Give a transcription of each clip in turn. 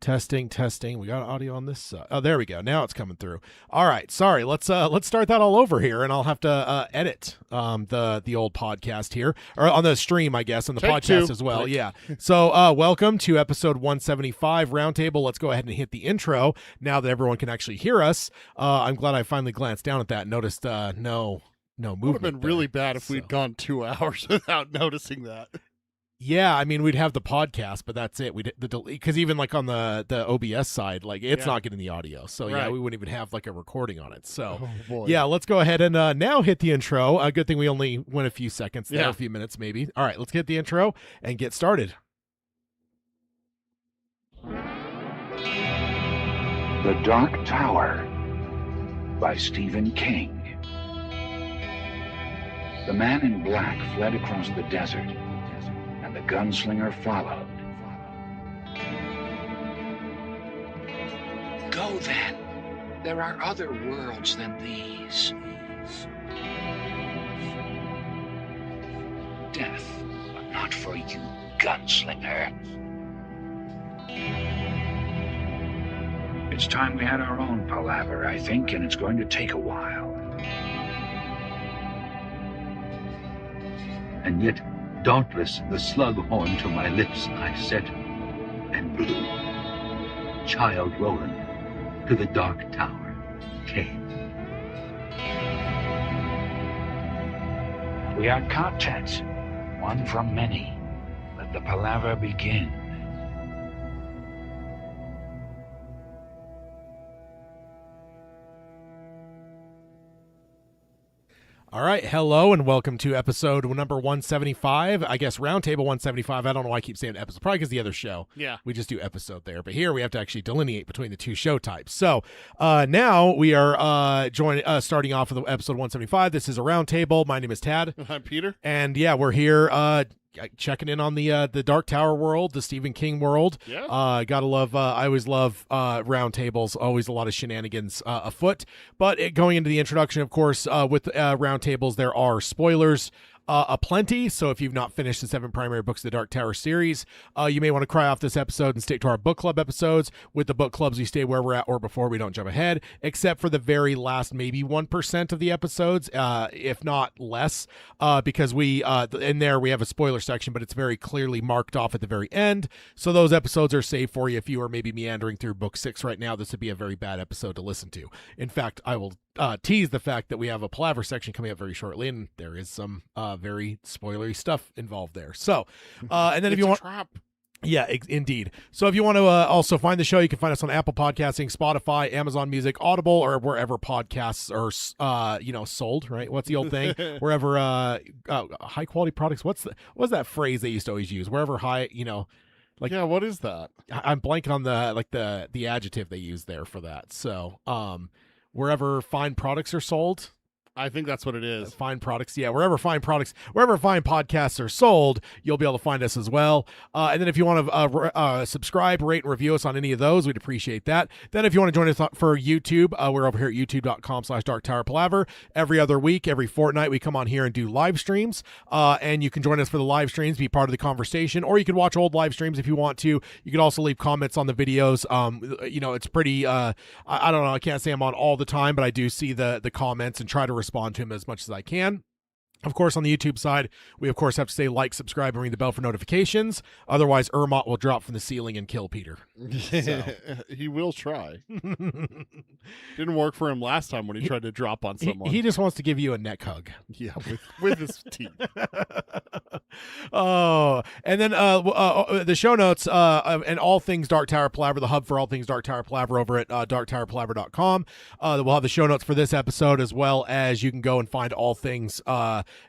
Testing. We got audio on this. Oh, there we go. Now it's coming through. All right. Sorry. Let's start that all over here, and I'll have to edit the old podcast here, or on the stream, I guess, and the podcast as well. Yeah. So welcome to episode 175 Roundtable. Let's go ahead and hit the intro now that everyone can actually hear us. I'm glad I finally glanced down at that and noticed no movement. Would have been really bad if we'd gone 2 hours without noticing that. Yeah, I mean, we'd have the podcast, but that's it. We'd because even like on the OBS side, like it's not getting the audio, so yeah, we wouldn't even have like a recording on it. So yeah, let's go ahead and now hit the intro. A good thing we only went a few seconds there, a few minutes maybe. All right, let's get the intro and get started. The Dark Tower by Stephen King. The man in black fled across the desert, and the gunslinger followed. Go then. There are other worlds than these. Death, but not for you, gunslinger. It's time we had our own Palaver, I think, and it's going to take a while. And yet, dauntless, the slug horn to my lips I set, and blew. Child Roland to the Dark Tower came. We are content, one from many. Let the Palaver begin. All right, hello and welcome to episode number 175. I guess Roundtable 175. I don't know why I keep saying episode. Probably because the other show. Yeah. We just do episode there. But here we have to actually delineate between the two show types. So now we are starting off with episode 175. This is a Roundtable. My name is Tad. I'm Peter. And yeah, we're here checking in on the Dark Tower world, the Stephen King world. Yeah. Gotta love. I always love round tables. Always a lot of shenanigans afoot. But going into the introduction, of course, with round tables, there are spoilers. Aplenty, so if you've not finished the 7 primary books of the Dark Tower series, you may want to cry off this episode and stick to our book club episodes. With the book clubs, we stay where we're at or before, we don't jump ahead, except for the very last maybe 1% of the episodes, if not less, because we in there we have a spoiler section, but it's very clearly marked off at the very end, so those episodes are saved for you. If you are maybe meandering through book 6 right now, this would be a very bad episode to listen to. In fact, I will tease the fact that we have a Palaver section coming up very shortly, and there is some very spoilery stuff involved there. So, and then if you want, trap. Yeah, indeed. So if you want to also find the show, you can find us on Apple Podcasting, Spotify, Amazon Music, Audible, or wherever podcasts are, sold. Right? What's the old thing? Wherever high quality products. What's that phrase they used to always use? Wherever high, like, yeah, what is that? I'm blanking on the adjective they use there for that. So wherever fine products are sold. I think that's what it is. Fine products. Yeah, wherever fine podcasts are sold, you'll be able to find us as well. And then if you want to subscribe, rate, and review us on any of those, we'd appreciate that. Then if you want to join us for YouTube, we're over here at youtube.com/darktowerpalaver. Every other week, every fortnight, we come on here and do live streams. And you can join us for the live streams, be part of the conversation, or you can watch old live streams if you want to. You can also leave comments on the videos. It's pretty, I don't know, I can't say I'm on all the time, but I do see the comments and try to respond to him as much as I can. Of course, on the YouTube side, we of course have to say like, subscribe, and ring the bell for notifications. Otherwise, Ermot will drop from the ceiling and kill Peter. So. He will try. Didn't work for him last time when he tried to drop on someone. He just wants to give you a neck hug. Yeah, with his teeth. Oh, and then the show notes and all things Dark Tower Palaver, the hub for all things Dark Tower Palaver over at darktowerpalaver.com. We'll have the show notes for this episode, as well as you can go and find all things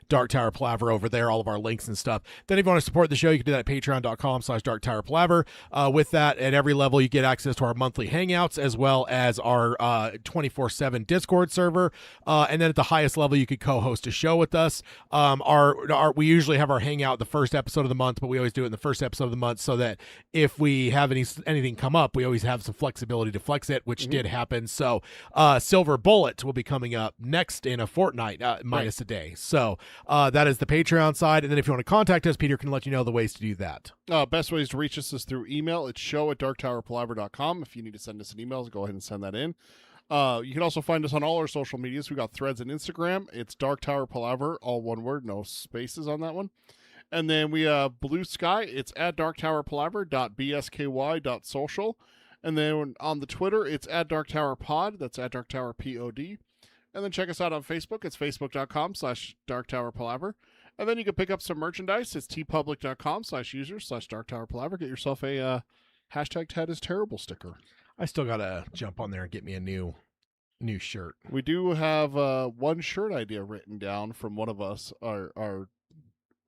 Dark Tower Palaver over there, all of our links and stuff. Then if you want to support the show, you can do that at patreon.com/darktowerpalaver. With that, at every level, you get access to our monthly hangouts, as well as our 24/7 Discord server. And then at the highest level, you could co-host a show with us. We usually have our hangout the first episode of the month, but we always do it in the first episode of the month so that if we have anything come up, we always have some flexibility to flex it, which did happen. So Silver Bullet will be coming up next in a fortnight, minus a day. So So that is the Patreon side. And then if you want to contact us, Peter can let you know the ways to do that. Best ways to reach us is through email. It's show@darktowerpalaver.com. If you need to send us an email, go ahead and send that in. You can also find us on all our social medias. We got Threads and Instagram. It's Dark Tower Palaver, all one word, no spaces on that one. And then we have Blue Sky. It's at darktowerpalaver.bsky.social. And then on the Twitter, it's at darktowerpod. That's at darktowerpod. And then check us out on Facebook. It's facebook.com/darktowerpalaver. And then you can pick up some merchandise. It's tpublic.com/users/darktowerpalaver. Get yourself a hashtag Ted is terrible sticker. I still got to jump on there and get me a new shirt. We do have one shirt idea written down from one of us, our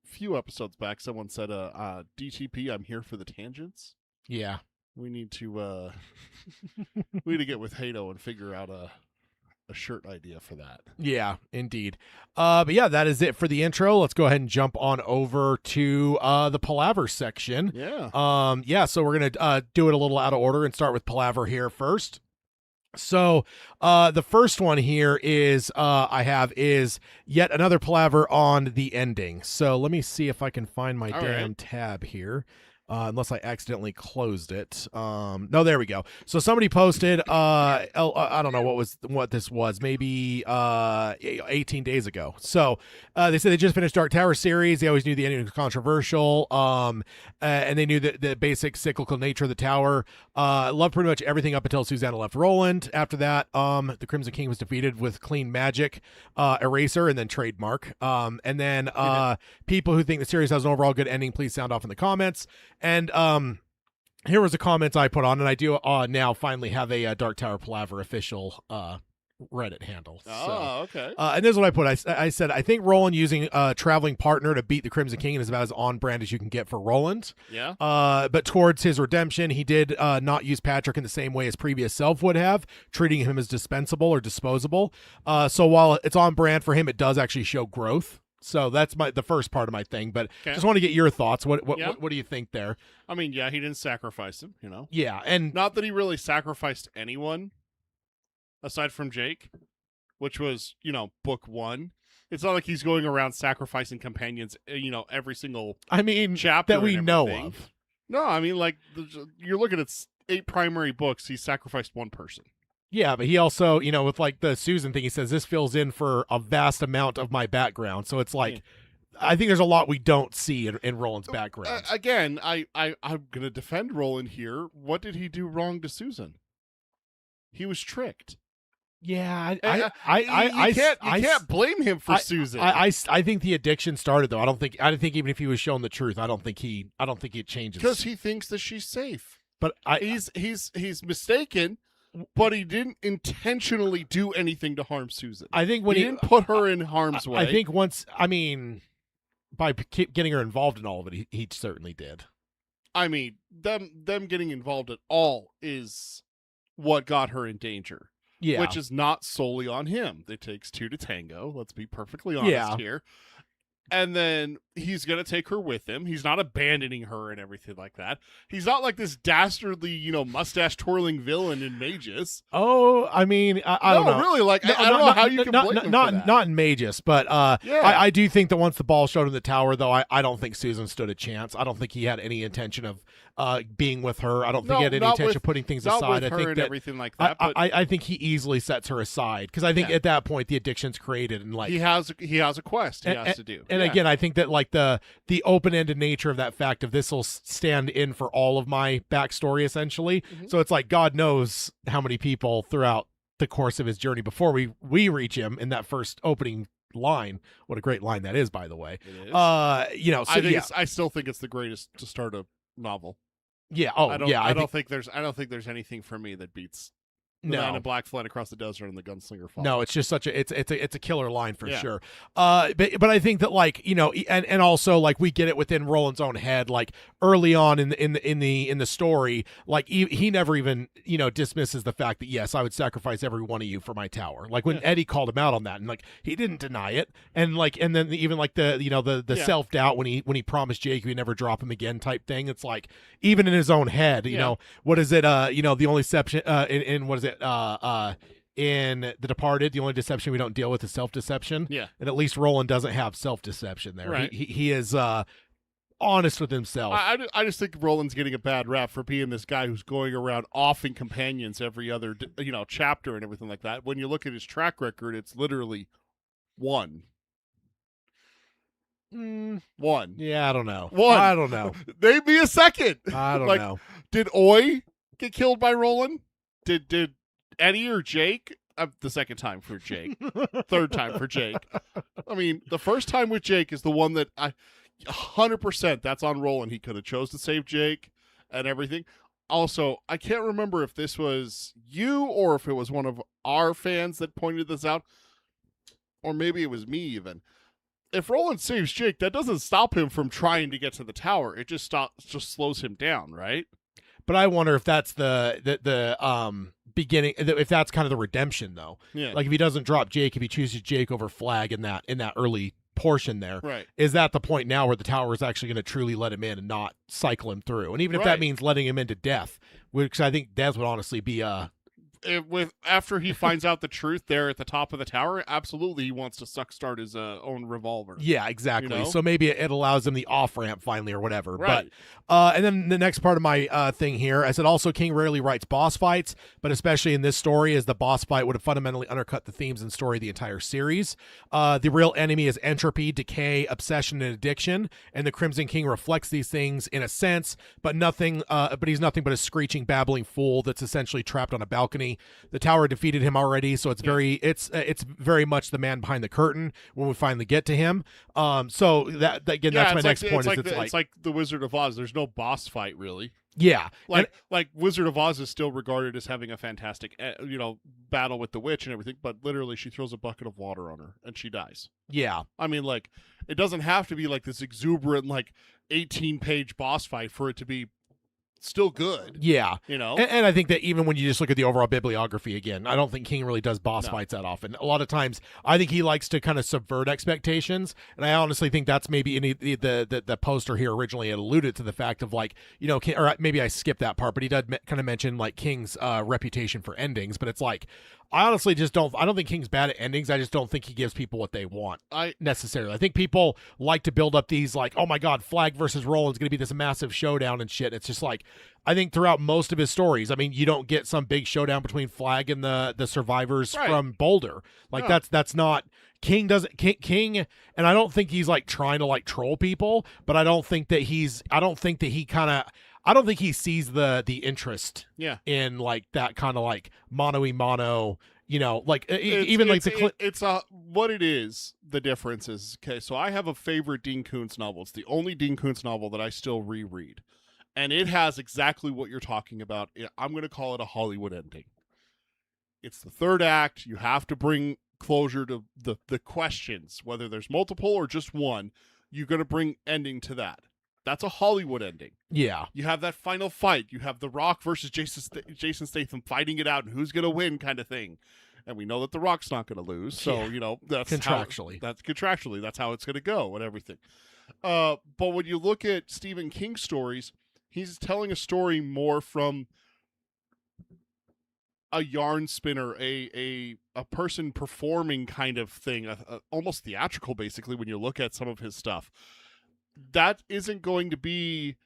few episodes back. Someone said, DTP, I'm here for the tangents. Yeah. We need to get with Hato and figure out a shirt idea for that. Yeah, indeed. But yeah, that is it for the intro. Let's go ahead and jump on over to the Palaver section. Yeah. So we're gonna do it a little out of order and start with Palaver here first. So the first one here is is yet another Palaver on the ending. So let me see if I can find my tab here. Unless I accidentally closed it. No, there we go. So somebody posted, I don't know what this was, maybe 18 days ago. So they said they just finished Dark Tower series. They always knew the ending was controversial, and they knew the basic cyclical nature of the tower. Loved pretty much everything up until Susanna left Roland. After that, the Crimson King was defeated with clean magic, eraser, and then trademark. And then people who think the series has an overall good ending, please sound off in the comments. And here was the comments I put on, and I do now finally have a Dark Tower Palaver official Reddit handle. Okay. And this is what I put. I said, I think Roland using a traveling partner to beat the Crimson King is about as on-brand as you can get for Roland. Yeah. But towards his redemption, he did not use Patrick in the same way his previous self would have, treating him as dispensable or disposable. So while it's on-brand for him, it does actually show growth. So that's the first part of my thing, but just want to get your thoughts. What do you think there? I mean, yeah, he didn't sacrifice him, you know. Yeah, and not that he really sacrificed anyone aside from Jake, which was, book one. It's not like he's going around sacrificing companions, every single chapter that we know of. No, I mean, like, you're looking at 8 primary books, he sacrificed one person. Yeah, but he also, with like the Susan thing, he says this fills in for a vast amount of my background. So it's like, I think there's a lot we don't see in Roland's background. Again, I'm going to defend Roland here. What did he do wrong to Susan? He was tricked. Yeah, I can't blame him for Susan. I think the addiction started though. I don't think even if he was shown the truth, I don't think it changes because he thinks that she's safe. But he's mistaken. But he didn't intentionally do anything to harm Susan. I think when he didn't put her in harm's way. I think by getting her involved in all of it, he certainly did. I mean, them getting involved at all is what got her in danger. Yeah. Which is not solely on him. It takes 2 to tango. Let's be perfectly honest here. And then he's going to take her with him. He's not abandoning her and everything like that. He's not like this dastardly, mustache-twirling villain in Magus. Oh, I mean, I don't know. Really, like, I don't know how you can blame him for that. Not in Magus, but I do think that once the ball showed in the tower, though, I don't think Susan stood a chance. I don't think he had any intention of being with her. I don't think he had any intention of putting things aside. I think and that everything like that. I think he easily sets her aside because I think at that point the addiction's created and like he has a quest he has to do. And again, I think that like the open-ended nature of that fact of this will stand in for all of my backstory essentially. Mm-hmm. So it's like God knows how many people throughout the course of his journey before we reach him in that first opening line. What a great line that is, by the way. It is. So I still think it's the greatest to start a novel. Yeah. I don't think there's anything for me that beats The Man in Black flying across the desert and the gunslinger fall. No, it's just such a it's a killer line for sure. But I think that like and also like we get it within Roland's own head like early on in the story like he never even dismisses the fact that yes I would sacrifice every one of you for my tower. Like when Eddie called him out on that and like he didn't deny it and then even like the self doubt when he promised Jake he'd never drop him again type thing. It's like even in his own head you know what is it the only exception in what is it in The Departed, the only deception we don't deal with is self-deception. Yeah. And at least Roland doesn't have self-deception there. Right. He is honest with himself. I just think Roland's getting a bad rap for being this guy who's going around offing companions every other chapter and everything like that. When you look at his track record, it's literally one. One. Yeah, I don't know. One. I don't know. Name me a second. I don't Like, know. Did Oi get killed by Roland? Did Eddie or Jake? The second time for Jake. Third time for Jake. I mean, the first time with Jake is the one that 100% that's on Roland. He could have chose to save Jake and everything. Also, I can't remember if this was you or if it was one of our fans that pointed this out, or maybe it was me even. If Roland saves Jake, that doesn't stop him from trying to get to the tower. It just slows him down, right? But I wonder if that's the beginning, if that's kind of the redemption, though. Yeah. Like if he doesn't drop Jake, if he chooses Jake over Flag in that early portion there, Right. is that the point now where the tower is actually going to truly let him in and not cycle him through? And even if that means letting him into death, which I think death would honestly be after he finds out the truth there at the top of the tower, absolutely he wants to start his own revolver. Yeah, exactly. You know? So maybe it allows him the off ramp finally or whatever. Right. But and then the next part of my thing here, I said also King rarely writes boss fights, but especially in this story, as the boss fight would have fundamentally undercut the themes and story of the entire series. The real enemy is entropy, decay, obsession, and addiction, and the Crimson King reflects these things in a sense, but nothing. But he's nothing but a screeching, babbling fool that's essentially trapped on a balcony. The tower defeated him already, so it's very much the man behind the curtain when we finally get to him. So that again, that's my next point. It's like the Wizard of Oz. There's no boss fight really. Yeah, like Wizard of Oz is still regarded as having a fantastic, battle with the witch and everything, but literally she throws a bucket of water on her and she dies. Yeah, I mean, like, it doesn't have to be like this exuberant, like 18-page boss fight for it to be still good. Yeah. And I think that even when you just look at the overall bibliography again, I don't think King really does boss fights that often. A lot of times, I think he likes to kind of subvert expectations, and I honestly think that's maybe the poster here originally had alluded to the fact of like, King, or maybe I skipped that part, but he did kind of mention like King's reputation for endings, but it's like, I honestly just don't think King's bad at endings. I just don't think he gives people what they want necessarily. I think people like to build up these like, oh my God, Flag versus Roland's going to be this massive showdown and shit. It's just like, I think throughout most of his stories, I mean, you don't get some big showdown between Flag and the survivors from Boulder. Like that's not King doesn't King, and I don't think he's like trying to like troll people, but I don't think he sees the interest in like that kind of like mano, like even like what it is. The difference is, okay, so I have a favorite Dean Koontz novel. It's the only Dean Koontz novel that I still reread, and it has exactly what you're talking about. I'm going to call it a Hollywood ending. It's the third act. You have to bring closure to the questions, whether there's multiple or just one. You're going to bring ending to that. That's a Hollywood ending. Yeah. You have that final fight. You have The Rock versus Jason Statham fighting it out and who's going to win kind of thing. And we know that The Rock's not going to lose. So, that's contractually. That's how it's going to go and everything. But when you look at Stephen King's stories, he's telling a story more from a yarn spinner, a person performing kind of thing, almost theatrical basically when you look at some of his stuff. That isn't going to be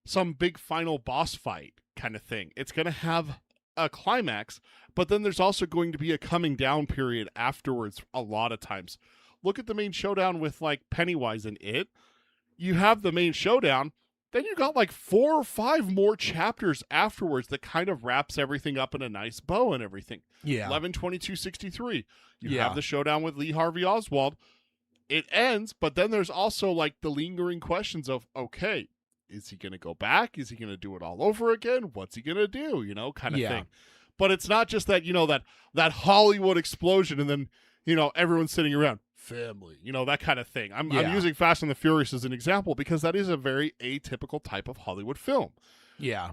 some big final boss fight kind of thing. It's going to have a climax, but then there's also going to be a coming down period afterwards a lot of times. Look at the main showdown with like Pennywise and It. You have the main showdown, then you got like 4 or 5 more chapters afterwards that kind of wraps everything up in a nice bow and everything. Yeah. 11/22/63. You have the showdown with Lee Harvey Oswald. It ends, but then there's also like the lingering questions of, okay, is he going to go back? Is he going to do it all over again? What's he going to do? Kind of thing. But it's not just that, that Hollywood explosion and then, everyone's sitting around, family, that kind of thing. I'm using Fast and the Furious as an example because that is a very atypical type of Hollywood film. Yeah.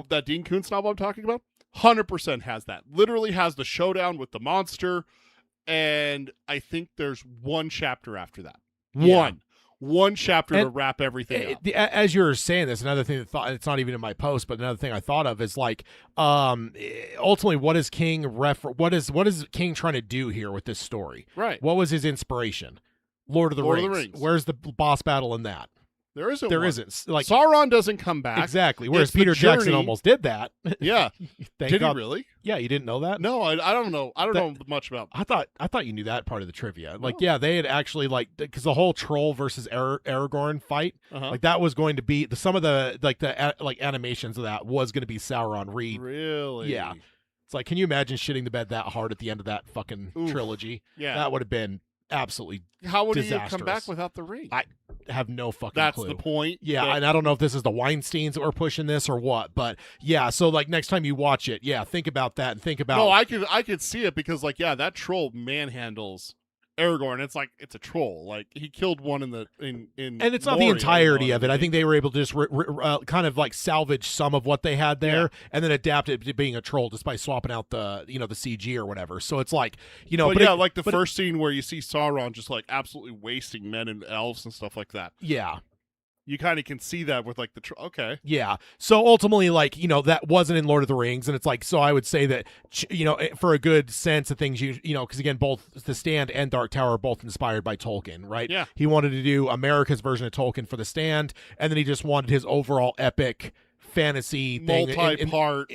That Dean Koontz novel I'm talking about, 100% has that. Literally has the showdown with the monster. And I think there's one chapter after that. one chapter to And wrap everything up. As you were saying this, another thing that it's not even in my post, but another thing I thought of is like, ultimately, what is King what is King trying to do here with this story? Right. What was his inspiration? Lord of the Rings. Where's the boss battle in that? There isn't. There one. isn't. Like Sauron doesn't come back. Exactly. Whereas It's the Peter Jackson journey. almost did that. Yeah. Thank Did God. he really? Yeah, you didn't know that? No, I don't know. I don't know much about. I thought you knew that part of the trivia. Like, yeah, they had actually like because the whole troll versus Aragorn fight, like that was going to be some of the animations of that was going to be Sauron Reed. Really? Yeah. It's like, can you imagine shitting the bed that hard at the end of that fucking trilogy? Yeah. That would have been absolutely How would he disastrous. come back without the ring? I have no fucking That's clue. the point. Yeah, and I don't know if this is the Weinsteins that were pushing this or what, but yeah, so like next time you watch it, yeah, think about that and think about No, I could see it because like that troll manhandles Aragorn. It's like it's a troll. Like he killed one in and it's not the Moria, entirety of it. I think they were able to just kind of like salvage some of what they had there and then adapt it to being a troll just by swapping out the the CG or whatever. So it's like like the first scene where you see Sauron just like absolutely wasting men and elves and stuff like that. Yeah. You kind of can see that with like okay. Yeah. So ultimately, like, that wasn't in Lord of the Rings. And it's like, so I would say that, for a good sense of things, because again, both The Stand and Dark Tower are both inspired by Tolkien, right? Yeah. He wanted to do America's version of Tolkien for The Stand. And then he just wanted his overall epic fantasy thing, multi-part,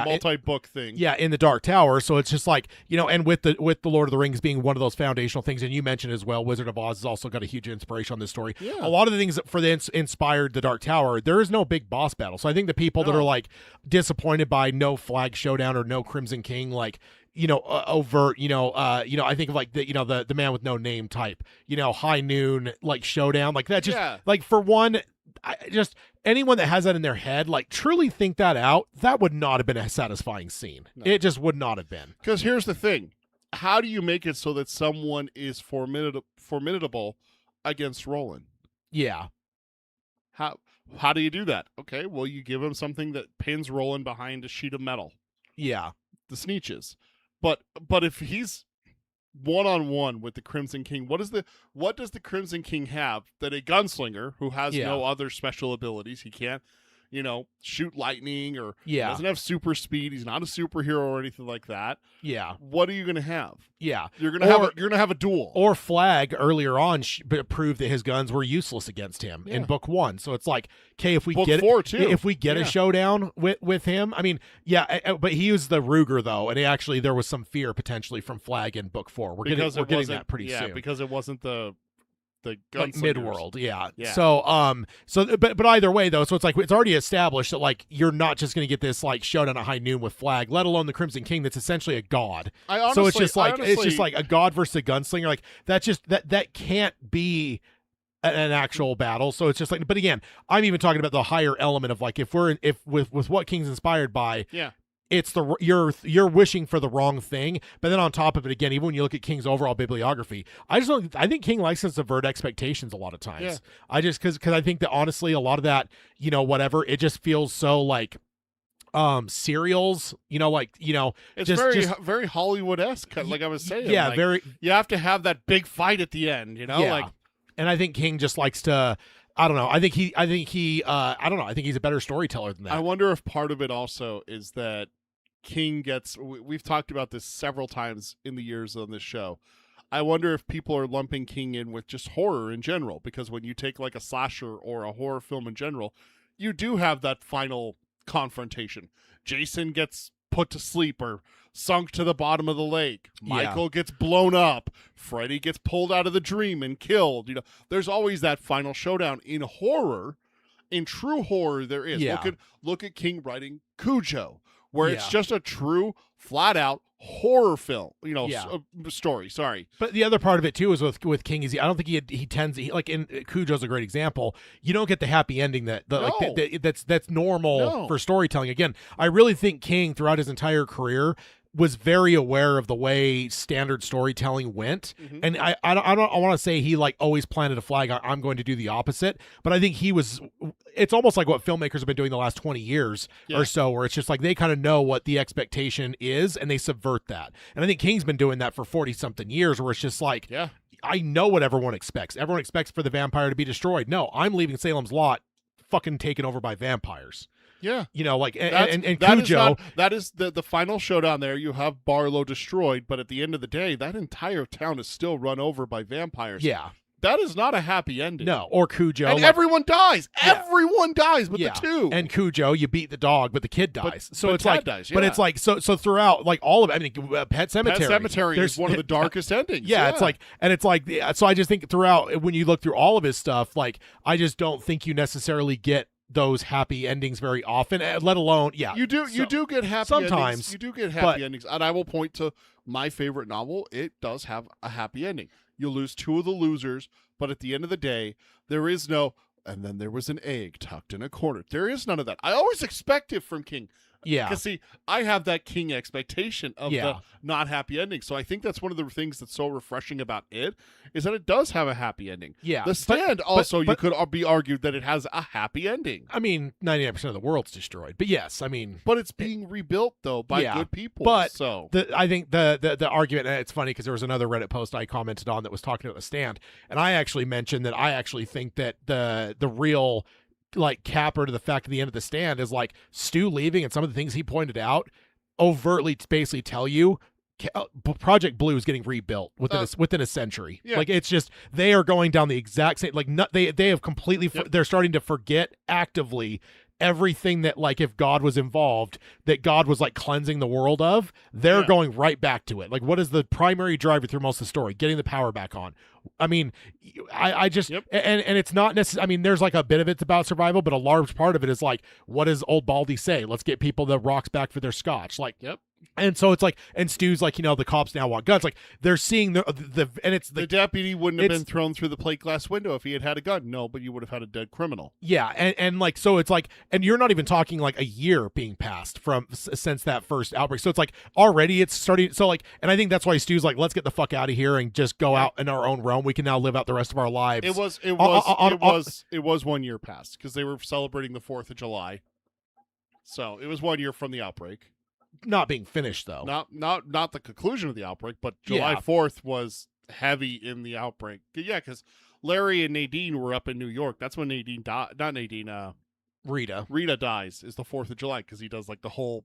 multi-book thing. Yeah, in the Dark Tower. So it's just like and with the Lord of the Rings being one of those foundational things, and you mentioned as well, Wizard of Oz has also got a huge inspiration on this story. Yeah. A lot of the things that inspired the Dark Tower, there is no big boss battle. So I think the people that are like disappointed by no flag showdown or no Crimson King, like overt, I think of like the man with no name type, high noon like showdown, like that. Just like for one. Anyone that has that in their head, like truly think that out, that would not have been a satisfying scene. No. It just would not have been. Because here's the thing. How do you make it so that someone is formidable against Roland? Yeah. How do you do that? Okay, well, you give him something that pins Roland behind a sheet of metal. Yeah. The Sneetches. But if he's one-on-one with the Crimson King, what does the Crimson King have that a gunslinger who has no other special abilities, he can't shoot lightning or doesn't have super speed, he's not a superhero or anything like that, what are you gonna have? You're gonna have a duel. Or Flag earlier on proved that his guns were useless against him in book 1. So it's like, okay, if we book get 4 too. If we get a showdown with him, I mean, but he used the Ruger though, and there was some fear potentially from Flag in book 4. We're getting that pretty soon. Because it wasn't the like Midworld, but either way though, so it's like it's already established that like you're not just going to get this like showdown at high noon with Flag, let alone the Crimson King that's essentially a god. So it's just like a god versus a gunslinger, like that can't be an actual battle. So it's just like, but again, I'm even talking about the higher element of like if with what King's inspired by, it's you're wishing for the wrong thing. But then on top of it, again, even when you look at King's overall bibliography, I think King likes to subvert expectations a lot of times. Because I think that honestly, a lot of that, whatever, it just feels so like serials, it's just very Hollywood-esque, like I was saying. Very. You have to have that big fight at the end, and I think King just likes to. I don't know. I think I don't know. I think he's a better storyteller than that. I wonder if part of it also is that King gets. We've talked about this several times in the years on this show. I wonder if people are lumping King in with just horror in general, because when you take like a slasher or a horror film in general, you do have that final confrontation. Jason gets put to sleep or sunk to the bottom of the lake. Michael gets blown up. Freddy gets pulled out of the dream and killed. There's always that final showdown in horror. In true horror, there is. Look at King writing Cujo, where it's just a true, flat out horror film. Story. Sorry, but the other part of it too is with King is I don't think he tends like in Cujo's a great example. You don't get the happy ending that's normal for storytelling. Again, I really think King throughout his entire career was very aware of the way standard storytelling went. And I want to say he like always planted a flag. I'm going to do the opposite, but I think it's almost like what filmmakers have been doing the last 20 years or so, where it's just like they kind of know what the expectation is and they subvert that. And I think King's been doing that for 40 something years, where it's just like, I know what everyone expects. Everyone expects for the vampire to be destroyed. No, I'm leaving Salem's Lot fucking taken over by vampires. Yeah. You know, like, That Cujo. is the final showdown there. You have Barlow destroyed, but at the end of the day, that entire town is still run over by vampires. Yeah. That is not a happy ending. No, or Cujo. And everyone dies. Yeah. Everyone dies but the two. And Cujo, you beat the dog, but the kid dies. So but it's Tad like, dies, but yeah. it's like, so throughout, like all of it, I mean, Pet Cemetery. Pet Cemetery is one of the darkest endings. Yeah, it's like, and it's like, so I just think throughout, when you look through all of his stuff, like, I just don't think you necessarily get those happy endings very often, let alone, you do get happy sometimes endings. You do get happy endings, and I will point to my favorite novel. It does have a happy ending. You lose two of the losers, but at the end of the day, there is no, and then there was an egg tucked in a corner. There is none of that. I always expect it from King. Yeah. Because, see, I have that King expectation of the not happy ending. So I think that's one of the things that's so refreshing about it, is that it does have a happy ending. Yeah. The Stand you could be argued that it has a happy ending. I mean, 99% of the world's destroyed. But yes, I mean. But it's being rebuilt, though, by good people. But so I think the argument, and it's funny because there was another Reddit post I commented on that was talking about The Stand. And I actually mentioned that I actually think that the real like capper to the fact at the end of The Stand is like Stu leaving, and some of the things he pointed out overtly basically tell you Project Blue is getting rebuilt within a century. Yeah. Like, it's just, they are going down the exact same, like, they have completely they're starting to forget actively everything that, like, if God was involved, that God was like cleansing the world of, they're going right back to it. Like, what is the primary driver through most of the story? Getting the power back on. I mean, I just, and it's not necessarily, I mean, there's like a bit of it's about survival, but a large part of it is like, what does old Baldy say? Let's get people the rocks back for their scotch. Like, and so it's like, and Stu's like, you know, the cops now want guns. Like, they're seeing and it's the deputy wouldn't have been thrown through the plate glass window if he had had a gun. No, but you would have had a dead criminal. Yeah, and like, so it's like, and you're not even talking like a year being passed since that first outbreak. So it's like already it's starting. So like, and I think that's why Stu's like, let's get the fuck out of here and just go out in our own realm. We can now live out the rest of our lives. It was 1 year past because they were celebrating the 4th of July. So it was 1 year from the outbreak. Not being finished though. Not the conclusion of the outbreak, but July 4th was heavy in the outbreak. Yeah, because Larry and Nadine were up in New York. That's when Nadine died. Not Nadine. Rita dies is the 4th of July because he does like the whole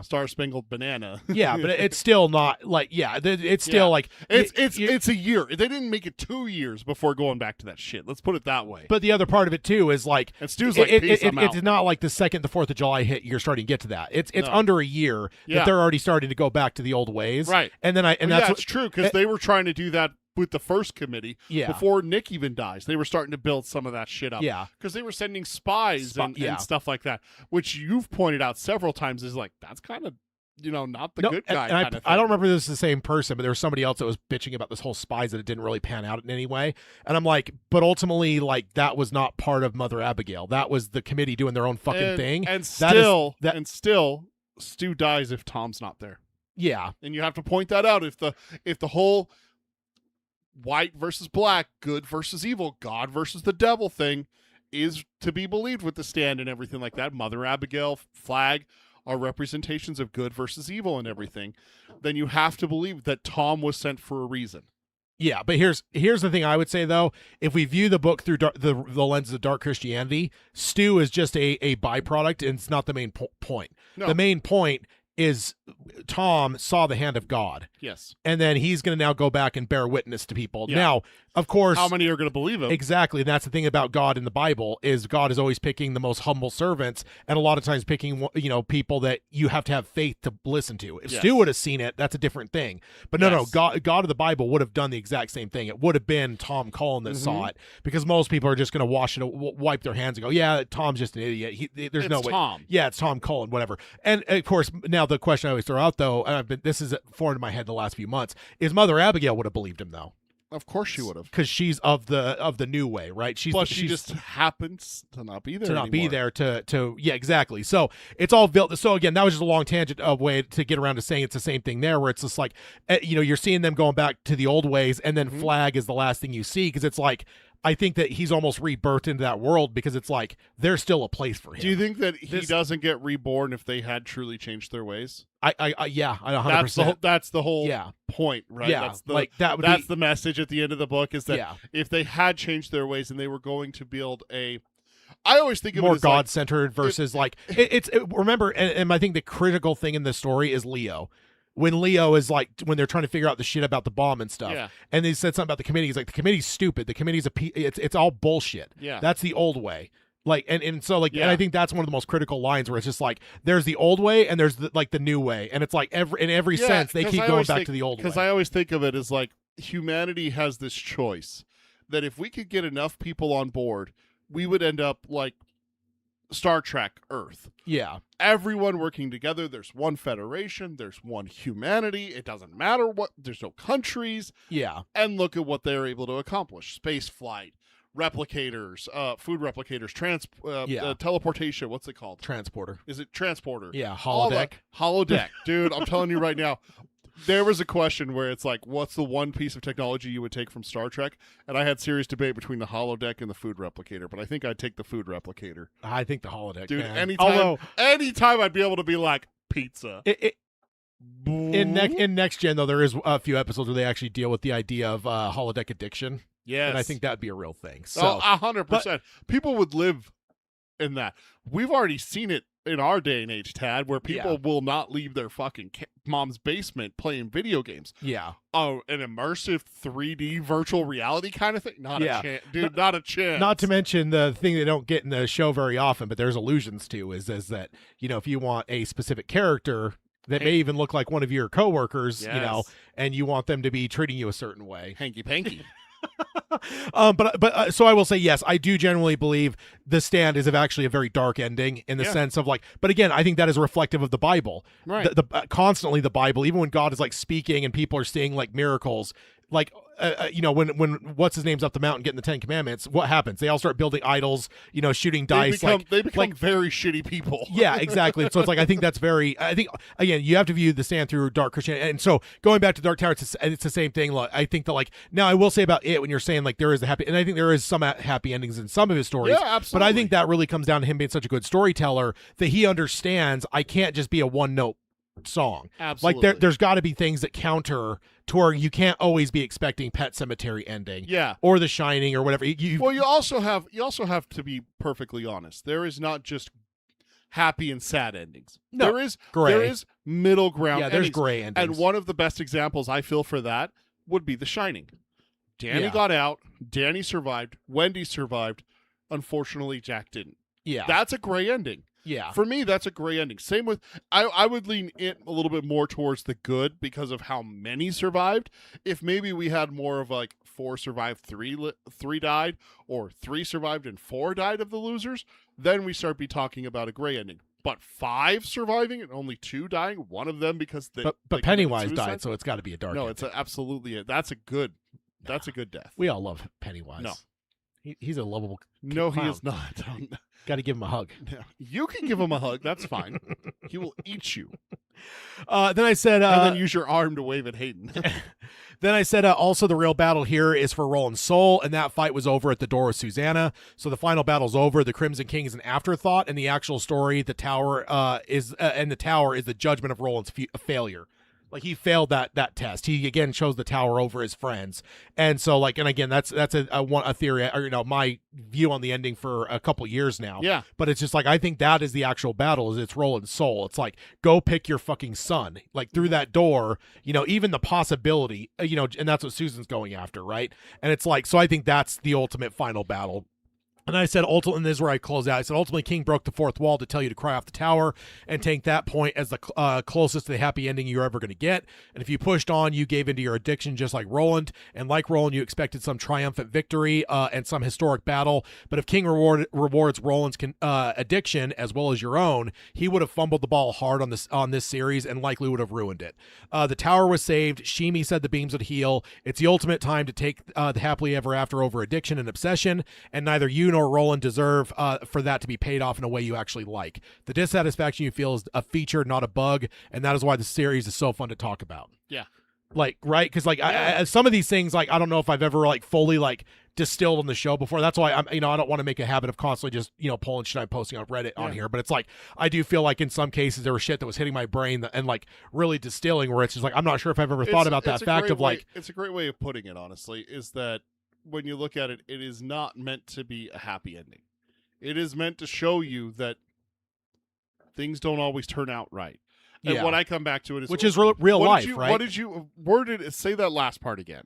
Star Spangled Banana. Yeah, but it's still not like it's still like it's a year. They didn't make it 2 years before going back to that shit. Let's put it that way. But the other part of it too is like, and Stu's like, peace, I'm out. It's not like the second the 4th of July hit, you're starting to get to that. It's under a year that they're already starting to go back to the old ways. Right. And then that's true because they were trying to do that with the first committee before Nick even dies. They were starting to build some of that shit up. Yeah. Because they were sending spies and stuff like that, which you've pointed out several times is like, that's kind of, not the good guy. And kind of thing. I don't remember if this is the same person, but there was somebody else that was bitching about this whole spies that it didn't really pan out in any way. And I'm like, but ultimately, like, that was not part of Mother Abigail. That was the committee doing their own fucking thing. And still, Stu dies if Tom's not there. Yeah. And you have to point that out. If the whole white versus black, good versus evil, God versus the devil thing is to be believed with The Stand and everything like that, Mother Abigail, Flag are representations of good versus evil and everything, then you have to believe that Tom was sent for a reason. Yeah, but here's the thing I would say, though. If we view the book through the lens of dark Christianity, Stu is just a byproduct, and it's not the main point. No. The main point is Tom saw the hand of God. Yes. And then he's going to now go back and bear witness to people. Yeah. Now, of course, how many are going to believe him? Exactly. And that's the thing about God in the Bible is God is always picking the most humble servants, and a lot of times picking, people that you have to have faith to listen to. If Stu would have seen it, that's a different thing. But no, God of the Bible would have done the exact same thing. It would have been Tom Cullen that saw it, because most people are just going to wipe their hands and go, yeah, Tom's just an idiot. There's no way. Tom. Yeah, it's Tom Cullen, whatever. And of course, now the question I always throw out, though, and this is foreign to my head the last few months, is Mother Abigail would have believed him, though. Of course she would have, because she's of the new way, right? She just happens to not be there. Yeah, exactly. So it's all built. So again, that was just a long tangent of way to get around to saying it's the same thing there, where it's just like, you're seeing them going back to the old ways, and then Flag is the last thing you see, because it's like, I think that he's almost rebirthed into that world because it's like there's still a place for him. Do you think that he doesn't get reborn if they had truly changed their ways? Yeah, 100%. That's the whole Yeah. point, right? Yeah, That's the message at the end of the book is that Yeah. if they had changed their ways and they were going to build a, I always think of more it as God-centered versus remember, and I think the critical thing in this story is Leo. When Leo is like, when they're trying to figure out the shit about the bomb and stuff, Yeah. and they said something about the committee, he's like, the committee's stupid. The committee's it's all bullshit. Yeah. That's the old way. Like, and so like, Yeah. and I think that's one of the most critical lines where it's just like, there's the old way and there's the new way, and it's like in every sense they keep going back to the old way. Because I always think of it as like humanity has this choice that if we could get enough people on board, we would end up like Star Trek Earth. Yeah. Everyone working together. There's one federation. There's one humanity. It doesn't matter what. There's no countries. Yeah. And look at what they're able to accomplish: space flight, replicators, food replicators, teleportation. What's it called? Transporter. Is it transporter? Yeah. Holodeck. Holodeck, dude. I'm telling you right now. There was a question where it's like, what's the one piece of technology you would take from Star Trek? And I had serious debate between the holodeck and the food replicator, but I think I'd take the food replicator. I think the holodeck, dude. man. Anytime I'd be able to be like pizza. In next gen though, there is a few episodes where they actually deal with the idea of holodeck addiction. Yes, and I think that'd be a real thing. So 100%, people would live in that. We've already seen it in our day and age, Tad, where people will not leave their fucking mom's basement playing video games. Yeah. Oh, an immersive 3D virtual reality kind of thing? Not a chance. Dude, not a chance. Not to mention the thing they don't get in the show very often, but there's allusions to, is that, you know, if you want a specific character that may even look like one of your coworkers, you know, and you want them to be treating you a certain way. Hanky-panky. But so I will say, yes, I do generally believe The Stand is actually a very dark ending in the sense of like, but again, I think that is reflective of the Bible. Right. Constantly the Bible, even when God is like speaking and people are seeing like miracles, like, you know, when what's his name's up the mountain getting the 10 Commandments, what happens? They all start building idols, you know, shooting dice. They become very shitty people. Yeah, exactly. So it's like, I think again, you have to view The Stand through dark Christianity. And so going back to Dark Tower, it's the same thing. Like, I think that like, now I will say about it, when you're saying like there is a happy, and I think there is some happy endings in some of his stories. Yeah, absolutely. But I think that really comes down to him being such a good storyteller that he understands I can't just be a one note song. Absolutely. Like there's got to be things that counter to where you can't always be expecting Pet Sematary ending. Yeah. Or The Shining or whatever. Well, you also have to be perfectly honest. There is not just happy and sad endings. No, there is middle ground. Yeah, there's endings. gray endings. And one of the best examples I feel for that would be The Shining. Danny got out. Danny survived. Wendy survived. Unfortunately, Jack didn't. Yeah. That's a gray ending. Yeah. For me, that's a gray ending. Same with, I would lean it a little bit more towards the good because of how many survived. If maybe we had more of like 4 survived, 3 died, or 3 survived and 4 died of the losers, then we start be talking about a gray ending. But 5 surviving and only 2 dying, one of them because they but Pennywise died, so it's got to be a dark. No, ending. it's absolutely that's a good death. We all love Pennywise. No. He's a lovable. No, clown. he is not. Got to give him a hug. You can give him a hug. That's fine. He will eat you. Then I said, and then use your arm to wave at Hayden. Then I said, also the real battle here is for Roland's soul, and that fight was over at the door of Susanna. So the final battle's over. The Crimson King is an afterthought, and the actual story, the tower is the judgment of Roland's failure. Like he failed that test. He again chose the tower over his friends, and so like, and again, that's a theory, or you know, my view on the ending for a couple years now. Yeah, but it's just like I think that is the actual battle. Is it's Roland's soul. It's like go pick your fucking son. Like through that door, you know, even the possibility, you know, and that's what Susan's going after, right? And it's like, so I think that's the ultimate final battle. And I said, ultimately, and this is where I close out. I said, ultimately, King broke the fourth wall to tell you to cry off the tower and take that point as the closest to the happy ending you're ever going to get. And if you pushed on, you gave into your addiction just like Roland. And like Roland, you expected some triumphant victory and some historic battle. But if King rewards Roland's addiction as well as your own, he would have fumbled the ball hard on this series and likely would have ruined it. The tower was saved. Shimi said the beams would heal. It's the ultimate time to take the happily ever after over addiction and obsession. And neither you nor Roland deserve for that to be paid off in a way you actually like. The dissatisfaction you feel is a feature, not a bug, and that is why the series is so fun to talk about. Yeah. Like, right? Because like some of these things, like I don't know if I've ever like fully like distilled on the show before. That's why I don't want to make a habit of constantly just, pulling shit I'm posting on Reddit on here. But it's like, I do feel like in some cases there was shit that was hitting my brain and like really distilling where it's just like, I'm not sure if I've ever thought about that fact of like. It's a great way of putting it, honestly, is that when you look at it, it is not meant to be a happy ending. It is meant to show you that things don't always turn out right. And what I come back to it is, which is real life, right? Where did it say that last part again?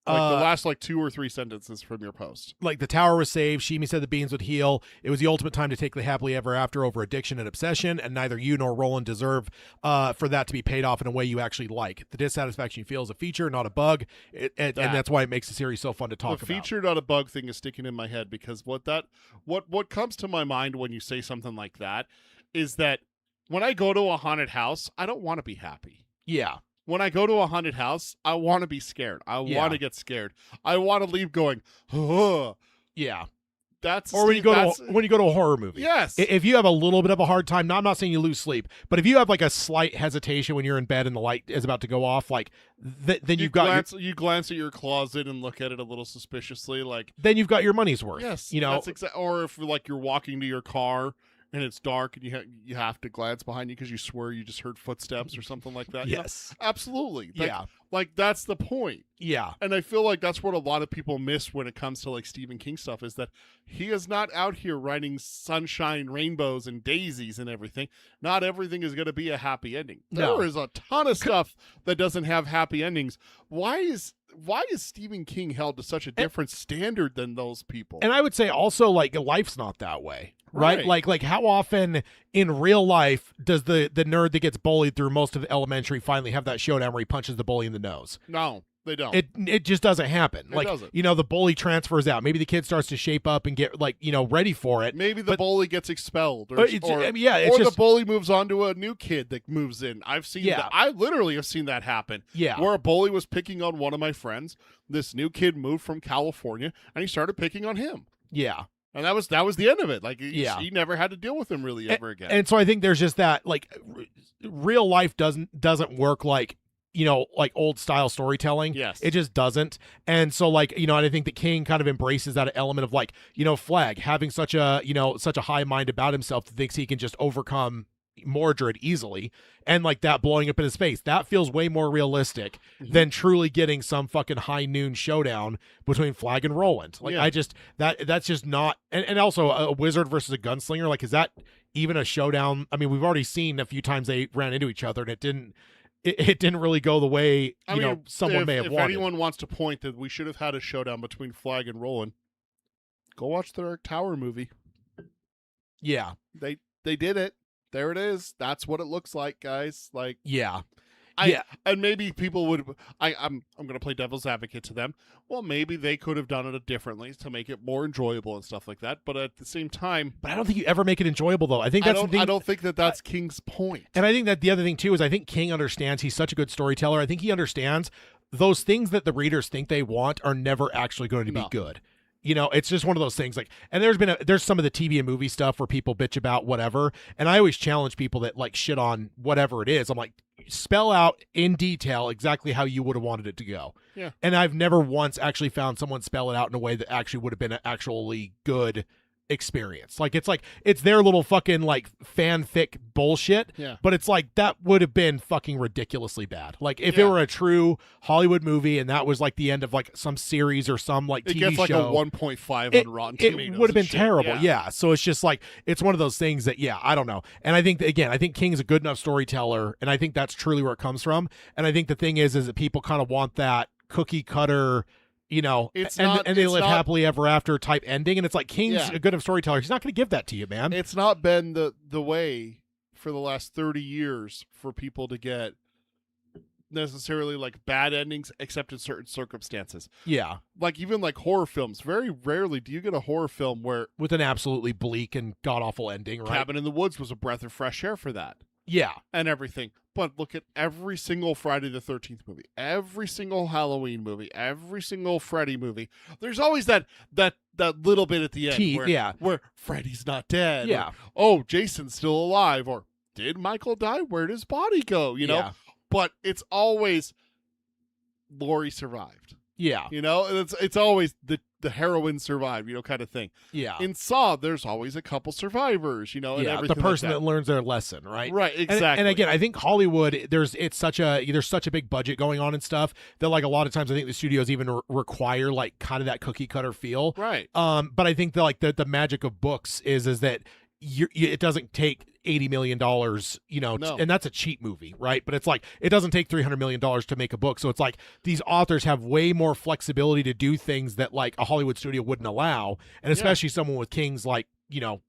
Like the last 2 or 3 sentences from your post. Like the tower was saved. Shimi said the beans would heal. It was the ultimate time to take the happily ever after over addiction and obsession, and neither you nor Roland deserve for that to be paid off in a way you actually like. The dissatisfaction you feel is a feature, not a bug, and that's why it makes the series so fun to talk about. The feature, not a bug thing is sticking in my head because what comes to my mind when you say something like that is that when I go to a haunted house, I don't want to be happy. Yeah. When I go to a haunted house, I want to be scared. I want to get scared. I want to leave going, ugh. Yeah. When you go to a horror movie. Yes. If you have a little bit of a hard time, I'm not saying you lose sleep, but if you have like a slight hesitation when you're in bed and the light is about to go off, like then you glance at your closet and look at it a little suspiciously, like then you've got your money's worth. Yes. That's or if like you're walking to your car and it's dark and you have to glance behind you because you swear you just heard footsteps or something like that. Yes. Absolutely. Yeah. Like that's the point. Yeah. And I feel like that's what a lot of people miss when it comes to like Stephen King stuff is that he is not out here writing sunshine, rainbows, and daisies and everything. Not everything is going to be a happy ending. No. There is a ton of stuff that doesn't have happy endings. Why is Stephen King held to such a different standard than those people? And I would say also like life's not that way. Right? Like how often in real life does the nerd that gets bullied through most of elementary finally have that showdown where he punches the bully in the nose? No, they don't. It just doesn't happen. It doesn't. The bully transfers out. Maybe the kid starts to shape up and get ready for it. Maybe the bully gets expelled or the bully moves on to a new kid that moves in. I've seen that. I literally have seen that happen. Yeah. Where a bully was picking on one of my friends. This new kid moved from California and he started picking on him. Yeah. And that was the end of it. Like, he never had to deal with him really ever again. And so I think there's just that, like, real life doesn't work like, like old style storytelling. Yes. It just doesn't. And so like, and I think that King kind of embraces that element of like, Flag having such a high mind about himself that thinks he can just overcome Mordred easily, and like that blowing up in his face, that feels way more realistic than truly getting some fucking high noon showdown between Flag and Roland. Like I just that's just not, and also a wizard versus a gunslinger, like is that even a showdown? I mean, we've already seen a few times they ran into each other and it didn't really go the way someone may have wanted. If anyone wants to point that we should have had a showdown between Flag and Roland, go watch the Dark Tower movie. Yeah. They did it. There it is. That's what it looks like, guys. Like, and maybe people would. I'm going to play devil's advocate to them. Well, maybe they could have done it differently to make it more enjoyable and stuff like that. But at the same time, I don't think you ever make it enjoyable, though. I think that's the thing. I don't think that's King's point. And I think that the other thing too is I think King understands. He's such a good storyteller. I think he understands those things that the readers think they want are never actually going to be good. It's just one of those things like, and there's some of the TV and movie stuff where people bitch about whatever. And I always challenge people that like shit on whatever it is. I'm like, spell out in detail exactly how you would have wanted it to go. Yeah. And I've never once actually found someone spell it out in a way that actually would have been an actually good experience. Like it's their little fucking like fanfic bullshit. Yeah. But it's like that would have been fucking ridiculously bad. Like if it were a true Hollywood movie and that was like the end of like some series or some like TV show. It gets like a 1.5 on Rotten Tomatoes. It would have been terrible. Yeah. So it's just like it's one of those things that I don't know. And I think that, again, I think King is a good enough storyteller, and I think that's truly where it comes from. And I think the thing is that people kind of want that cookie cutter, and they live happily ever after type ending. And it's like King's a good enough storyteller. He's not going to give that to you, man. It's not been the way for the last 30 years for people to get necessarily like bad endings, except in certain circumstances. Yeah. Like even like horror films. Very rarely do you get a horror film where with an absolutely bleak and god awful ending, right? Cabin in the Woods was a breath of fresh air for that. Yeah. And everything. But look at every single Friday the 13th movie, every single Halloween movie, every single Freddy movie. There's always that little bit at the end where Freddy's not dead. Yeah. Or, Jason's still alive. Or did Michael die? Where'd his body go? Yeah. But it's always Laurie survived. Yeah. It's always the the heroine survived, kind of thing. Yeah. In Saw, there's always a couple survivors, and Yeah, everything the person like that learns their lesson, right? Right, exactly. And again, I think Hollywood, there's such a big budget going on and stuff that like a lot of times I think the studios even require like kind of that cookie cutter feel. Right. But I think that like the magic of books is that it doesn't take $80 million, No. and that's a cheap movie, right? But it's like, it doesn't take $300 million to make a book. So it's like these authors have way more flexibility to do things that like a Hollywood studio wouldn't allow. And especially someone with King's like,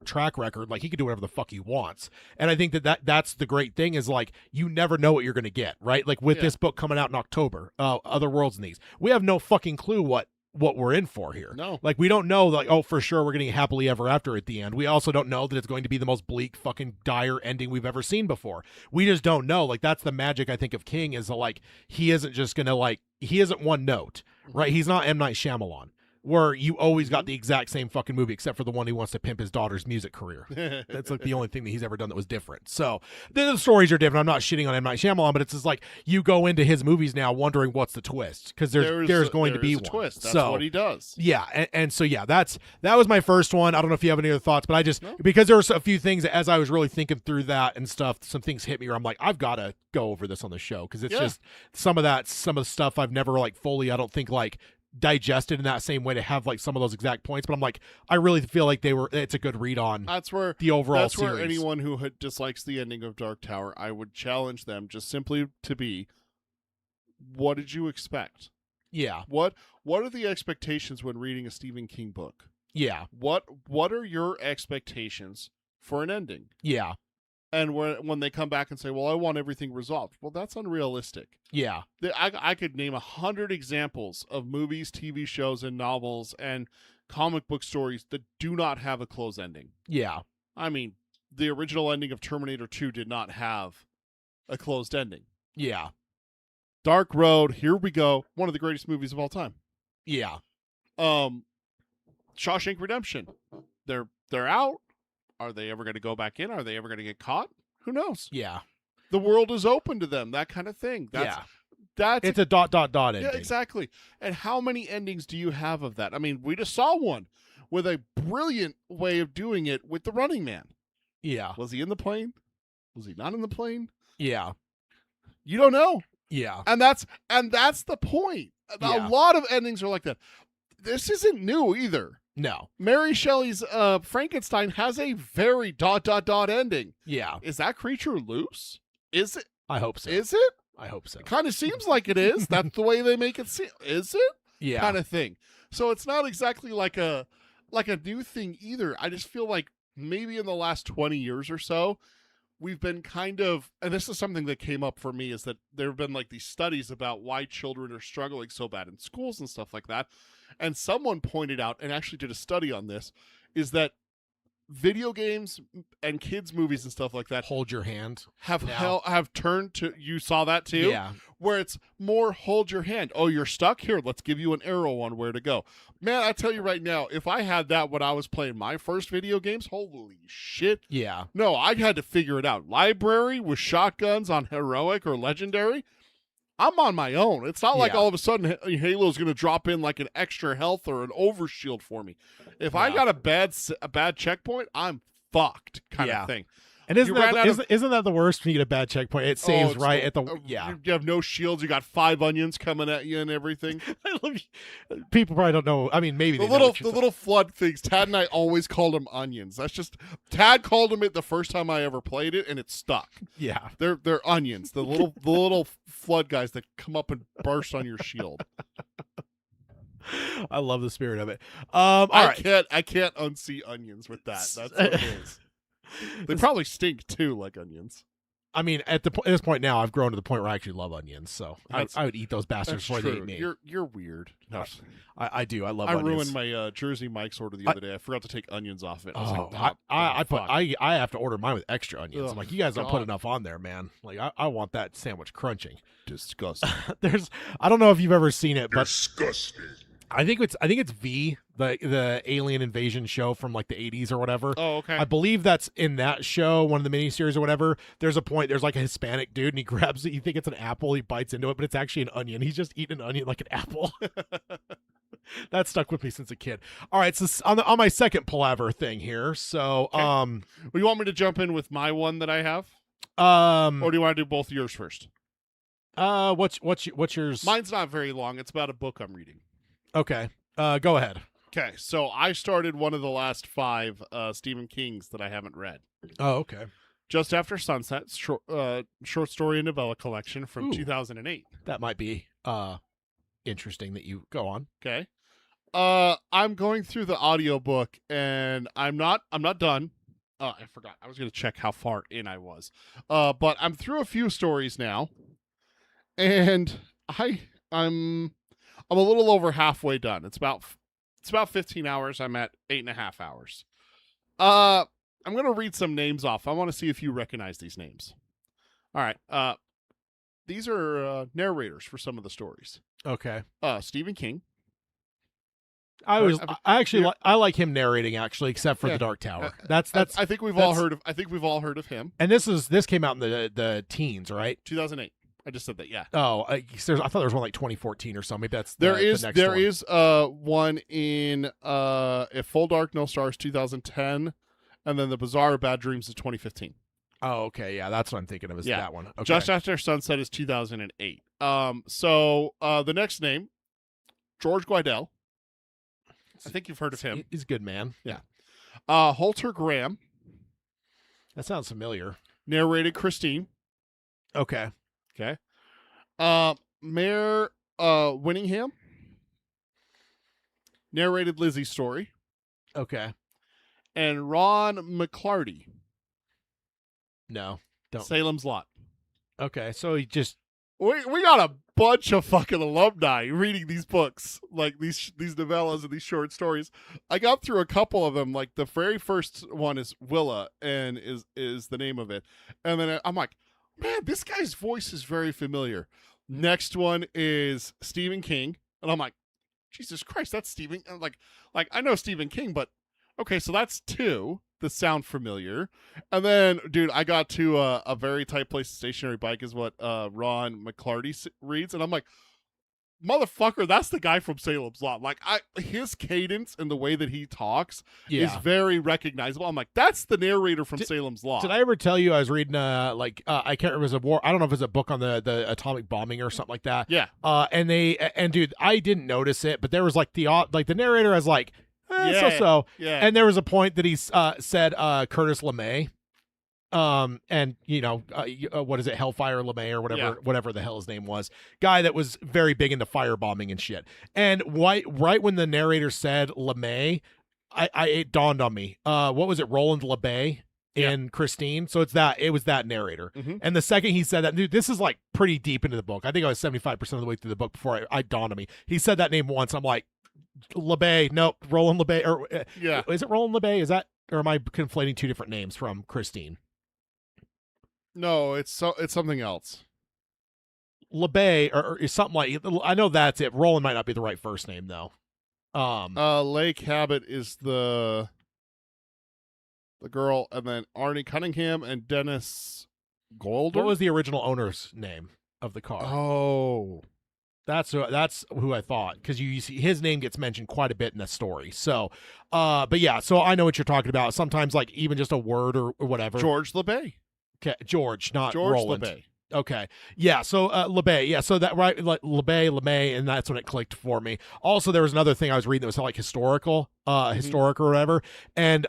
track record, like he could do whatever the fuck he wants. And I think that's the great thing is like, you never know what you're going to get, right? Like with this book coming out in October, Other Worlds and these, we have no fucking clue what we're in for here. No. Like we don't know like, oh, for sure we're getting happily ever after at the end. We also don't know that it's going to be the most bleak fucking dire ending we've ever seen before. We just don't know. Like that's the magic I think of King is like he isn't just gonna like he isn't one note, right? He's not M. Night Shyamalan, where you always got the exact same fucking movie except for the one who wants to pimp his daughter's music career. That's like the only thing that he's ever done that was different. So the stories are different. I'm not shitting on M. Night Shyamalan, but it's just like you go into his movies now wondering what's the twist because there's going to be a one twist. That's so, what he does. Yeah, and so yeah, that was my first one. I don't know if you have any other thoughts, but I just because there were a few things as I was really thinking through that and stuff, some things hit me where I'm like, I've got to go over this on the show because it's just some of the stuff I've never like fully, I don't think like digested in that same way to have like some of those exact points, but I'm like, I really feel like it's a good read on the overall series. Where anyone who dislikes the ending of Dark Tower, I would challenge them just simply to be, what did you expect? Yeah. What are the expectations when reading a Stephen King book? Yeah. What are your expectations for an ending? Yeah. And when they come back and say, well, I want everything resolved. Well, that's unrealistic. Yeah. I could name 100 examples of movies, TV shows, and novels and comic book stories that do not have a closed ending. Yeah. I mean, the original ending of Terminator 2 did not have a closed ending. Yeah. Dark Road, here we go. One of the greatest movies of all time. Yeah. Shawshank Redemption. They're out. Are they ever going to go back in? Are they ever going to get caught? Who knows? Yeah. The world is open to them, that kind of thing. It's a ... ending. Yeah, exactly. And how many endings do you have of that? I mean, we just saw one with a brilliant way of doing it with The Running Man. Yeah. Was he in the plane? Was he not in the plane? Yeah. You don't know. Yeah. And that's the point. A lot of endings are like that. This isn't new either. No. Mary Shelley's Frankenstein has a very ... ending. Yeah. Is that creature loose? Is it? I hope so. Is it? I hope so. It kind of seems like it is. That's the way they make it seem. Is it? Yeah. Kind of thing. So it's not exactly like a new thing either. I just feel like maybe in the last 20 years or so, we've been kind of, and this is something that came up for me, is that there have been like these studies about why children are struggling so bad in schools and stuff like that. And someone pointed out, and actually did a study on this, is that video games and kids movies and stuff like that hold your hand have turned to, you saw that too? Yeah. Where it's more hold your hand. Oh, you're stuck? Here, let's give you an arrow on where to go. Man, I tell you right now, if I had that when I was playing my first video games, holy shit. Yeah. No, I had to figure it out. Library with shotguns on heroic or legendary, I'm on my own. It's not like all of a sudden Halo's going to drop in like an extra health or an overshield for me. If I got a bad checkpoint, I'm fucked kind of thing. And isn't that the worst when you get a bad checkpoint? It saves at the You have no shields. You got 5 onions coming at you and everything. I love you. People probably don't know. I mean, maybe the little flood things. Tad and I always called them onions. That's just Tad called them it the first time I ever played it, and it stuck. Yeah, they're onions. The little flood guys that come up and burst on your shield. I love the spirit of it. I can't unsee onions with that. That's what it is. They probably stink too, like onions. I mean, at this point now, I've grown to the point where I actually love onions, so I would eat those bastards before they ate me. You're weird. No. I do. I love onions. I ruined my Jersey Mike's order the other day. I forgot to take onions off it. I have to order mine with extra onions. I'm like, you guys don't put God. enough on there, man. Like, I want that sandwich crunching. Disgusting. I don't know if you've ever seen it, but Disgusting. I think it's V, the alien invasion show from like the 80s or whatever. Oh, okay. I believe that's in that show, one of the miniseries or whatever. There's like a Hispanic dude and he grabs it. You think it's an apple, he bites into it, but it's actually an onion. He's just eating an onion like an apple. That stuck with me since a kid. All right, so on my second Palaver thing here. So, Okay. Well, you want me to jump in with my one that I have, or do you want to do both yours first? what's yours? Mine's not very long. It's about a book I'm reading. Okay. Go ahead. Okay, so I started one of the last 5 Stephen Kings that I haven't read. Oh, okay. Just After Sunset, short story and novella collection from Ooh. 2008. That might be interesting that you go on. Okay. I'm going through the audiobook and I'm not done. I forgot. I was going to check how far in I was. But I'm through a few stories now. And I'm a little over halfway done. It's about 15 hours. I'm at 8.5 hours. I'm going to read some names off. I want to see if you recognize these names. All right. These are narrators for some of the stories. Okay. Stephen King. I like him narrating actually, except for Yeah. the Dark Tower. That's I think we've all heard of him. and this came out in the teens, right? 2008. I just said that. Yeah. Oh, I thought there was one like 2014 or something. Maybe that's There the next there one. is one in If Full Dark No Stars 2010, and then The Bizarre Bad Dreams of 2015. Oh, okay, yeah, that's what I'm thinking of. Is Yeah. that one? Okay. Just After Sunset is 2008. So the next name, George Guidell. I think you've heard of him. He's a good man. Yeah. Holter Graham That sounds familiar. narrated Christine. Okay. Okay. Mayor Winningham narrated Lizzie's story. Okay. And Ron McClarty, No. Don't. Salem's Lot. Okay. So he just. We got a bunch of fucking alumni reading these books, like these novellas and these short stories. I got through a couple of them. Like the very first one is Willa, and is the name of it. And then I'm like, man, this guy's voice is very familiar. Next one is Stephen King, and I'm like, Jesus Christ, that's Stephen. And like I know Stephen King, but okay, so that's 2 that sound familiar. And then, dude, I got to A Very Tight Place, Stationary Bike is what Ron McClarty reads, and I'm like, motherfucker, that's the guy from Salem's Lot. Like, his cadence and the way that he talks is Yeah. very recognizable. I'm like, that's the narrator from Salem's Lot. Did I ever tell you I was reading I can't remember, it was a war, I don't know if it was a book on the atomic bombing or something like that. Yeah. And dude, I didn't notice it, but there was like the narrator was like, Yeah. so. Yeah. And there was a point that he said Curtis LeMay. And what is it, Hellfire LeMay or whatever the hell his name was, guy that was very big into firebombing and shit. And right when the narrator said LeMay, it dawned on me. What was it, Roland LeBay in Christine? So it was that narrator. Mhm. And the second he said that, dude, this is like pretty deep into the book. I think I was 75% of the way through the book before I dawned on me. He said that name once. I'm like, LeBay, nope, Roland LeBay, or Yeah. is it Roland LeBay? Is that, or am I conflating 2 different names from Christine? No, it's something else. LeBay or something like, I know that's it. Roland might not be the right first name though. Lake Habit is the girl, and then Arnie Cunningham and Dennis Golder. What was the original owner's name of the car? Oh, That's who I thought, because you see his name gets mentioned quite a bit in the story. So, but yeah, so I know what you're talking about. Sometimes like even just a word or whatever. George LeBay. Okay, George, not George Roland. LeBay. Okay. Yeah, so LeBay. Yeah, so that right, like LeMay, and that's when it clicked for me. Also, there was another thing I was reading that was like historic or whatever. And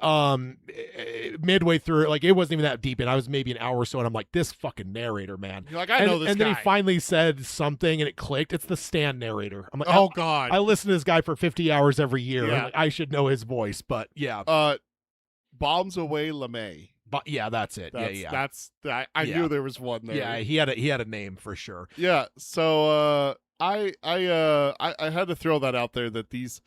midway through it, like it wasn't even that deep, and I was maybe an hour or so, and I'm like, this fucking narrator, man. You're like, I know this and guy. then he finally said something, and it clicked. It's the Stan narrator. I'm like, Oh God. I listen to this guy for 50 hours every year. Yeah. I'm like, I should know his voice, but yeah. Bombs Away LeMay. But yeah, that's it. I knew there was one there. Yeah, he had a name for sure. Yeah. So I had to throw that out there that these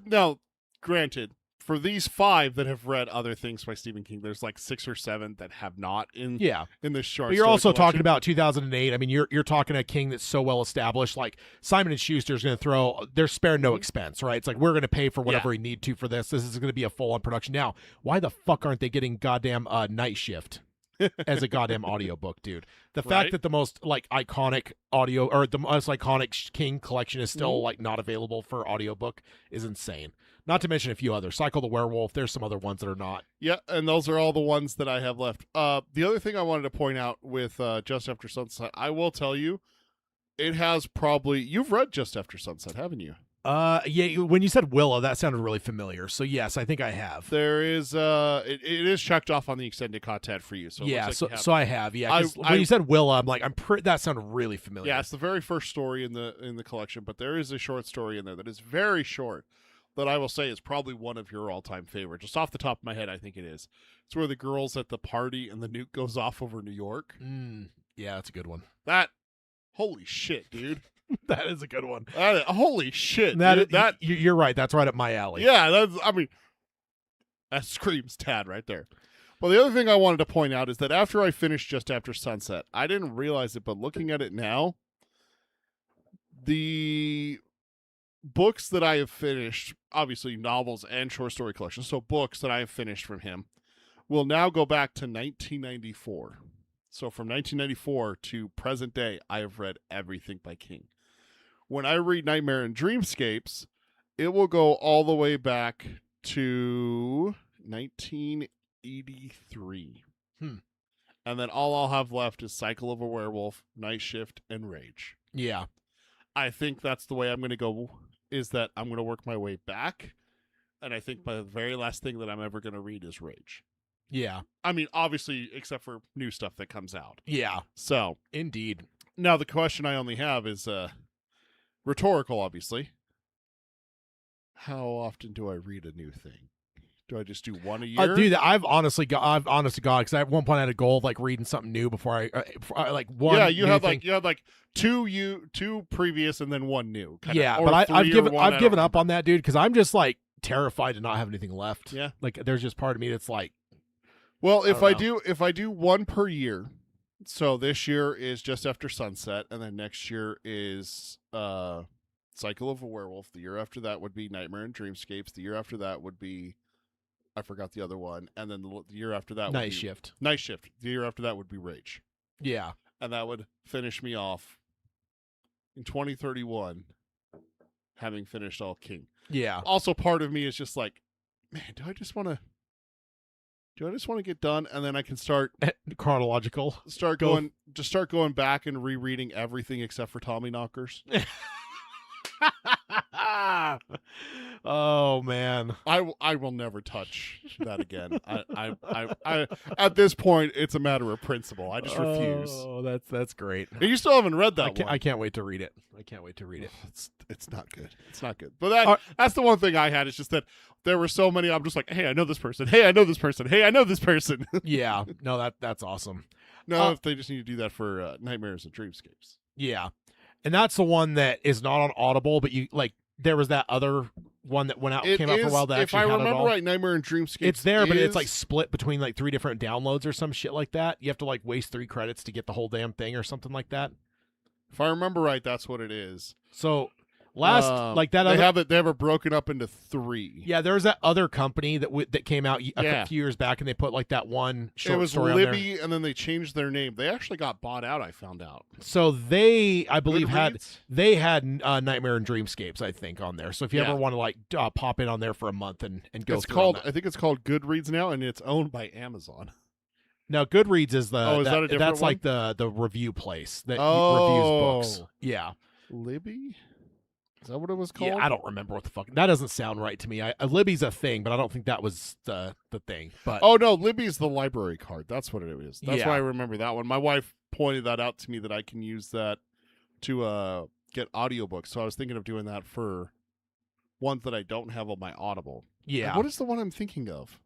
now granted, for these 5 that have read other things by Stephen King, there's like 6 or 7 that have not in this short. But you're story also collection. talking about 2008. I mean, you're talking a King that's so well established. Like Simon and Schuster's going to they're sparing no expense, right? It's like, we're going to pay for whatever we need to for this. This is going to be a full on production. Now, why the fuck aren't they getting goddamn Night Shift? as a goddamn audiobook, dude. The Right. fact that the most like iconic audio or the most iconic King collection is still Mhm. like not available for audiobook is insane. Not to mention a few others. Cycle the Werewolf, there's some other ones that are not. Yeah, and those are all the ones that I have left. The other thing I wanted to point out with Just After Sunset, I will tell you, it has probably you've read Just After Sunset, haven't you? Yeah, when you said Willow, that sounded really familiar. So yes, I think I have. There is it is checked off on the extended content for you. So it Yeah, looks so like you have so I have. Yeah, 'cause I- when you said Willow, I'm like, that sounded really familiar. Yeah, it's the very first story in the collection, but there is a short story in there that is very short that I will say is probably one of your all-time favorites. Just off the top of my head, I think it is. It's where the girl's at the party and the nuke goes off over New York. Yeah, that's a good one. That holy shit, dude. That is a good one. Holy shit. That dude. you're right. That's right up my alley. Yeah, that screams Tad right there. Well, the other thing I wanted to point out is that after I finished Just After Sunset, I didn't realize it, but looking at it now, the books that I have finished, obviously novels and short story collections, so books that I have finished from him, will now go back to 1994. So from 1994 to present day, I have read everything by King. When I read Nightmare and Dreamscapes, it will go all the way back to 1983. And then all I'll have left is Cycle of a Werewolf, Night Shift, and Rage. Yeah. I think that's the way I'm going to go, is that I'm going to work my way back. And I think the very last thing that I'm ever going to read is Rage. Yeah. I mean, obviously, except for new stuff that comes out. Yeah. So, Indeed. now the question I only have is rhetorical, obviously. How often do I read a new thing? Do I just do one a year? Dude, I've honest to God, because at one point I had a goal of like reading something new before I like one. Yeah, you new had thing. like two previous and then one new. Yeah, or but I've three or given one, I I've don't given up remember. on that, dude, because I'm just like terrified to not have anything left. Yeah. Like there's just part of me that's like, Well, if I I don't do one per year, so this year is Just After Sunset, and then next year is Cycle of a Werewolf. The year after that would be Nightmare and Dreamscapes. The year after that would be, I forgot the other one, and then the year after that would Night be Shift. Night Shift. The year after that would be Rage, Yeah. and that would finish me off in 2031, having finished all King. Yeah. Also, part of me is just like, man, do I just want to get done, and then I can start Chronological. Go. going back and rereading everything except for Tommy Knockers. Oh man. I will never touch that again. I at this point it's a matter of principle. I just refuse. Oh, that's great. And you still haven't read that one. I can't wait to read it. It's not good. It's not good. But that's the one thing I had. It's just that there were so many. I'm just like, hey, I know this person. Hey, I know this person. Hey, I know this person. Yeah. No, that's awesome. No, if they just need to do that for Nightmares and Dreamscapes. Yeah. And that's the one that is not on Audible, but you like there was that other one that came out for a while that if actually I had it remember all. right, Nightmare and Dreamscapes. It's there, but it's like is- split between like 3 different downloads or some shit like that. You have to like waste 3 credits to get the whole damn thing or something like that. If I remember right, that's what it is. So like that they other, have it broken up into 3. yeah, there was that other company that came out Yeah. a few years back, and they put like that one short It was story on there. Libby, and then they changed their name. They actually got bought out, I found out. So they, I believe, Goodreads? had Nightmare and Dreamscapes, I think, on there. So if you Yeah. ever want to like pop in on there for a month and go It's through called. on that. I think it's called Goodreads now, and it's owned by Amazon. Now Goodreads is the Oh, is that a different that's one? like the review place that Oh. reviews books. Yeah. Libby? Is that what it was called? Yeah, I don't remember what the fuck. That doesn't sound right to me. Libby's a thing, but I don't think that was the thing. But Oh no, Libby's the library card. That's what it is. That's Yeah. why I remember that one. My wife pointed that out to me that I can use that to get audiobooks. So I was thinking of doing that for ones that I don't have on my Audible. yeah. Like, what is the one I'm thinking of?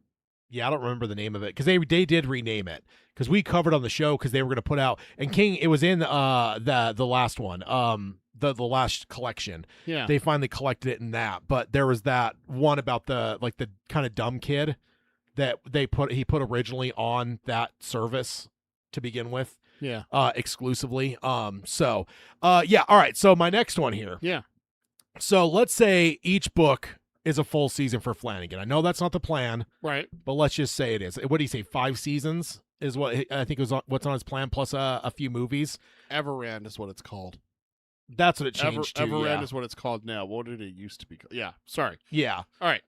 Yeah, I don't remember the name of it because they did rename it because we covered on the show because they were going to put out and King. It was in the last one, the last collection. Yeah. They finally collected it in that, but there was that one about the kind of dumb kid that he put originally on that service to begin with, Yeah. exclusively. So yeah, all right. So my next one here. Yeah. So let's say each book is a full season for Flanagan. I know that's not the plan, Right. but let's just say it is. What do you say? 5 seasons? is what I think was what's on his plan, plus a few movies. Everand is what it's called. That's what it changed to. Everand Yeah. is what it's called now. What did it used to be called? Yeah, sorry. Yeah. All right.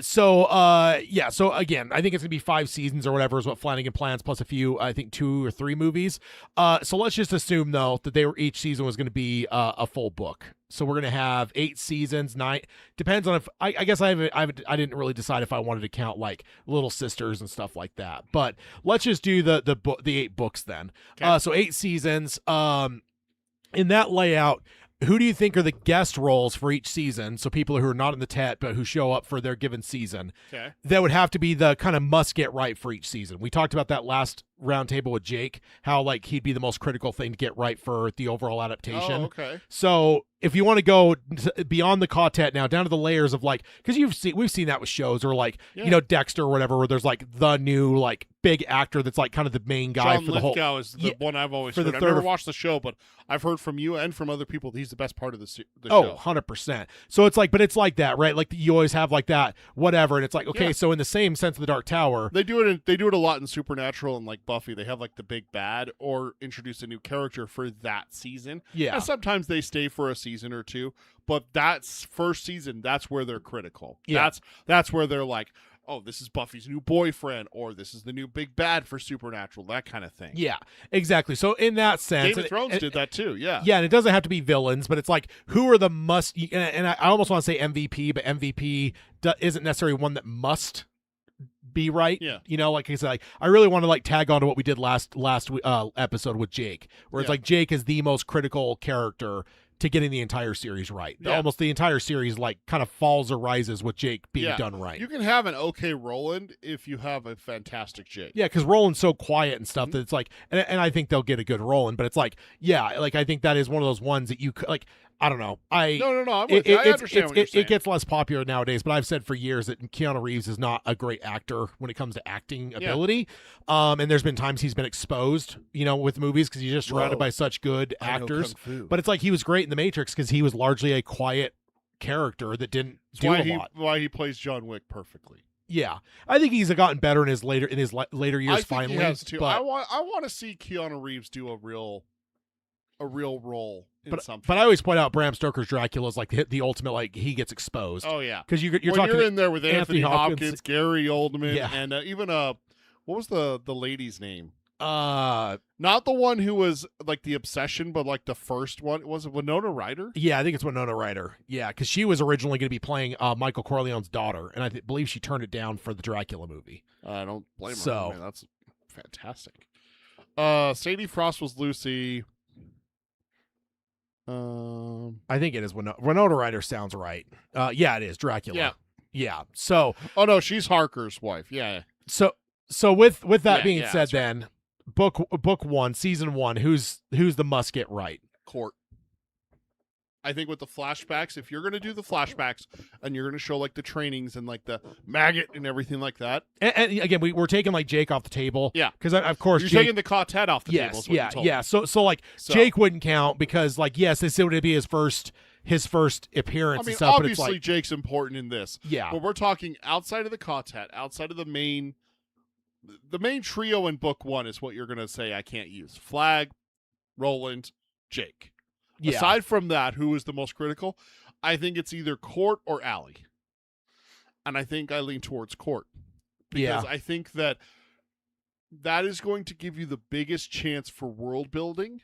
So again, I think it's gonna be 5 seasons or whatever is what Flanagan plans, plus a few, I think 2 or 3 movies. So let's just assume though that each season was gonna be a full book. So we're gonna have 8 seasons, 9. Depends on if I guess I didn't really decide if I wanted to count like Little Sisters and stuff like that. But let's just do the 8 books then. Okay. So 8 seasons. In that layout, who do you think are the guest roles for each season? So people who are not in the TET but who show up for their given season. Okay. That would have to be the kind of must get right for each season. We talked about that last roundtable with Jake, how like he'd be the most critical thing to get right for the overall adaptation. Oh, okay. So if you want to go beyond the quartet now, down to the layers of like, because we've seen that with shows or like Dexter or whatever, where there's like the new like big actor that's like kind of the main guy John for the whole. Lithgow is the one I've always heard. I've never watched the show, but I've heard from you and from other people that he's the best part of the show. 100%. So it's like, but it's like that, right? Like you always have like that, whatever, and it's like, okay, so in the same sense of the Dark Tower, they do it a lot in Supernatural and like Buffy. They have like the big bad or introduce a new character for that season. Yeah. And sometimes they stay for a season or two, but that's first season. That's where they're critical. Yeah. That's where they're like, oh, this is Buffy's new boyfriend, or this is the new big bad for Supernatural, that kind of thing. Yeah, exactly. So in that sense, Game of Thrones did that too. Yeah. Yeah, and it doesn't have to be villains, but it's like who are the must? And I almost want to say MVP, but MVP isn't necessarily one that must be right. Yeah. Like I said, like I really want to like tag on to what we did last episode with Jake, where it's like Jake is the most critical character to getting the entire series right. Yeah. Almost the entire series like kind of falls or rises with Jake being done right. You can have an okay Roland if you have a fantastic Jake. Yeah, because Roland's so quiet and stuff that it's like, and I think they'll get a good Roland, but it's like, like I think that is one of those ones that you could like. I don't know. No. I'm with you. I understand what you're saying. It gets less popular nowadays, but I've said for years that Keanu Reeves is not a great actor when it comes to acting ability. And there's been times he's been exposed, with movies because he's just surrounded by such good actors. But it's like he was great in The Matrix because he was largely a quiet character that didn't do a lot. Why he plays John Wick perfectly. Yeah, I think he's gotten better in his later years. I think finally, he has too. But, I want to see Keanu Reeves do a real role in something. But I always point out Bram Stoker's Dracula is like the ultimate, like he gets exposed. Oh yeah, because you're when talking you're in there with Anthony Hopkins, Gary Oldman, Yeah. and even what was the lady's name? Not the one who was like the obsession, but like the first one. Was it Winona Ryder? Yeah, I think it's Winona Ryder. Yeah, because she was originally going to be playing Michael Corleone's daughter, and I believe she turned it down for the Dracula movie. I don't blame her. So man, that's fantastic. Sadie Frost was Lucy. I think it is Winona Ryder sounds right. Yeah, it is Dracula. Yeah. So, oh no, she's Harker's wife. Yeah. So with that being said, right. then book 1, season 1, who's the must get right? Court. I think with the flashbacks, if you're going to do the flashbacks and you're going to show like the trainings and like the maggot and everything like that. And again, we're taking like Jake off the table. Yeah. Because of course you're Jake, taking the quartet off the table. Is what you told me. So like Jake wouldn't count because like, yes, this would be his first appearance. I mean, and stuff, obviously but it's like, Jake's important in this. Yeah. But we're talking outside of the quartet, outside of the main trio in book 1 is what you're going to say I can't use. Flag, Roland, Jake. Yeah. Aside from that, who is the most critical? I think it's either Court or Allie. And I think I lean towards Court. Because I think that is going to give you the biggest chance for world building,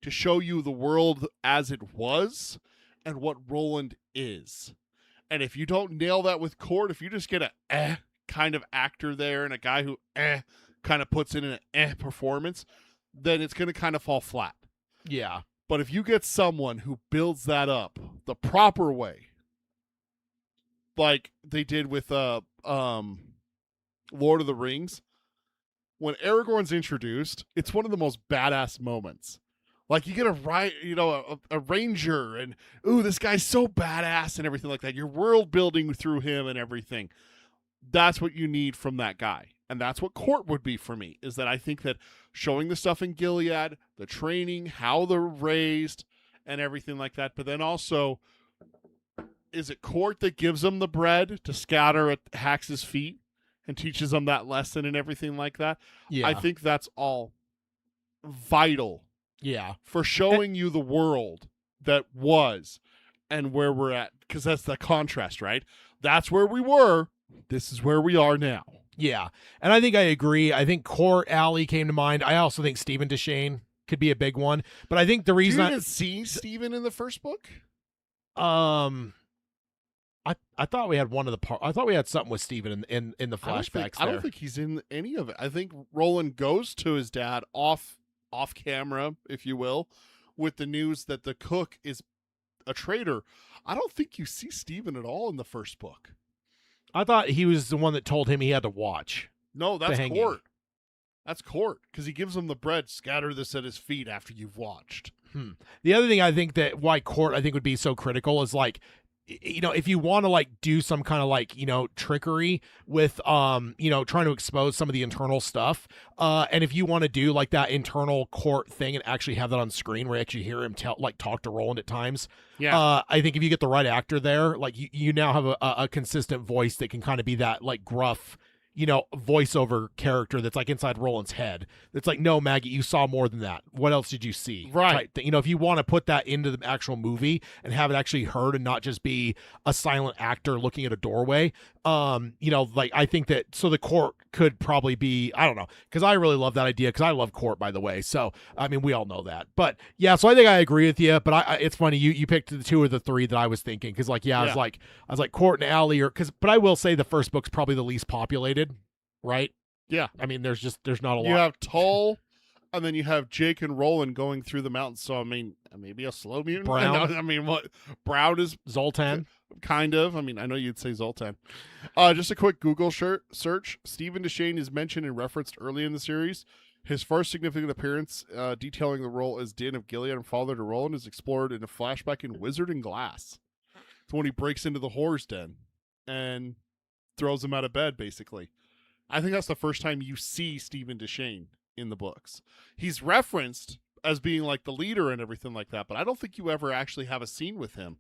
to show you the world as it was and what Roland is. And if you don't nail that with Court, if you just get a kind of actor there and a guy who kind of puts in an performance, then it's going to kind of fall flat. Yeah. But if you get someone who builds that up the proper way, like they did with Lord of the Rings, when Aragorn's introduced, it's one of the most badass moments. Like you get a ranger and this guy's so badass and everything like that. You're world building through him and everything. That's what you need from that guy. And that's what Court would be for me, is that I think that showing the stuff in Gilead, the training, how they're raised, and everything like that. But then also, is it Court that gives them the bread to scatter at Hax's feet and teaches them that lesson and everything like that. Yeah. I think that's all vital Yeah. for showing you the world that was and where we're at, because that's the contrast, right? That's where we were. This is where we are now. Yeah. And I think I agree. I think Court Alley came to mind. I also think Stephen Deshane could be a big one. But I think the Did reason you even see Stephen in the first book? I thought we had I thought we had something with Stephen in the flashbacks. I don't think he's in any of it. I think Roland goes to his dad off camera, if you will, with the news that the cook is a traitor. I don't think you see Stephen at all in the first book. I thought he was the one that told him he had to watch. No, that's hanging. Court. That's Court, because he gives him the bread. Scatter this at his feet after you've watched. The other thing I think that why Court I think would be so critical is like, you know, if you want to like do some kind of like, you know, trickery with you know, trying to expose some of the internal stuff, and if you want to do like that internal Court thing and actually have that on screen where you actually hear him talk to Roland at times, I think if you get the right actor there, like you now have a consistent voice that can kind of be that like gruff, you know, voiceover character that's like inside Roland's head. It's like, no, Maggie, you saw more than that. What else did you see? Right. You know, if you want to put that into the actual movie and have it actually heard and not just be a silent actor looking at a doorway, you know, like I think that, so the Court could probably be, I don't know, because I really love that idea, because I love Court, by the way. So, I mean, we all know that. But yeah, so I think I agree with you, but it's funny, you picked the two of the three that I was thinking, because like, I was like Court and Allie, but I will say the first book's probably the least populated, right? Yeah. I mean, there's not a lot. You have Tull, and then you have Jake and Roland going through the mountains. So, I mean, maybe a slow mutant? Brown. I mean, what? Brown is... Zoltan. Kind of. I mean, I know you'd say Zoltan. Just a quick Google search. Stephen Deshane is mentioned and referenced early in the series. His first significant appearance detailing the role as Din of Gilead and father to Roland is explored in a flashback in Wizard and Glass. It's when he breaks into the horror's den and throws him out of bed, basically. I think that's the first time you see Stephen Deshane in the books. He's referenced as being like the leader and everything like that, but I don't think you ever actually have a scene with him.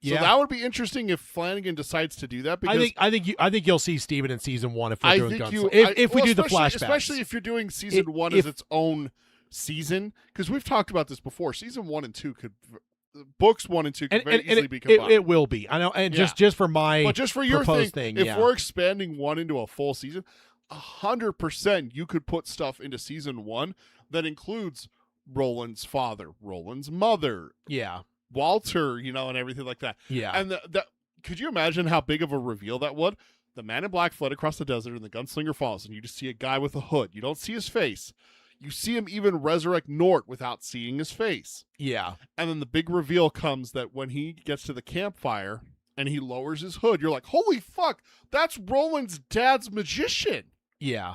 So that would be interesting if Flanagan decides to do that. Because I think you'll see Stephen in season 1 if we're doing Gunslinger. If we do the flashbacks, especially if you're doing season 1 as its own season, because we've talked about this before. Season 1 and 2 books 1 and 2 could very easily be combined. It will be. I know, and just for my but just for your thing, if we're expanding 1 into a full season, 100% you could put stuff into season 1 that includes Roland's father, Roland's mother, Walter, you know, and everything like that. Yeah. And could you imagine how big of a reveal that would? The man in black fled across the desert and the gunslinger falls, and you just see a guy with a hood. You don't see his face. You see him even resurrect Nort without seeing his face. Yeah. And then the big reveal comes that when he gets to the campfire and he lowers his hood, you're like, holy fuck, that's Roland's dad's magician. Yeah.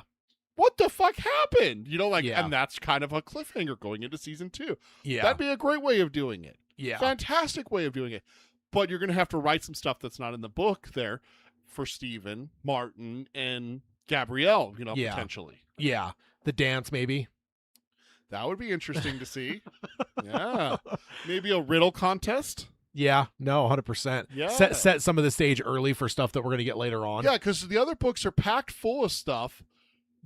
What the fuck happened? You know, like, and that's kind of a cliffhanger going into season 2. Yeah. That'd be a great way of doing it. Yeah. Fantastic way of doing it. But you're going to have to write some stuff that's not in the book there for Stephen, Martin, and Gabrielle, you know, potentially. Yeah. The dance, maybe. That would be interesting to see. Yeah. Maybe a riddle contest. Yeah. No, 100%. Yeah. Set some of the stage early for stuff that we're going to get later on. Yeah, because the other books are packed full of stuff.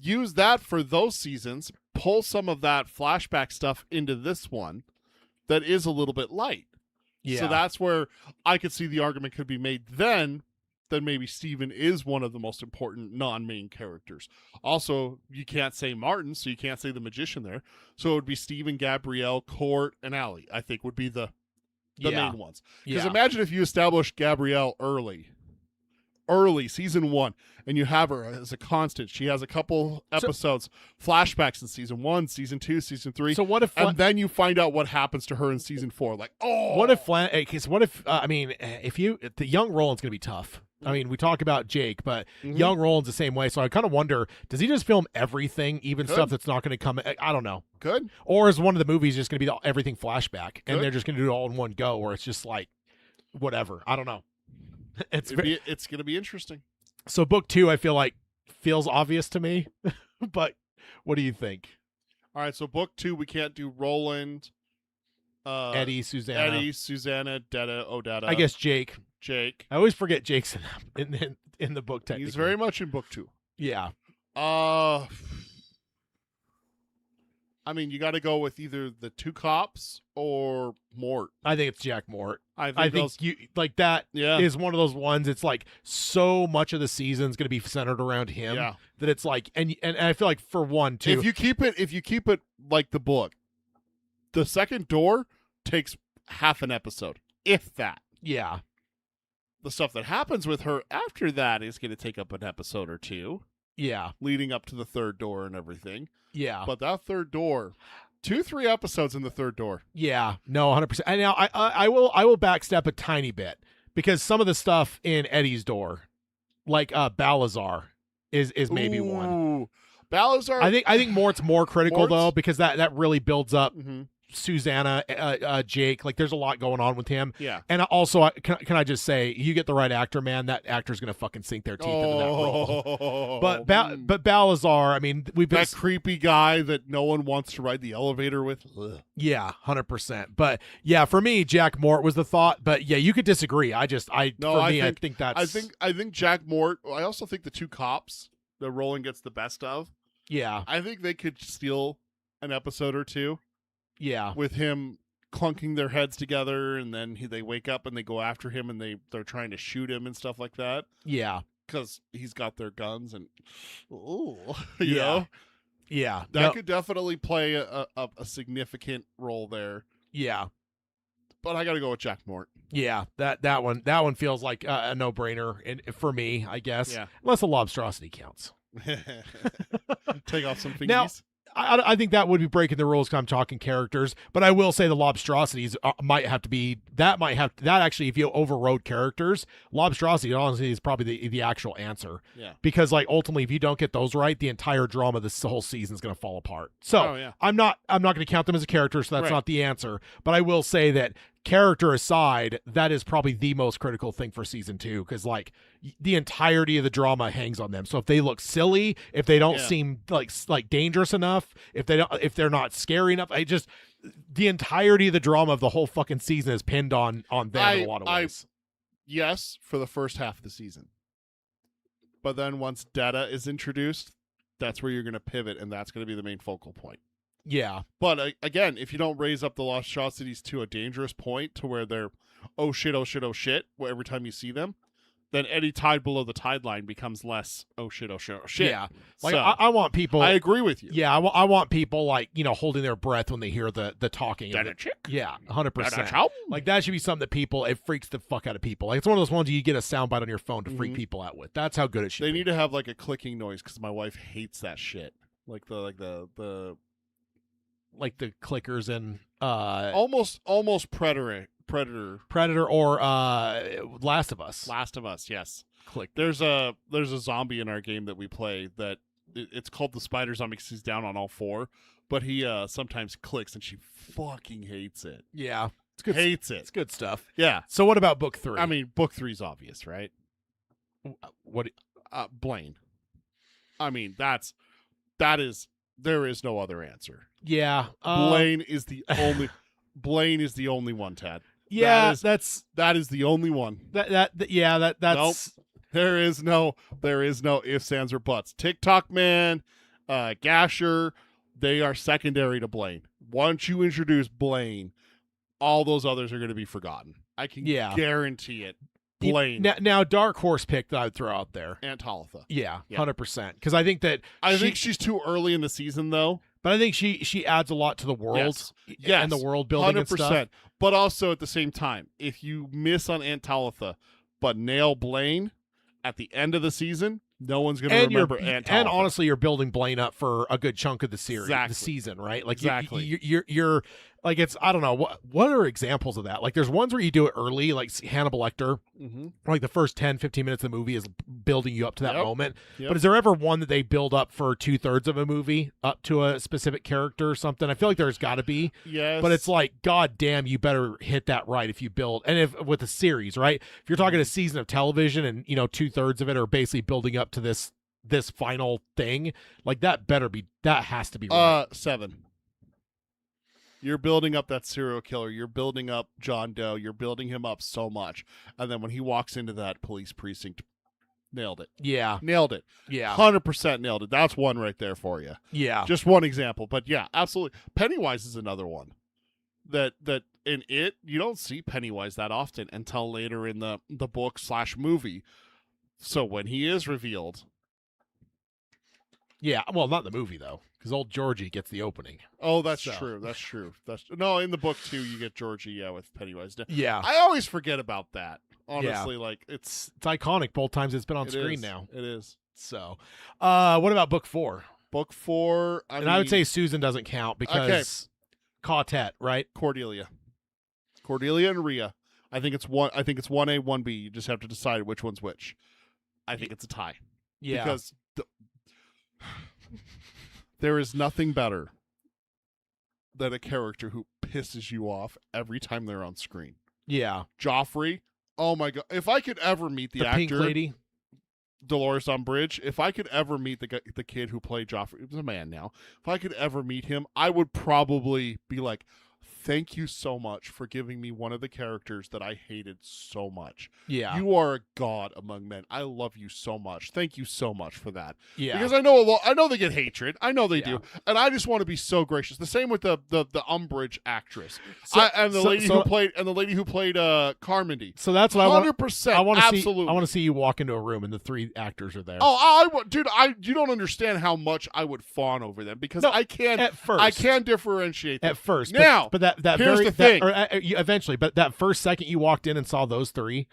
Use that for those seasons. Pull some of that flashback stuff into this one that is a little bit light. Yeah. So that's where I could see the argument could be made then that maybe Stephen is one of the most important non-main characters. Also, you can't say Martin, so you can't say the magician there. So it would be Stephen, Gabrielle, Court, and Allie, I think would be the main ones. Because imagine if you established Gabrielle early, season 1, and you have her as a constant. She has a couple episodes, flashbacks in season 1, season 2, season 3. So what if, and then you find out what happens to her in season 4? Like, oh, what if I mean, if the young Roland's gonna be tough. I mean, we talk about Jake, but young Roland's the same way. So I kind of wonder, does he just film everything, even stuff that's not going to come? I don't know. Good. Or is one of the movies just going to be everything flashback, and they're just going to do it all in one go, or it's just like whatever. I don't know. It's going to be interesting. So book 2, I feel like feels obvious to me, but what do you think? All right, so book 2, we can't do Roland, Eddie, Susanna, Detta, OWTT. I guess Jake. I always forget Jake's in the book. Technically, he's very much in book 2. Yeah. I mean, you got to go with either the two cops or Mort. I think it's Jack Mort. I think, I think those, you like that yeah. is one of those ones. It's like so much of the season's going to be centered around him Yeah. that it's like, and I feel like for one too. If you keep it like the book, the second door takes half an episode, if that. Yeah. The stuff that happens with her after that is going to take up an episode or two, Yeah. leading up to the third door and everything. Yeah. But that third door, 2-3 episodes in the third door. Yeah. No, 100%. And now I will backstep a tiny bit because some of the stuff in Eddie's door, like Balazar, is maybe one. Ooh. Balazar. I think Mort's more critical though because that really builds up Mhm. Susanna, Jake. Like there's a lot going on with him. Yeah. And also, can I just say, you get the right actor, man. That actor's gonna fucking sink their teeth into that role. But Balazar, I mean, we've been that creepy guy that no one wants to ride the elevator with. Ugh. yeah, 100%. But yeah, for me, Jack Mort was the thought. But yeah, you could disagree. I think that's. I think Jack Mort. I also think the two cops that Roland gets the best of. Yeah, I think they could steal an episode or two. yeah, With him clunking their heads together, and then they wake up and they go after him, and they're trying to shoot him and stuff like that yeah, because he's got their guns and you Yeah. know yeah. that No, could definitely play a significant role there. yeah, But I got to go with Jack Mort. yeah. That one feels like a no brainer, and for me, I guess. Yeah. Unless the lobstrosity counts. Take off some fingies. Now, I think that would be breaking the rules because I'm talking characters, but I will say the lobstrosities might have to be that actually, if you overrode characters, lobstrosity honestly is probably the actual answer. Yeah. Because like ultimately, if you don't get those right, the entire drama of this whole season is going to fall apart. So Oh, yeah. I'm not going to count them as a character, so that's Right. not the answer. But I will say that character aside, that is probably the most critical thing for season 2 because like the entirety of the drama hangs on them. So if they look silly, if they don't Yeah. seem like dangerous enough, if they're not scary enough, the entirety of the drama of the whole fucking season is pinned on them in a lot of ways. Yes, for the first half of the season. But then once Data is introduced, that's where you're going to pivot, and that's going to be the main focal point. Yeah. But again, if you don't raise up the Lostrosities to a dangerous point to where they're, oh shit, every time you see them, then any tide below the tide line becomes less, oh shit. Yeah. Like So, I want people. I agree with you. Yeah, I want people like holding their breath when they hear the talking. Data chick? Yeah, 100%. Data chow? Like that should be something that people, it freaks the fuck out of people. Like it's one of those ones you get a soundbite on your phone to freak Mhm. people out with. That's how good it should They be. need to have like a clicking noise because my wife hates that shit. Like the Like the clickers in almost Predator. Predator or Last of Us. Last of Us, yes. Click. There's a zombie in our game that we play that it's called the spider zombie because he's down on all four, but he sometimes clicks and she fucking hates it. Yeah, it's good. Hates It's it. good stuff. Yeah. So what about book 3? I mean, book 3's obvious, right? what? Blaine. I mean, there is no other answer. Yeah, Blaine is the only. Blaine is the only one, Tad. Yeah, that is the only one. that's Nope. There is no ifs, ands, or buts. TikTok Man, Gasher, they are secondary to Blaine. Once you introduce Blaine, all those others are going to be forgotten. I can guarantee it. Blaine. Now, dark horse pick that I would throw out there. Aunt Talitha. Yeah, 100%. Because I think that I think she's too early in the season, though. But I think she adds a lot to the world Yes. and the world building 100%. and stuff. But also at the same time, if you miss on Aunt Talitha, but nail Blaine at the end of the season, no one's going to remember Aunt Talitha. And honestly, you're building Blaine up for a good chunk of the series, Exactly. the season, right? Like Exactly. you're like it's I don't know what are examples of that. Like there's ones where you do it early, like Hannibal Lecter. Mm-hmm. Like the first 10-15 minutes of the movie is building you up to that moment. Yep. But is there ever one that they build up for 2/3 of a movie up to a specific character or something? I feel like there's got to be. Yes. But it's like, God damn, you better hit that right if you build. And if with a series, right? If you're talking a season of television and 2/3 of it are basically building up to this final thing, like that has to be right. 7. You're building up that serial killer. You're building up John Doe. You're building him up so much. And then when he walks into that police precinct, nailed it. Yeah. Nailed it. Yeah. 100% nailed it. That's one right there for you. Yeah. Just one example, but yeah, absolutely. Pennywise is another one that in it you don't see Pennywise that often until later in the book / movie. So when he is revealed, Yeah. Well, not the movie though, because old Georgie gets the opening. oh, that's So. true. That's true. No, in the book too, you get Georgie, yeah, with Pennywise. Yeah. I always forget about that. Honestly, like it's It's iconic both times it's been on it screen is. now. It is. So, what about book 4? Book 4. I would say Susan doesn't count because quartet, right? Cordelia and Rhea. I think it's 1A, 1B. You just have to decide which one's which. I think it's a tie. Yeah. Because there is nothing better than a character who pisses you off every time they're on screen. Yeah. Joffrey. Oh my god! If I could ever meet the actor, pink lady, Dolores Umbridge, if I could ever meet the kid who played Joffrey, he was a man now. If I could ever meet him, I would probably be like, thank you so much for giving me one of the characters that I hated so much. Yeah. You are a god among men. I love you so much. Thank you so much for that. Yeah. Because I know they get hatred. I know they do. And I just want to be so gracious. The same with the Umbridge actress. And the lady who played Carmody. So that's what 100%. I want to see. Absolutely. I want to see you walk into a room and the 3 actors are there. Oh, dude, you don't understand how much I would fawn over them because I can't differentiate them. At first. Now, but that here's very the thing. Eventually, but that first second you walked in and saw those 3.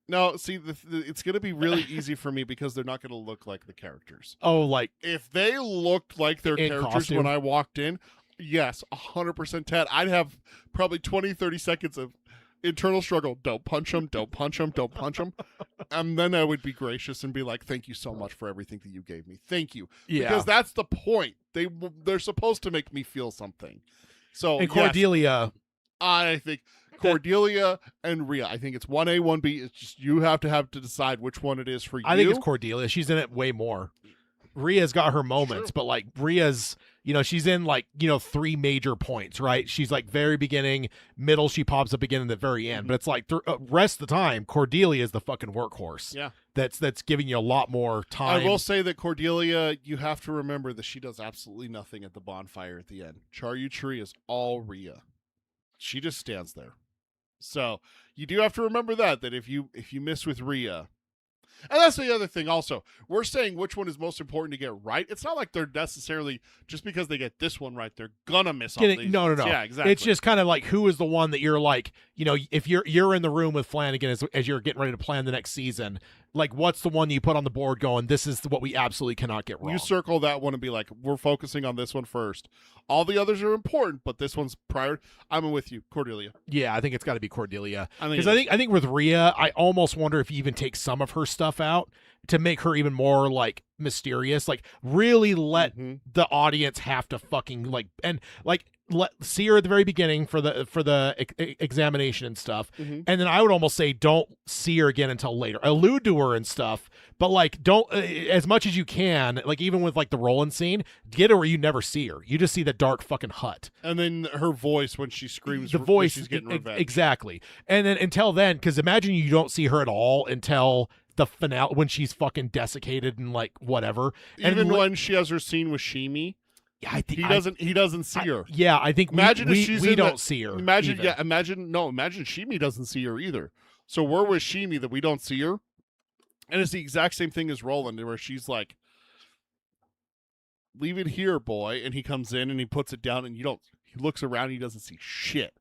No, see, it's going to be really easy for me because they're not going to look like the characters. Oh, like if they looked like their in characters costume. when I walked in, yes, 100% Ted. I'd have probably 20, 30 seconds of internal struggle. Don't punch him, don't punch him, don't punch him. And then I would be gracious and be like, thank you so much for everything that you gave me. Thank you. Yeah. Because that's the point. They're supposed to make me feel something. So and Cordelia. Yes, I think Cordelia and Rhea. I think it's 1A, 1B. It's just you have to decide which one it is for you. I think it's Cordelia. She's in it way more. Rhea's got her moments, but like Rhea's, she's in like, 3 major points, right? She's like very beginning, middle, she pops up again in the very end. But it's like rest of the time, Cordelia is the fucking workhorse. Yeah. That's giving you a lot more time. I will say that Cordelia, you have to remember that she does absolutely nothing at the bonfire at the end. Charcuterie is all Rhea. She just stands there. So you do have to remember that if you miss with Rhea. And that's the other thing also. We're saying which one is most important to get right. It's not like they're necessarily, just because they get this one right, they're gonna miss all these. No. Yeah, exactly. It's just kind of like who is the one that you're like, if you're in the room with Flanagan as you're getting ready to plan the next season, like what's the one you put on the board going, this is what we absolutely cannot get wrong. You circle that one and be like, we're focusing on this one first. All the others are important, but this one's prior. I'm with you, Cordelia. Yeah, I think it's got to be Cordelia. Because I think with Rhea, I almost wonder if you even take some of her stuff out to make her even more like mysterious. Like really let the audience have to fucking see her at the very beginning for the examination and stuff, and then I would almost say don't see her again until later. Allude to her and stuff, but like don't as much as you can. Like even with like the Roland scene, get her where you never see her. You just see the dark fucking hut, and then her voice when she screams. The voice, she's getting revenge. Exactly. And then until then, because imagine you don't see her at all until the finale when she's fucking desiccated and like whatever. Even when she has her scene with Shimi. Yeah, I think he doesn't see her. Yeah, I think we don't see her. Imagine Shimi doesn't see her either. So we're with Shimi that we don't see her. And it's the exact same thing as Roland, where she's like, leave it here, boy. And he comes in and he puts it down and he looks around and he doesn't see shit.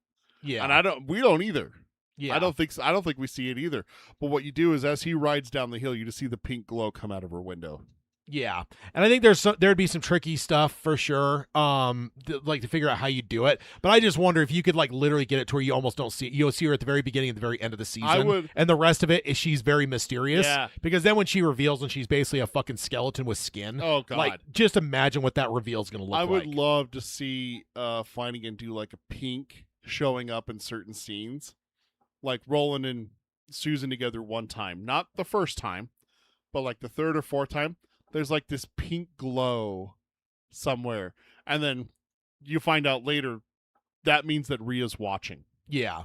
Yeah. And we don't either. Yeah. I don't think we see it either. But what you do is as he rides down the hill, you just see the pink glow come out of her window. Yeah, and I think there'd be some tricky stuff for sure, like to figure out how you do it. But I just wonder if you could like literally get it to where you almost don't see it. You'll see her at the very beginning and the very end of the season. I would, and the rest of it is she's very mysterious. Yeah. Because then when she reveals and she's basically a fucking skeleton with skin. Oh god! Like just imagine what that reveal is going to look like. I would love to see Flanagan do like a pink showing up in certain scenes, like Roland and Susan together one time, not the first time, but like the third or fourth time. There's like this pink glow somewhere. And then you find out later that means that Rhea's watching. Yeah.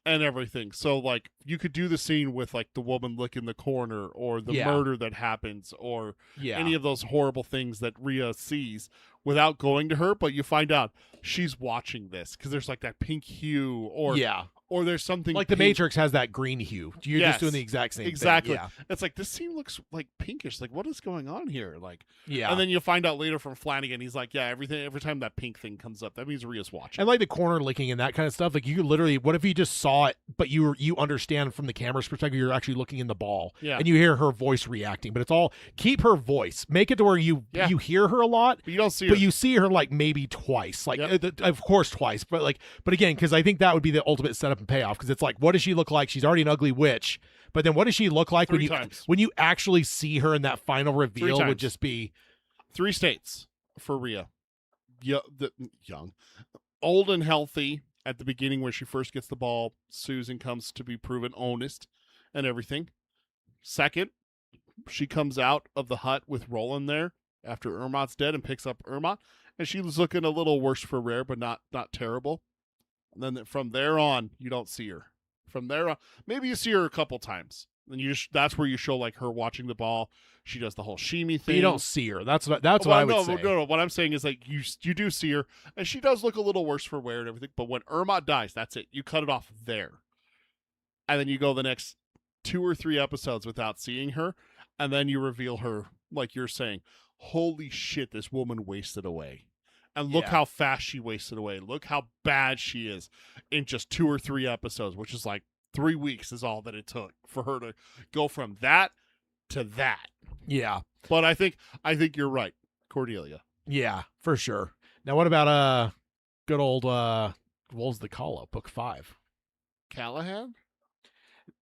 and everything. So like you could do the scene with like the woman licking the corner or the Yeah. murder that happens or Yeah. any of those horrible things that Rhea sees without going to her, but you find out she's watching this because there's like that pink hue or there's something like the pink. Matrix has that green hue. You're Yes, just doing the exact same exactly. thing. It's like this scene looks like pinkish. Like what is going on here? Like Yeah. and then you find out later from Flanagan, he's like, yeah, every time that pink thing comes up, that means Rhea's watching. And like the corner licking and that kind of stuff, like you could literally, what if you just saw it, but you understand from the camera's perspective, you're actually looking in the ball, Yeah. and you hear her voice reacting. But it's all keep her voice, make it to where you hear her a lot, But you don't see but her. you see her like maybe twice, like Yep. of course twice, but again, because I think that would be the ultimate setup and payoff. Because it's like, what does she look like? She's already an ugly witch, but then what does she look like Three times. when you actually see her in that final reveal? times. Would just be 3 states for Rhea. Young, old and healthy at the beginning where she first gets the ball. Susan comes to be proven honest and everything. Second, she comes out of the hut with Roland there after Ermot's dead and picks up Ermot, and she was looking a little worse for wear, but not terrible. And then from there on, you don't see her. From there on, maybe you see her a couple times. And that's where you show like her watching the ball. She does the whole shimmy thing. you don't see her. That's what I would say. No. What I'm saying is like you do see her, and she does look a little worse for wear and everything. But when Ermot dies, that's it. You cut it off there, and then you go the next 2 or 3 episodes without seeing her, and then you reveal her like you're saying. Holy shit! This woman wasted away, and look how fast she wasted away. Look how bad she is in just 2 or 3 episodes, which is like 3 weeks is all that it took for her to go from that to that. Yeah. But I think you're right, Cordelia. Yeah, for sure. Now, what about good old what was the call up? Book 5. Callahan?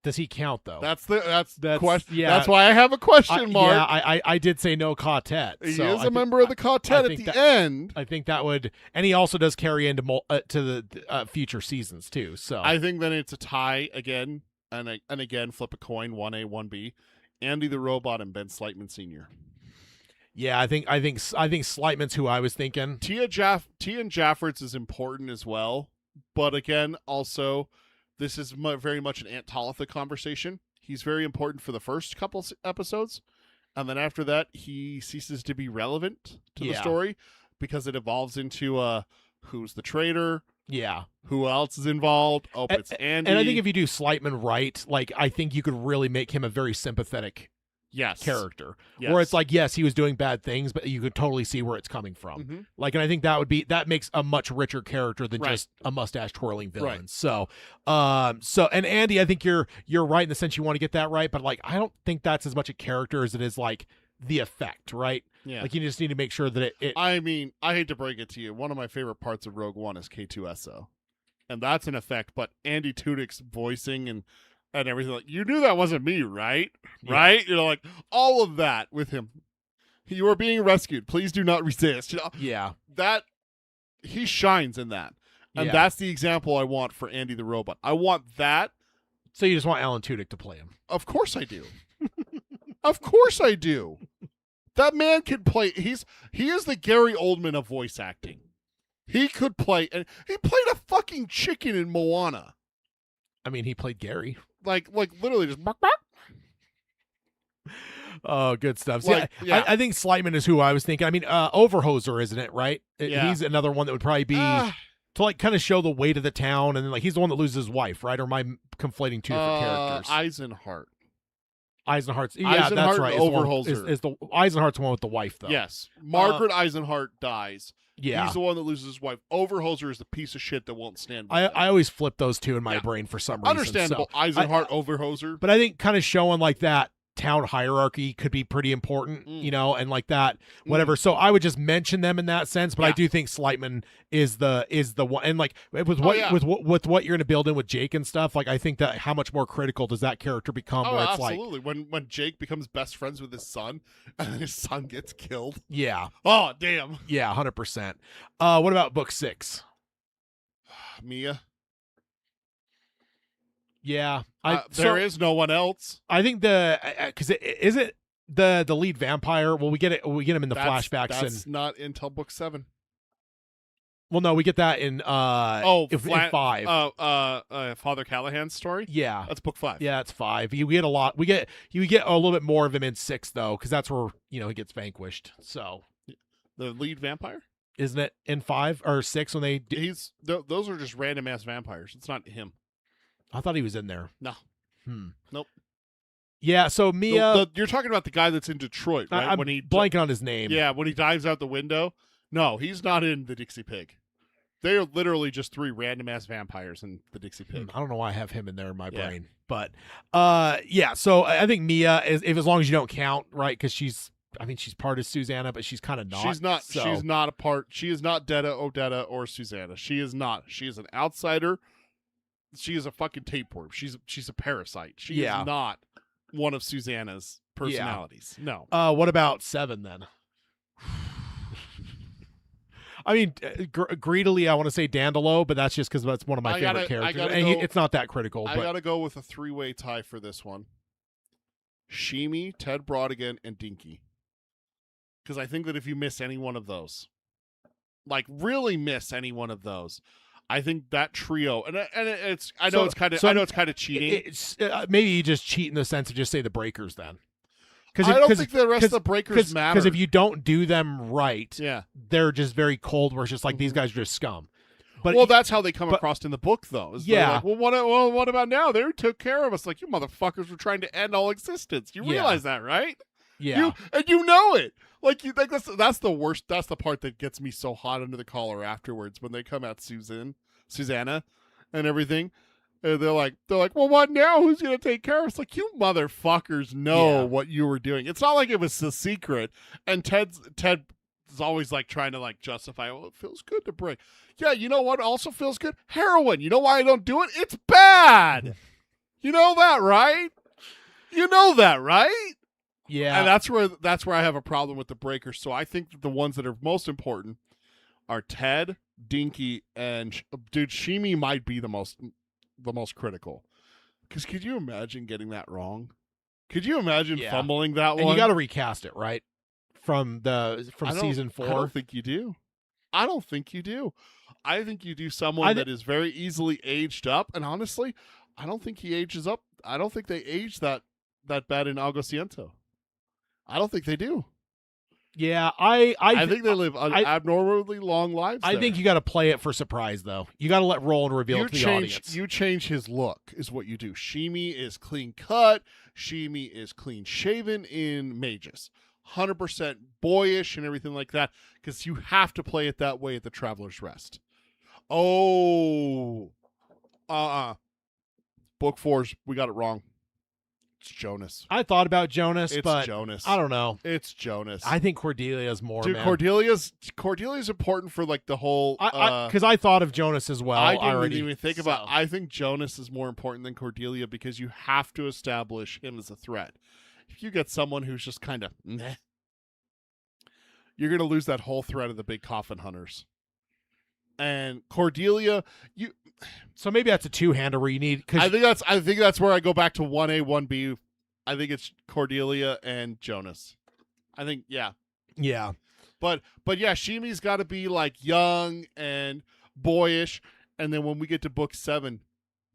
Does he count though? That's the question. yeah. That's why I have a question mark. Yeah, I did say no quartet. He so is a member of the quartet at the end. I think that would, and he also does carry into to the future seasons too. So I think then it's a tie again, and again flip a coin, 1A, 1B. Andy the Robot and Ben Slightman Sr. Yeah, I think Slightman's who I was thinking. Tia and Jaffords is important as well, but again, also this is very much an Aunt Talitha conversation. He's very important for the first couple episodes, and then after that, he ceases to be relevant to the story because it evolves into who's the traitor. Yeah. Who else is involved? Oh, it's Andy. And I think if you do Slightman right, like I think you could really make him a very sympathetic character. Yes. Where it's like, yes, he was doing bad things, but you could totally see where it's coming from. Mm-hmm. Like, and I think that makes a much richer character than just a mustache twirling villain. Right. So, and Andy, I think you're right in the sense you want to get that right, but like I don't think that's as much a character as it is like the effect, right? Yeah. Like you just need to make sure that it I mean, I hate to break it to you. One of my favorite parts of Rogue One is K2SO. And that's an effect, but Andy Tudyk's voicing and everything, like, you knew that wasn't me, right? Yeah. Right? You know, like all of that with him. You are being rescued. Please do not resist. You know, yeah. that he shines in that. And Yeah. that's the example I want for Andy the Robot. I want that. So you just want Alan Tudyk to play him. Of course I do. Of course I do. That man can play. He is the Gary Oldman of voice acting. He could play, and he played a fucking chicken in Moana. I mean, he played Gary. Like literally just. Bark, bark. Oh, good stuff. So Like, yeah. I think Slightman is who I was thinking. I mean, Overhoser, isn't it? Right? Yeah. He's another one that would probably be to like kind of show the weight of the town, and then like he's the one that loses his wife, right? Or am I conflating two different characters? Eisenhart's Eisenhart, that's right. Overholser. Is the Eisenhart's the one with the wife though? Yes, Margaret Eisenhart dies. Yeah, he's the one that loses his wife. Overholser is the piece of shit that won't stand. I always flip those two in my brain for some reason. Understandable. So, Eisenhart, Overholser. But I think kind of showing like that town hierarchy could be pretty important, you know, and like that, whatever. So I would just mention them in that sense, but I do think Slightman is the one, and like with what you're going to build in with Jake and stuff. Like I think that how much more critical does that character become? Oh, where it's absolutely. When Jake becomes best friends with his son, and then his son gets killed. Yeah. Oh, damn. Yeah, 100%. What about book 6? Mia. Yeah, there is no one else. I think because is it the lead vampire? Well, we get him in the flashbacks. That's not until book 7. Well, no, we get that in in 5. Father Callahan's story. Yeah, That's book 5. yeah, it's 5. You get a lot. You get a little bit more of him in 6 though, because that's where he gets vanquished. So The lead vampire. isn't it in 5 or 6 when they? Those are just random ass vampires. It's not him. I thought he was in there. No. Nope. Yeah. So Mia, You're talking about the guy that's in Detroit, right? I'm when he blanking on his name. Yeah, when he dives out the window. No, he's not in the Dixie Pig. They are literally just 3 random ass vampires in the Dixie Pig. I don't know why I have him in there in my Yeah. brain, but yeah. So I think Mia is, if as long as you don't count, right? Because she's part of Susanna, but she's kind of not. She's not. So. She's not a part. She is not Detta, Odetta, or Susanna. She is not. She is an outsider. She is a fucking tapeworm. She's a parasite. She is not one of Susanna's personalities. No. What about 7 then? I mean, greedily, I want to say Dandelo, but that's just because that's one of my favorite characters. And it's not that critical. I but gotta go with a 3-way tie for this one. Sheemy, Ted Brodigan, and Dinky. Because I think that if you miss any one of those, like really miss any one of those, I think that trio, and it's I know it's kind of cheating. It's maybe you just cheat in the sense of just say the breakers then. I don't think the rest of the breakers matter. Because if you don't do them right, yeah, they're just very cold. Where it's just like these guys are just scum. But that's how they come across in the book, though. Yeah. Like, what about now? They took care of us. Like, you motherfuckers were trying to end all existence. You realize that, right? Yeah. You know it. Like that's the worst. That's the part that gets me so hot under the collar afterwards when they come at Susanna, and everything. They're like, well, what now? Who's gonna take care of us? Like, you motherfuckers know what you were doing. It's not like it was a secret. And Ted is always like trying to like justify. Well, it feels good to break. Yeah, you know what also feels good? Heroin. You know why I don't do it? It's bad. You know that, right? You know that, right? Yeah. And that's where I have a problem with the breakers. So I think that the ones that are most important are Ted, Dinky, and Sheemy might be the most critical. Because could you imagine getting that wrong? Could you imagine fumbling that one? And you got to recast it, right? From season 4. I don't think you do. I think you do someone that is very easily aged up. And honestly, I don't think he ages up. I don't think they age that bad in Augusciento. I don't think they do. Yeah, I think they live abnormally long lives. I think you got to play it for surprise, though. You got to let Roland reveal it to the audience. You change his look, is what you do. Sheemy is clean cut. Sheemy is clean shaven in Magus. 100% boyish and everything like that, because you have to play it that way at the Traveler's Rest. Oh, Book 4's, we got it wrong. It's Jonas. I thought about Jonas, but Jonas. I don't know. It's Jonas. I think Cordelia's more. Dude, man. Cordelia's important for like the whole. Because I thought of Jonas as well. I didn't already, even think about. I think Jonas is more important than Cordelia because you have to establish him as a threat. If you get someone who's just kind of meh, you're gonna lose that whole threat of the big coffin hunters. And Cordelia, So maybe that's a two-hander where you need. I think that's where I go back to 1A, 1B. I think it's Cordelia and Jonas. I think yeah. But yeah, Sheemy's got to be like young and boyish, and then when we get to book 7,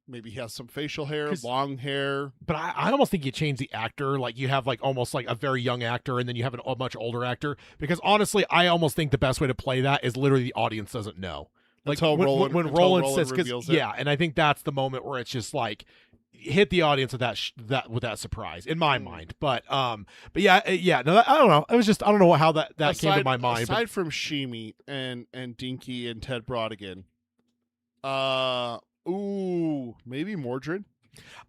maybe he has some facial hair, long hair. But I almost think you change the actor. Like you have like almost like a very young actor, and then you have a much older actor. Because honestly, I almost think the best way to play that is literally the audience doesn't know. Like when Roland says, and I think that's the moment where it's just like hit the audience with that surprise in my mind. But yeah, no, I don't know. It was just I don't know how that came to my mind. Aside from Sheemy and Dinky and Ted Brodigan, maybe Mordred.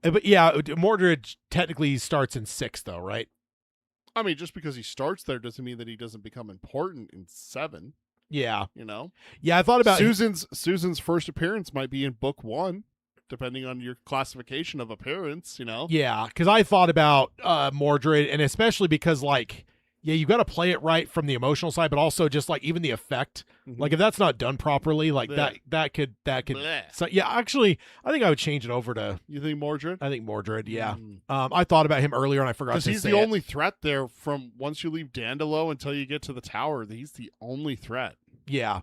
But yeah, Mordred technically starts in 6 though, right? I mean, just because he starts there doesn't mean that he doesn't become important in 7. Yeah. You know? Yeah, I thought about Susan's first appearance might be in book 1, depending on your classification of appearance, you know? Yeah, because I thought about Mordred, and especially because, like, yeah, you got to play it right from the emotional side, but also just, like, even the effect. Mm-hmm. Like, if that's not done properly, like, that could. Blech. So, yeah, actually, I think I would change it over to. You think Mordred? I think Mordred, yeah. I thought about him earlier, and I forgot to say because he's the only threat there from once you leave Dandelo until you get to the tower. He's the only threat. Yeah.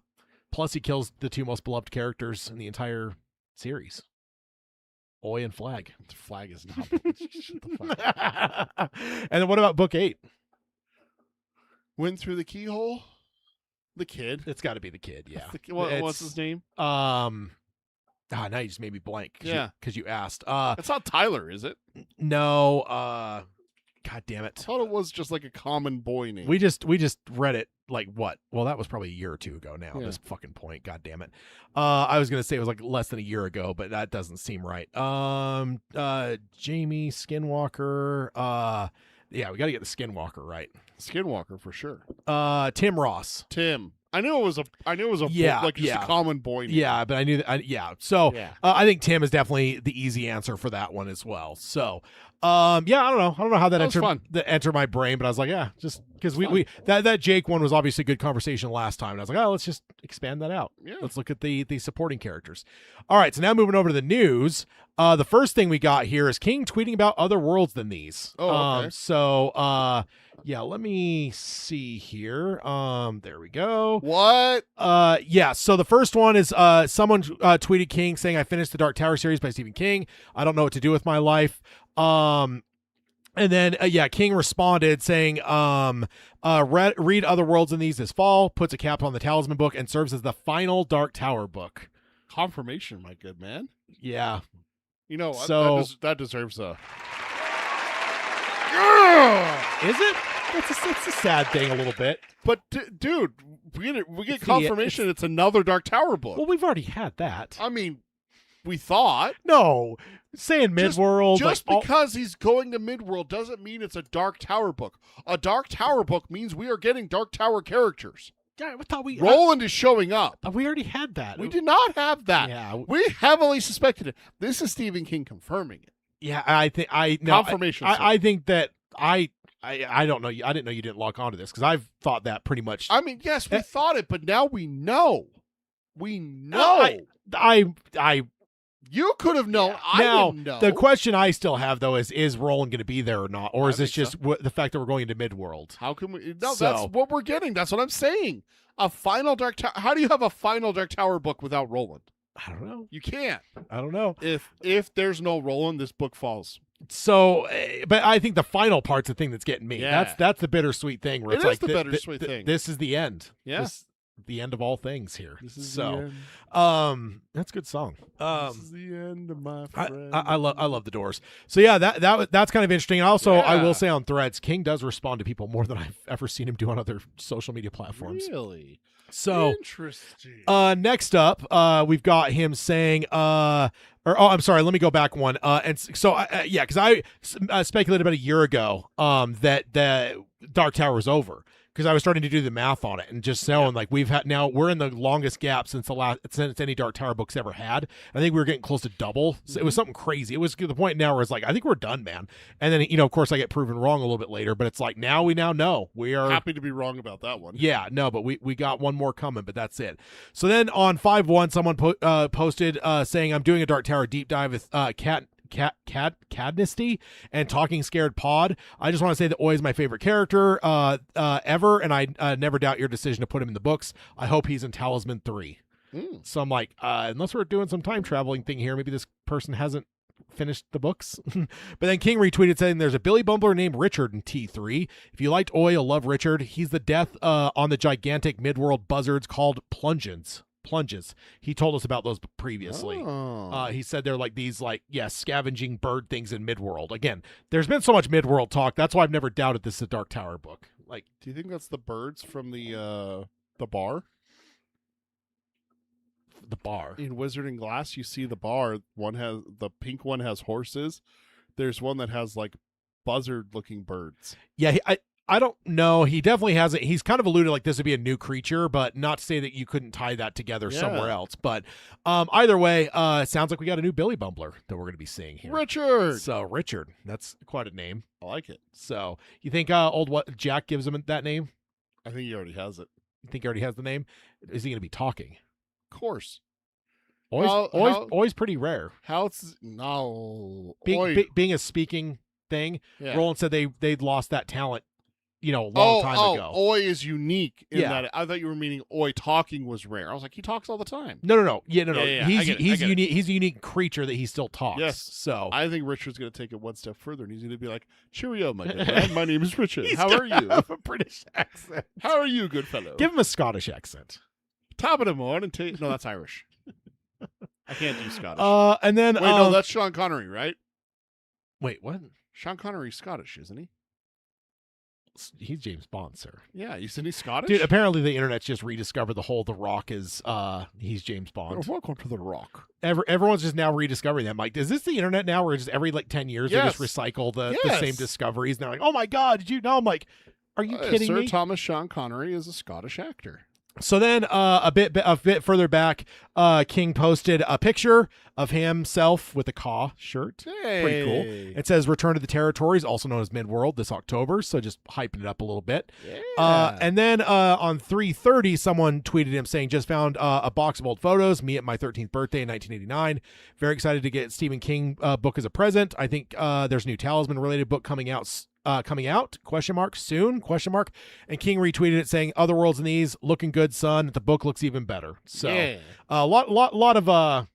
Plus, he kills the two most beloved characters in the entire series, Oi and Flag. Flag is not. Shut the fuck up. And then what about book 8? Went through the keyhole. The kid. It's got to be the kid, yeah. What's his name? Now you just made me blank. Because you asked. It's not Tyler, is it? No. God damn it. I thought it was just like a common boy name. We just read it like what? Well, that was probably a year or two ago now. Yeah. At this fucking point. God damn it. I was gonna say it was like less than a year ago, but that doesn't seem right. Jamie Skinwalker. Yeah, we got to get the Skinwalker right. Skinwalker for sure. Tim Ross. Tim. I knew it was a just a common boy name. Yeah, but I knew that. So I think Tim is definitely the easy answer for that one as well. So, I don't know how that entered my brain, but I was like, yeah, just because we that Jake one was obviously a good conversation last time, and I was like, oh, let's just expand that out. Yeah. Let's look at the supporting characters. All right, so now moving over to the news. The first thing we got here is King tweeting about other worlds than these. Oh, okay. Yeah, let me see here. There we go. What? So the first one is someone tweeted King saying, I finished the Dark Tower series by Stephen King. I don't know what to do with my life. And then King responded saying, read other worlds in these this fall, puts a cap on the Talisman book, and serves as the final Dark Tower book. Confirmation, my good man. Yeah. You know, so that deserves a... Is it? It's a sad thing a little bit. But dude, we get confirmation it's another Dark Tower book. Well, we've already had that. I mean, we thought. No, saying Midworld. Just because he's going to Midworld doesn't mean it's a Dark Tower book. A Dark Tower book means we are getting Dark Tower characters. Yeah, I thought Roland is showing up. We already had that. We did not have that. Yeah, we heavily suspected it. This is Stephen King confirming it. Yeah, I think confirmation. I think that I don't know. I didn't know you didn't log on to this because I've thought that pretty much. I mean, yes, we thought it, but now we know. We know. You could have known. I didn't know. The question I still have though is Roland going to be there or not, or is this just the fact that we're going into Midworld? How can we? No, that's what we're getting. That's what I'm saying. A final Dark Tower. How do you have a final Dark Tower book without Roland? I don't know. You can't. I don't know. If there's no Roland, this book falls. So, but I think the final part's the thing that's getting me. Yeah. That's the bittersweet thing. Where it's is like the bittersweet thing. This is the end. Yeah. The end of all things here. This is so, the end. that's a good song. This is the end of my friend. I love the Doors. So yeah, that's kind of interesting. And also, I will say on Threads, King does respond to people more than I've ever seen him do on other social media platforms. Really? So interesting. Next up, we've got him saying, I'm sorry, let me go back one. And so, because I speculated about a year ago that the Dark Tower was over because I was starting to do the math on it and just knowing like we're in the longest gap since any Dark Tower books ever had. I think we were getting close to double. So it was something crazy. It was to the point now where it's like, I think we're done, man. And then, of course I get proven wrong a little bit later, but it's like we now know we are happy to be wrong about that one. Yeah, no, but we got one more coming, but that's it. So then on 5/1, someone posted saying, I'm doing a Dark Tower deep dive with Cadnesty and Talking Scared Pod. I just want to say that Oi is my favorite character ever, and I never doubt your decision to put him in the books. I hope he's in Talisman 3. So I'm like, unless we're doing some time traveling thing here, maybe this person hasn't finished the books. But then King retweeted saying there's a Billy Bumbler named Richard in T3. If you liked Oi, you'll love Richard. He's the death on the gigantic midworld buzzards called plunges. He told us about those previously. He said they're like these scavenging bird things in Midworld. Again, there's been so much Midworld talk. That's why I've never doubted this is a Dark Tower book. Like, do you think that's the birds from the bar? The bar in Wizard and Glass, you see the bar. The pink one has horses. There's one that has like buzzard-looking birds. Yeah, I don't know. He definitely hasn't. He's kind of alluded like this would be a new creature, but not to say that you couldn't tie that together somewhere else. But either way, sounds like we got a new Billy Bumbler that we're going to be seeing here. Richard. So Richard, that's quite a name. I like it. So you think Jack gives him that name? I think he already has it. You think he already has the name? Is he going to be talking? Of course. Always pretty rare. No. Being a speaking thing. Yeah. Roland said they'd lost that talent. a long time ago. Oi is unique in Yeah. that I thought you were meaning Oi talking was rare. I was like, he talks all the time. No. Yeah. I get He's it. unique. He's a unique creature that he still talks. Yes. So I think Richard's going to take it one step further, and he's going to be like, "Cheerio, my good man. My name is Richard. He's How are you? have a British accent. How are you, good fellow? Give him a Scottish accent. Top of the morning. No, that's Irish. I can't do Scottish. And then Wait, no, that's Sean Connery, right? wait, what? Sean Connery's Scottish, isn't he? He's James Bond, sir. Yeah, isn't he Scottish? Dude, apparently the internet's just rediscovered the whole The Rock is he's James Bond. Welcome to the Rock. Everyone's just now rediscovering that. Mike, is this the internet now where just every 10 years they Yes. just recycle the Yes. same discoveries? And they're like, oh my God, did you know? I'm like, are you kidding Sir me? Thomas Sean Connery is a Scottish actor. So then a bit further back, King posted a picture of himself with a Caw shirt. Pretty cool. It says Return to the Territories, also known as Midworld, this October. So just hyping it up a little bit. Yeah. And then on 3:30, someone tweeted him saying, just found a box of old photos, me at my 13th birthday in 1989. Very excited to get Stephen King book as a present. I think there's a new Talisman related book coming out soon? And King retweeted it saying, "Other worlds in these looking good, son. The book looks even better." So Yeah. a lot of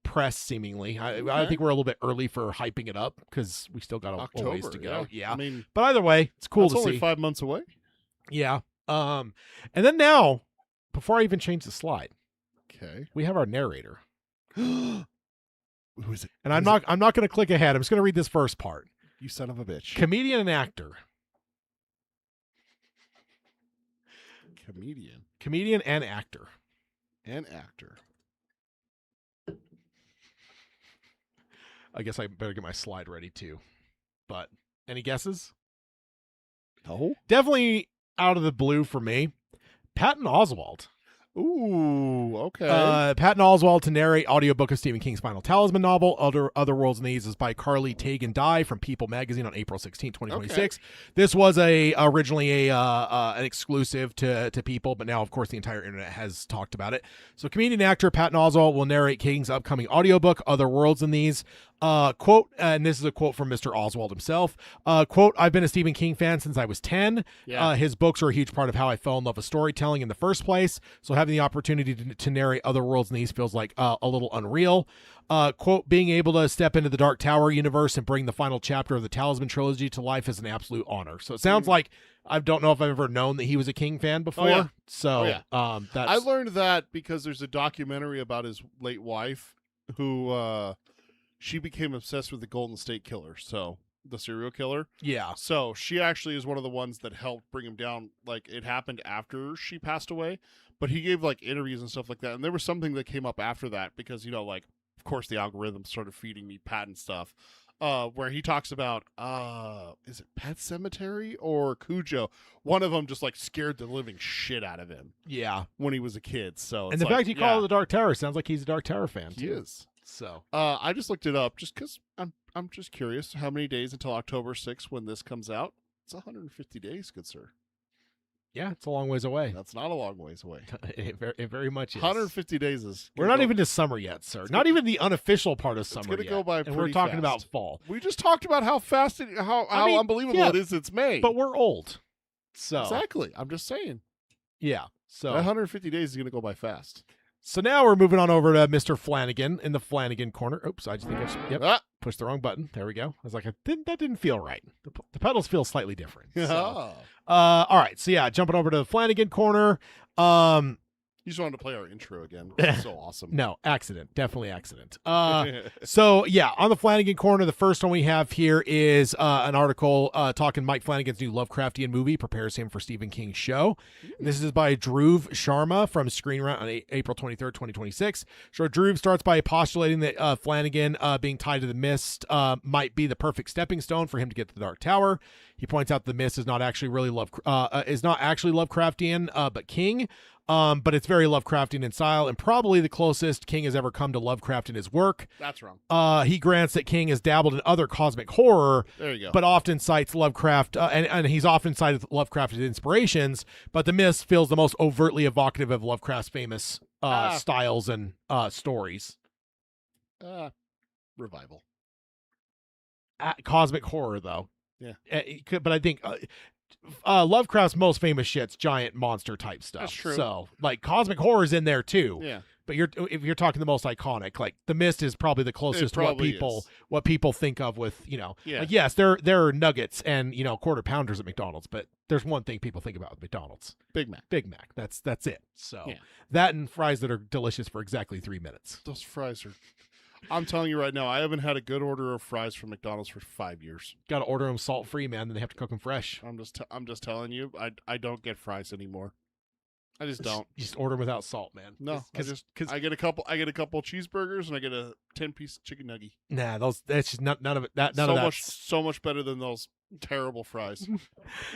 press seemingly. I think we're a little bit early for hyping it up because we still got a ways to go. Yeah. I mean, But either way, it's cool that's to only see. 5 months away. Yeah. And then now, before I even change the slide, Okay. we have our narrator. Who is it? And I'm not going to click ahead. I'm just going to read this first part. You son of a bitch. Comedian and actor. Comedian and actor. I guess I better get my slide ready too. But any guesses? No. Definitely out of the blue for me. Patton Oswalt. Ooh, okay. Patton Oswalt to narrate audiobook of Stephen King's final Talisman novel. Other Worlds in These is by Carly Tegan Dye from People magazine on April 16, 2026. Okay. This was originally an exclusive to People, but now, of course, the entire internet has talked about it. So comedian and actor Patton Oswalt will narrate King's upcoming audiobook, Other Worlds in These. Quote, and this is a quote from Mr. Oswalt himself. Quote, "I've been a Stephen King fan since I was 10. Yeah. His books are a huge part of how I fell in love with storytelling in the first place. So having the opportunity to narrate Other Worlds in These feels like a little unreal. Quote, being able to step into the Dark Tower universe and bring the final chapter of the Talisman trilogy to life is an absolute honor." So it sounds like, I don't know if I've ever known that he was a King fan before. yeah. So that's I learned that because there's a documentary about his late wife who she became obsessed with the Golden State Killer, so the serial killer. yeah. So she actually is one of the ones that helped bring him down. Like, it happened after she passed away, but he gave like interviews and stuff like that. And there was something that came up after that because, like, of course the algorithm started feeding me Patton stuff, where he talks about, is it Pet Cemetery or Cujo? One of them just like scared the living shit out of him Yeah. when he was a kid. So And the fact he called it the Dark Tower sounds like he's a Dark Tower fan. he too. is. So I just looked it up just because I'm just curious how many days until October 6th when this comes out. It's 150 days, good sir. yeah, it's a long ways away. That's not a long ways away. It very much is. 150 days is. We're not even to summer yet, sir. Not even the unofficial part of summer gonna yet. go by and we're pretty talking about fast. fall. We just talked about how fast how unbelievable yeah, it is. It's May. But we're old. So Exactly. I'm just saying. yeah. So 150 days is going to go by fast. So now we're moving on over to Mr. Flanagan in the Flanagan corner. Oops, I just think pushed the wrong button. There we go. I was like, that didn't feel right. The pedals feel slightly different. So. All right. So yeah, jumping over to the Flanagan corner. You just wanted to play our intro again. It's so awesome. No, accident. Definitely accident. So yeah, on the Flanagan corner, the first one we have here is an article talking Mike Flanagan's new Lovecraftian movie prepares him for Stephen King's show. And this is by Dhruv Sharma from Screen Rant on April 23rd, 2026. So Dhruv starts by postulating that Flanagan being tied to the Mist might be the perfect stepping stone for him to get to the Dark Tower. He points out the Mist is not actually Lovecraftian, but King. But it's very Lovecraftian in style and probably the closest King has ever come to Lovecraft in his work. That's wrong. He grants that King has dabbled in other cosmic horror, There you go. but often cites Lovecraft, and he's often cited Lovecraft's inspirations, but The Mist feels the most overtly evocative of Lovecraft's famous styles and stories. Revival. Cosmic horror, though. Yeah. But I think Lovecraft's most famous shit's giant monster type stuff. That's true. So like cosmic horror's in there too. Yeah. But if you're talking the most iconic, like The Mist is probably the closest to what people think of with, Yeah. like, yes, there are nuggets and, quarter pounders at McDonald's, but there's one thing people think about with McDonald's. Big Mac. Big Mac. That's it. So Yeah. that and fries that are delicious for exactly 3 minutes. Those fries are. I'm telling you right now, I haven't had a good order of fries from McDonald's for 5 years. Got to order them salt free, man. Then they have to cook them fresh. I'm just telling you, I don't get fries anymore. I just don't. You just order them without salt, man. No, because I get a couple cheeseburgers and I get a 10-piece chicken nugget. nah, that's just none of it. So much better than those terrible fries.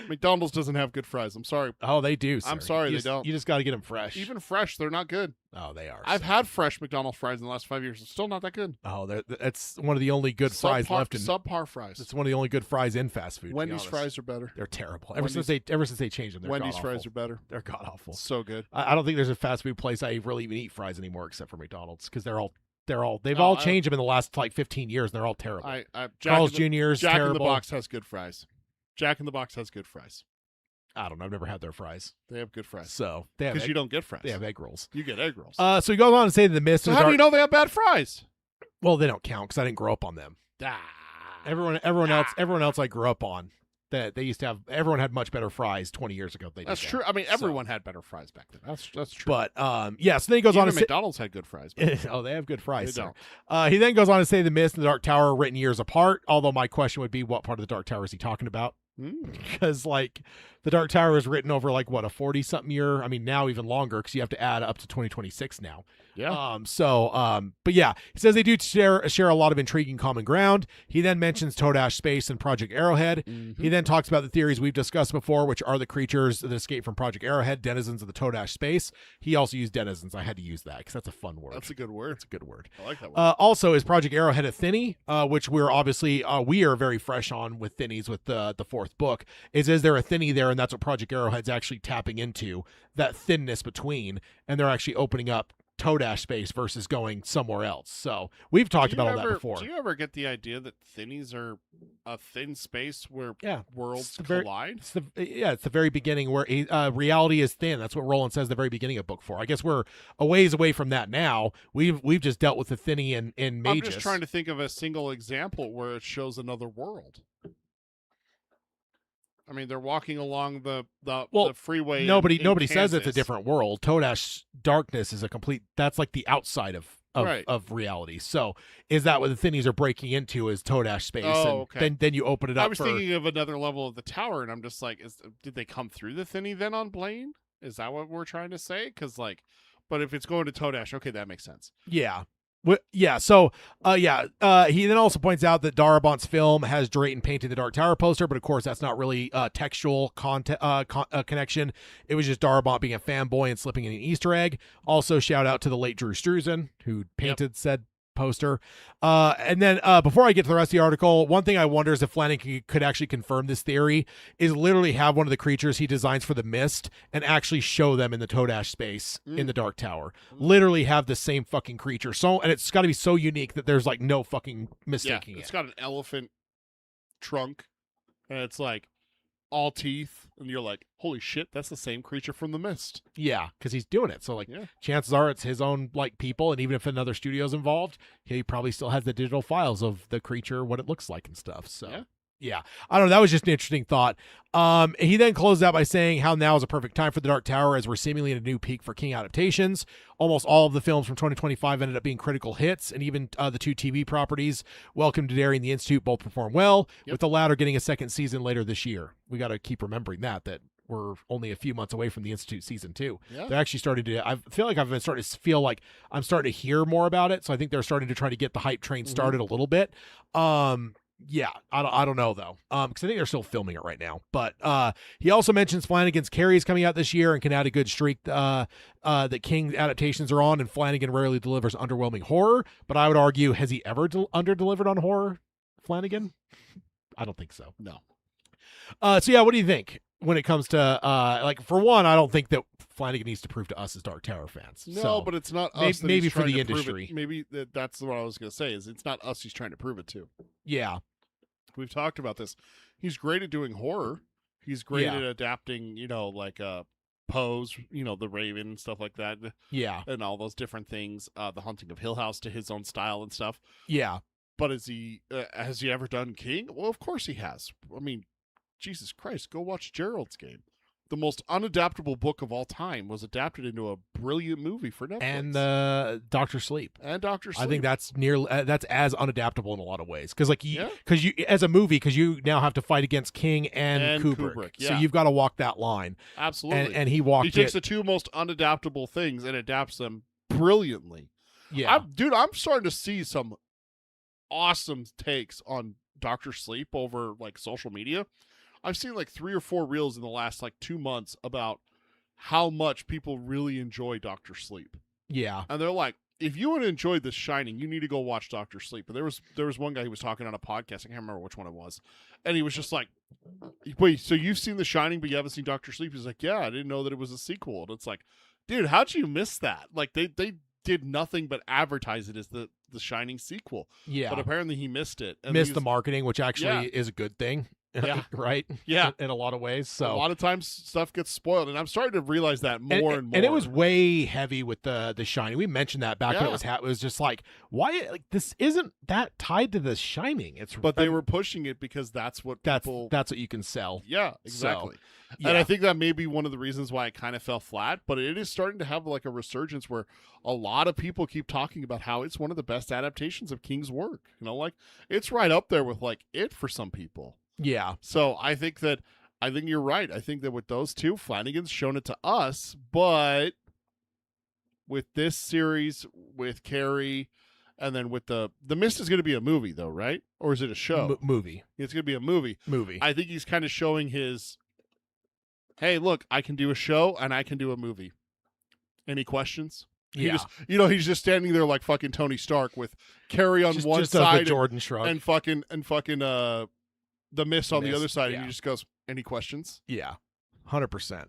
McDonald's doesn't have good fries. I'm sorry. Oh, they do. Sir. I'm sorry, they don't. You just got to get them fresh. Even fresh, they're not good. Oh, they are. I've had fresh McDonald's fries in the last 5 years. It's still not that good. Oh, that's one of the only good fries left in subpar fries. It's one of the only good fries in fast food. Wendy's fries are better. They're terrible. Ever since they changed them, they're Wendy's god-awful. fries are better. They're god awful. So good. I don't think there's a fast food place I really even eat fries anymore except for McDonald's because they've all changed them in the last like 15 years and they're all terrible. Carl's Jr.'s Jack terrible. in the Box has good fries. Jack in the Box has good fries. I don't know. I've never had their fries. They have good fries. So they have because you don't get fries. They have egg rolls. You get egg rolls. So he goes on to say that The Mist. So how do you know they have bad fries? Well, they don't count because I didn't grow up on them. Everyone else I grew up on that they used to have. Everyone had much better fries 20 years ago. That's true. I mean, everyone had better fries back then. That's true. But yeah. So then he goes on to say McDonald's had good fries. Oh, they have good fries. They don't. He then goes on to say The Mist and The Dark Tower are written years apart. Although my question would be, what part of The Dark Tower is he talking about? Because like The Dark Tower is written over like what, a 40-something year. I mean, now even longer because you have to add up to 2026 now. Yeah. But yeah, he says they do share a lot of intriguing common ground. He then mentions Toadash Space and Project Arrowhead. He then talks about the theories we've discussed before, which are the creatures that escape from Project Arrowhead, denizens of the Toadash Space. He also used denizens. I had to use that because that's a fun word. That's a good word. It's a good word. I like that word. Also, is Project Arrowhead a thinny, which we're obviously we are very fresh on with thinnies with the fourth book. Is there a thinny there, and that's what Project Arrowhead's actually tapping into, that thinness between, and they're actually opening up Toadash Space versus going somewhere else. So we've talked about all that before. Do you ever get the idea that thinnies are a thin space where worlds collide? It's the very beginning where reality is thin. That's what Roland says at the very beginning of book 4. I guess we're a ways away from that now. We've just dealt with the thinny in Magus. I'm just trying to think of a single example where it shows another world. I mean, they're walking along the freeway. Nobody says it's a different world. Toadash darkness is that's like the outside of reality. So is that what the thinnies are breaking into is Toadash Space? Okay. Then you open it up. I was thinking of another level of the tower, and I'm just like, did they come through the thinny then on Blaine? Is that what we're trying to say? Because but if it's going to Toadash, okay, that makes sense. Yeah. Yeah, so, he then also points out that Darabont's film has Drayton painted the Dark Tower poster, but of course that's not really a textual connection. It was just Darabont being a fanboy and slipping in an Easter egg. Also, shout out to the late Drew Struzan, who painted said poster. And then before I get to the rest of the article, one thing I wonder is if Flanagan could actually confirm this theory, is literally have one of the creatures he designs for the Mist and actually show them in the Toadash Space in the Dark Tower. Literally have the same fucking creature. And it's got to be so unique that there's like no fucking mistaking it. It's got an elephant trunk and it's like all teeth, and you're like, holy shit, that's the same creature from the Mist. Yeah, because he's doing it. So chances are it's his own like people, and even if another studio's involved, he probably still has the digital files of the creature, what it looks like and stuff. So yeah. I don't know. That was just an interesting thought. He then closed out by saying how now is a perfect time for the Dark Tower as we're seemingly in a new peak for King adaptations. Almost all of the films from 2025 ended up being critical hits, and even the 2 TV properties, Welcome to Derry and The Institute, both perform well, with the latter getting a second season later this year. We got to keep remembering that we're only a few months away from The Institute season 2. Yeah. They're actually starting to, I feel like I've been starting to feel like I'm starting to hear more about it, so I think they're starting to try to get the hype train started a little bit. Yeah, I don't know though, because I think they're still filming it right now. But he also mentions Flanagan's Carrie is coming out this year and can add a good streak that King adaptations are on, and Flanagan rarely delivers underwhelming horror. But I would argue, has he ever under-delivered on horror, Flanagan? I don't think so. No. So yeah, what do you think when it comes to for one, I don't think that Flanagan needs to prove to us as Dark Tower fans. No, so but it's not us. Maybe for the industry. Maybe that's what I was going to say. Is it's not us he's trying to prove it to. Yeah. We've talked about this. He's great at doing horror. He's great Yeah. at adapting, like Poe's, the Raven and stuff like that, Yeah. and all those different things. The Haunting of Hill House to his own style and stuff. Yeah. But has he ever done King? Well, of course he has. I mean, Jesus Christ, go watch Gerald's Game. The most unadaptable book of all time was adapted into a brilliant movie for Netflix. And Doctor Sleep. And Dr. Sleep. I think that's that's as unadaptable in a lot of ways because Yeah. you as a movie because you now have to fight against King and Kubrick. So yeah. you've got to walk that line. Absolutely. And he walked He takes it. the two most unadaptable things and adapts them brilliantly. Yeah. I'm starting to see some awesome takes on Dr. Sleep over like social media. I've seen like 3 or 4 reels in the last like 2 months about how much people really enjoy Dr. Sleep. Yeah. And they're like, if you would enjoy The Shining, you need to go watch Dr. Sleep. And there was one guy who was talking on a podcast. I can't remember which one it was. And he was just like, wait, so you've seen The Shining, but you haven't seen Dr. Sleep? He's like, yeah, I didn't know that it was a sequel. And it's like, dude, how'd you miss that? Like they did nothing but advertise it as the Shining sequel. Yeah. But apparently he missed it. And Missed the marketing, which actually Yeah. is a good thing. Yeah. Right? Yeah. In a lot of ways. A So lot of times stuff gets spoiled, and I'm starting to realize that more and more. And it was way heavy with the Shining. We mentioned that back when Yeah. it was just like, why this isn't that tied to the Shining. It's But they were pushing it because that's what that's people. what you can sell. Yeah, exactly. Yeah. And I think that may be one of the reasons why it kind of fell flat, but it is starting to have like a resurgence where a lot of people keep talking about how it's one of the best adaptations of King's work. Like it's right up there with like it for some people. Yeah. So I think you're right. I think that with those two, Flanagan's shown it to us, but with this series, with Carrie, and then with the Mist is going to be a movie though, right? Or is it a show? Movie. It's going to be a movie. I think he's kind of showing his, hey, look, I can do a show and I can do a movie. Any questions? Yeah. He's just standing there like fucking Tony Stark with Carrie on one just does side the Jordan shrug. and fucking the Mist on the Mist, other side, yeah. and he just goes, any questions? Yeah, 100%.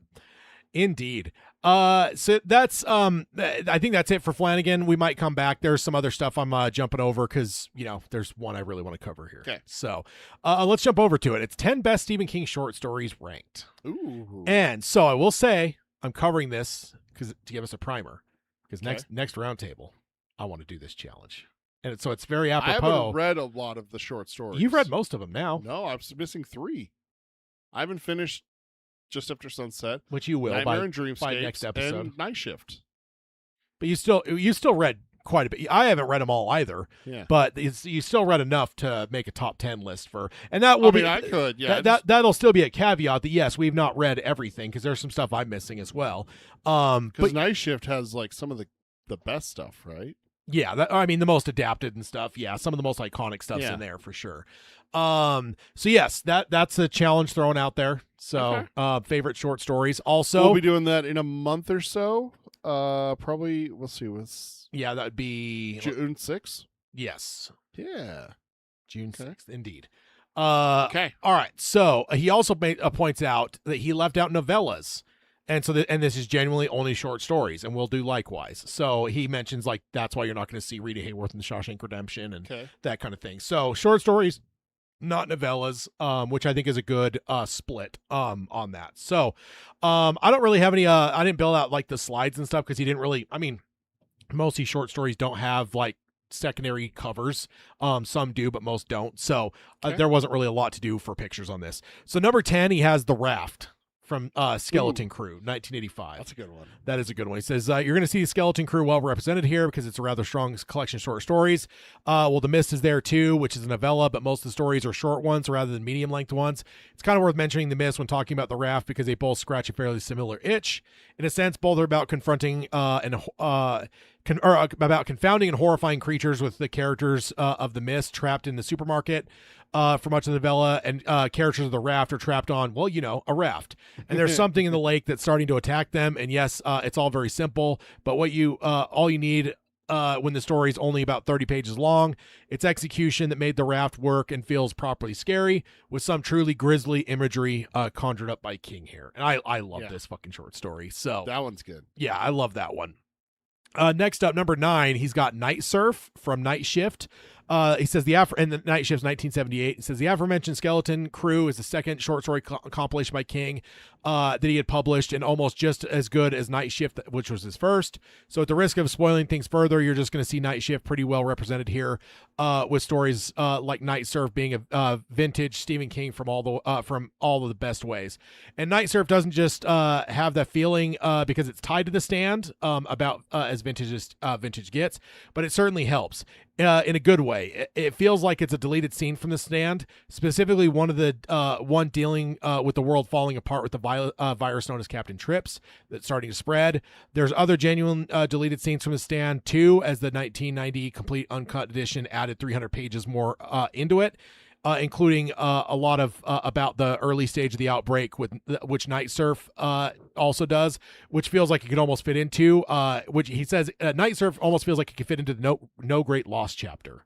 Indeed. So that's I think that's it for Flanagan. We might come back. There's some other stuff I'm jumping over because there's one I really want to cover here. Okay. So let's jump over to it. It's 10 best Stephen King short stories ranked. Ooh. And so I will say I'm covering this to give us a primer because Okay. next roundtable I want to do this challenge. And so it's very I apropos. haven't read a lot of the short stories. You've read most of them now, No, I'm missing 3. I haven't finished Just After Sunset, which you will Nightmare by and Dreamscape, by next episode. and Night Shift. But you still read quite a bit. I haven't read them all either. Yeah. But you still read enough to make a top 10 list for, and that will be. I could, yeah. That'll still be a caveat that yes, we've not read everything because there's some stuff I'm missing as well. Because But Night Shift has like some of the best stuff, right? yeah, the most adapted and stuff. Yeah, some of the most iconic stuff's Yeah. in there for sure. So yes, that's a challenge thrown out there. So favorite short stories. Also, We'll be doing that in a month or so. Probably we'll see. What's yeah, that would be June 6th? yes, Yeah. June Okay. 6th, indeed. Okay. All right. So he also points out that he left out novellas. And so, and this is genuinely only short stories, and we'll do likewise. So he mentions like that's why you're not going to see Rita Hayworth in the Shawshank Redemption and Okay. that kind of thing. So short stories, not novellas, which I think is a good split on that. So I don't really have any. I didn't build out like the slides and stuff because he didn't really. I mean, most of these short stories don't have like secondary covers. Some do, but most don't. So Okay. there wasn't really a lot to do for pictures on this. So number 10, he has The Raft from Skeleton Crew, 1985. That's a good one. That is a good one. He says, you're going to see the Skeleton Crew well represented here because it's a rather strong collection of short stories. Well, The Mist is there too, which is a novella, but most of the stories are short ones rather than medium-length ones. It's kind of worth mentioning The Mist when talking about The Raft because they both scratch a fairly similar itch. In a sense, both are about confronting about confounding and horrifying creatures with the characters of The Mist trapped in the supermarket for much of the novella, and characters of The Raft are trapped on, well, a raft. And there's something in the lake that's starting to attack them. And yes, it's all very simple, but what all you need when the story is only about 30 pages long, it's execution that made The Raft work and feels properly scary with some truly grisly imagery conjured up by King here. And I love this fucking short story. So That one's good. yeah, I love that one. Next up, number 9, he's got Night Surf from Night Shift. He says and the Night Shift's 1978. He says the aforementioned Skeleton Crew is the second short story compilation by King that he had published, and almost just as good as Night Shift, which was his first. So at the risk of spoiling things further, you're just going to see Night Shift pretty well represented here, with stories like Night Surf being a vintage Stephen King from all of the best ways. And Night Surf doesn't just have that feeling because it's tied to the stand about as vintage as vintage gets, but it certainly helps. In a good way. It feels like it's a deleted scene from The Stand, specifically one dealing with the world falling apart with the virus known as Captain Trips that's starting to spread. There's other genuine deleted scenes from The Stand too, as the 1990 complete uncut edition added 300 pages more into it. Including a lot of about the early stage of the outbreak, which Night Surf also does, which feels like it could almost fit into, which he says Night Surf almost feels like it could fit into the No Great Loss chapter.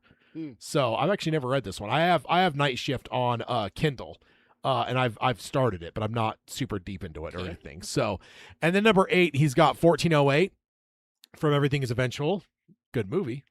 So I've actually never read this one. I have Night Shift on Kindle, and I've started it, but I'm not super deep into it or anything. So, and then number 8, he's got 1408 from Everything Is Eventual. Good movie.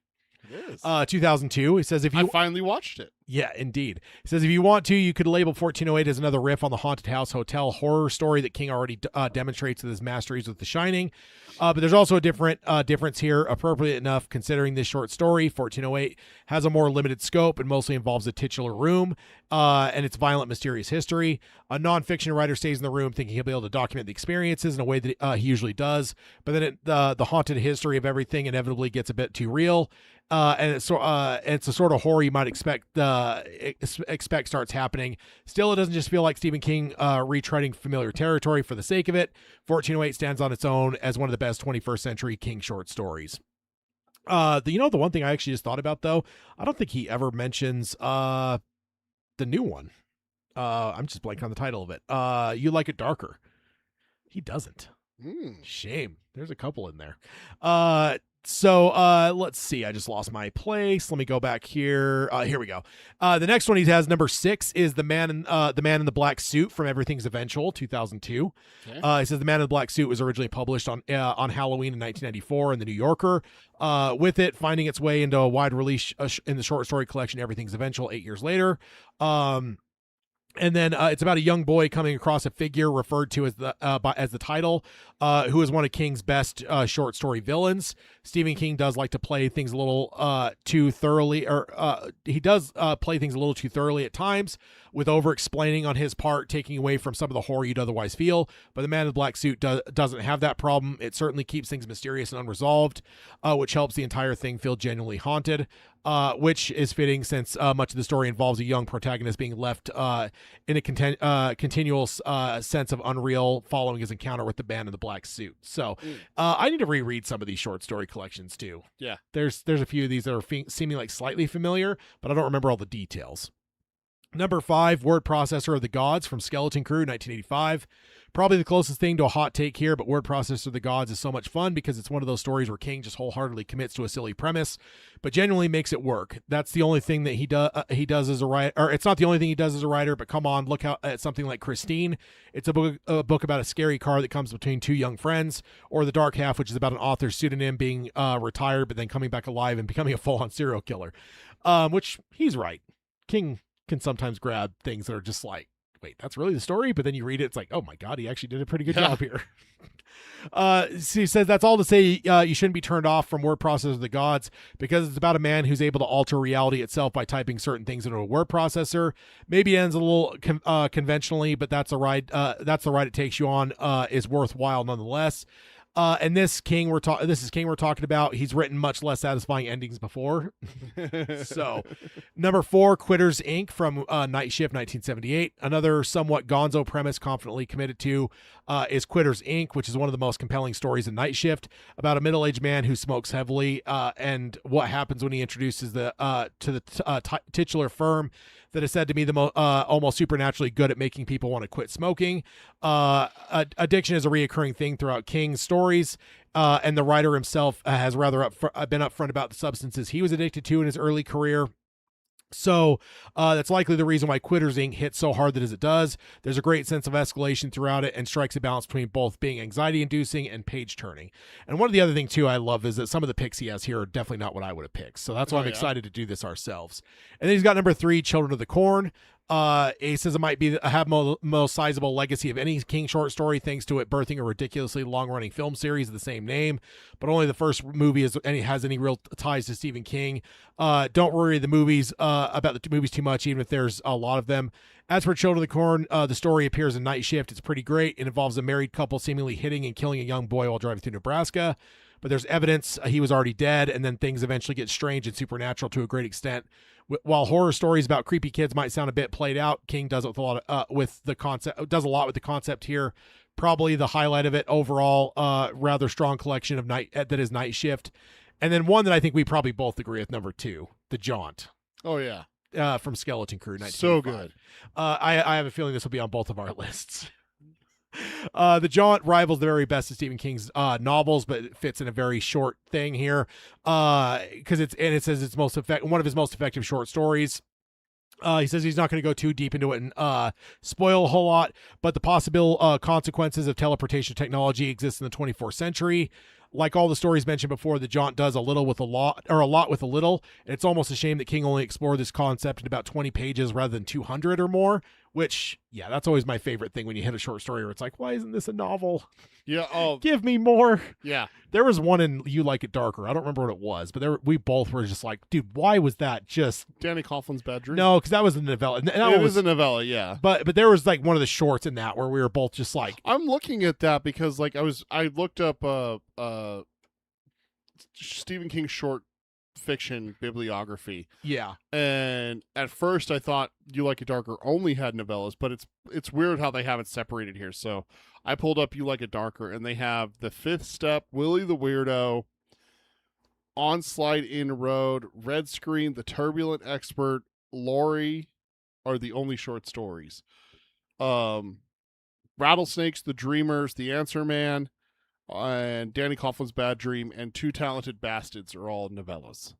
It is. 2002. He says I finally watched it. Yeah, indeed. He says if you want to, you could label 1408 as another riff on the Haunted House Hotel horror story that King already demonstrates with his masteries with The Shining. But there's also a difference here, appropriate enough considering this short story. 1408 has a more limited scope and mostly involves a titular room and its violent, mysterious history. A nonfiction writer stays in the room thinking he'll be able to document the experiences in a way that he usually does, but then the haunted history of everything inevitably gets a bit too real. And it's a sort of horror you might expect starts happening. Still, it doesn't just feel like Stephen King retreading familiar territory for the sake of it. 1408 stands on its own as one of the best 21st century King short stories. The one thing I actually just thought about, though, I don't think he ever mentions the new one. I'm just blanking on the title of it. You Like It Darker. He doesn't. Shame. There's a couple in there. So let's see. I just lost my place. Let me go back here. Here we go. The next one he has, number 6, is the man in the black suit from Everything's Eventual, 2002. Okay. He says the Man in the Black Suit was originally published on Halloween in 1994 in the New Yorker. With it finding its way into a wide release in the short story collection Everything's Eventual 8 years later. And then it's about a young boy coming across a figure referred to as the title, who is one of King's best short story villains. Stephen King does like to play things a little too thoroughly, or he does play things a little too thoroughly at times, with over-explaining on his part, taking away from some of the horror you'd otherwise feel. But the Man in the Black Suit doesn't have that problem. It certainly keeps things mysterious and unresolved, which helps the entire thing feel genuinely haunted. Which is fitting since much of the story involves a young protagonist being left in a continual sense of unreal following his encounter with the Man in the Black Suit. So I need to reread some of these short story collections too. Yeah. There's a few of these that are seeming like slightly familiar, but I don't remember all the details. Number 5, Word Processor of the Gods from Skeleton Crew, 1985. Probably the closest thing to a hot take here, but Word Processor of the Gods is so much fun because it's one of those stories where King just wholeheartedly commits to a silly premise, but genuinely makes it work. That's the only thing that he does as a writer, or it's not the only thing he does as a writer, but come on, look at something like Christine. It's a book about a scary car that comes between two young friends, or The Dark Half, which is about an author's pseudonym being retired, but then coming back alive and becoming a full-on serial killer, which he's right. King can sometimes grab things that are just like, wait, that's really the story? But then you read it, it's like, oh my God, he actually did a pretty good job here. So he says that's all to say you shouldn't be turned off from Word Processor of the Gods because it's about a man who's able to alter reality itself by typing certain things into a word processor. Maybe it ends a little conventionally, but that's the ride it takes you on is worthwhile nonetheless. And this King we're talking about. He's written much less satisfying endings before. So, number 4, Quitters Inc. from Night Shift, 1978. Another somewhat gonzo premise confidently committed to is Quitters Inc., which is one of the most compelling stories in Night Shift about a middle-aged man who smokes heavily and what happens when he introduces to the titular firm that is said to be the almost supernaturally good at making people want to quit smoking. Addiction is a reoccurring thing throughout King's stories, and the writer himself has rather been upfront about the substances he was addicted to in his early career. So that's likely the reason why Quitters Inc. hits so hard that as it does. There's a great sense of escalation throughout it and strikes a balance between both being anxiety-inducing and page-turning. And one of the other things, too, I love is that some of the picks he has here are definitely not what I would have picked. So that's why I'm excited to do this ourselves. And then he's got number 3, Children of the Corn. He says it might be have most sizable legacy of any King short story, thanks to it birthing a ridiculously long-running film series of the same name. But only the first movie has any real ties to Stephen King. Don't worry about the movies too much, even if there's a lot of them. As for Children of the Corn, the story appears in Night Shift. It's pretty great. It involves a married couple seemingly hitting and killing a young boy while driving through Nebraska. But there's evidence he was already dead, and then things eventually get strange and supernatural to a great extent. While horror stories about creepy kids might sound a bit played out, King does it with a lot with the concept here. Probably the highlight of it overall, rather strong collection of that is Night Shift, and then one that I think we probably both agree with, number 2, The Jaunt. Oh yeah, from Skeleton Crew, 1985. So good. I have a feeling this will be on both of our lists. The Jaunt rivals the very best of Stephen King's novels, but it fits in a very short thing here because it says it's one of his most effective short stories. He says he's not going to go too deep into it and spoil a whole lot, but the possible consequences of teleportation technology exist in the 24th century. Like all the stories mentioned before, The Jaunt does a lot with a little. And it's almost a shame that King only explored this concept in about 20 pages rather than 200 or more, which, yeah, that's always my favorite thing when you hit a short story where it's like, why isn't this a novel? Yeah. Oh, give me more. Yeah. There was one in You Like It Darker. I don't remember what it was, but we both were just like, dude, why was that just Danny Coughlin's Bad Dream? No, because that was a novella. It was a novella, yeah. But there was like one of the shorts in that where we were both just like, I'm looking at that because like I looked up Stephen King short fiction bibliography. Yeah. And at first I thought You Like It Darker only had novellas, but it's weird how they have it separated here. So I pulled up You Like It Darker, and they have The Fifth Step, Willie the Weirdo, Onslide Inroad, Red Screen, The Turbulent Expert, Lori are the only short stories. Rattlesnakes, The Dreamers, The Answer Man, and Danny Coughlin's Bad Dream, and Two Talented Bastards are all novellas.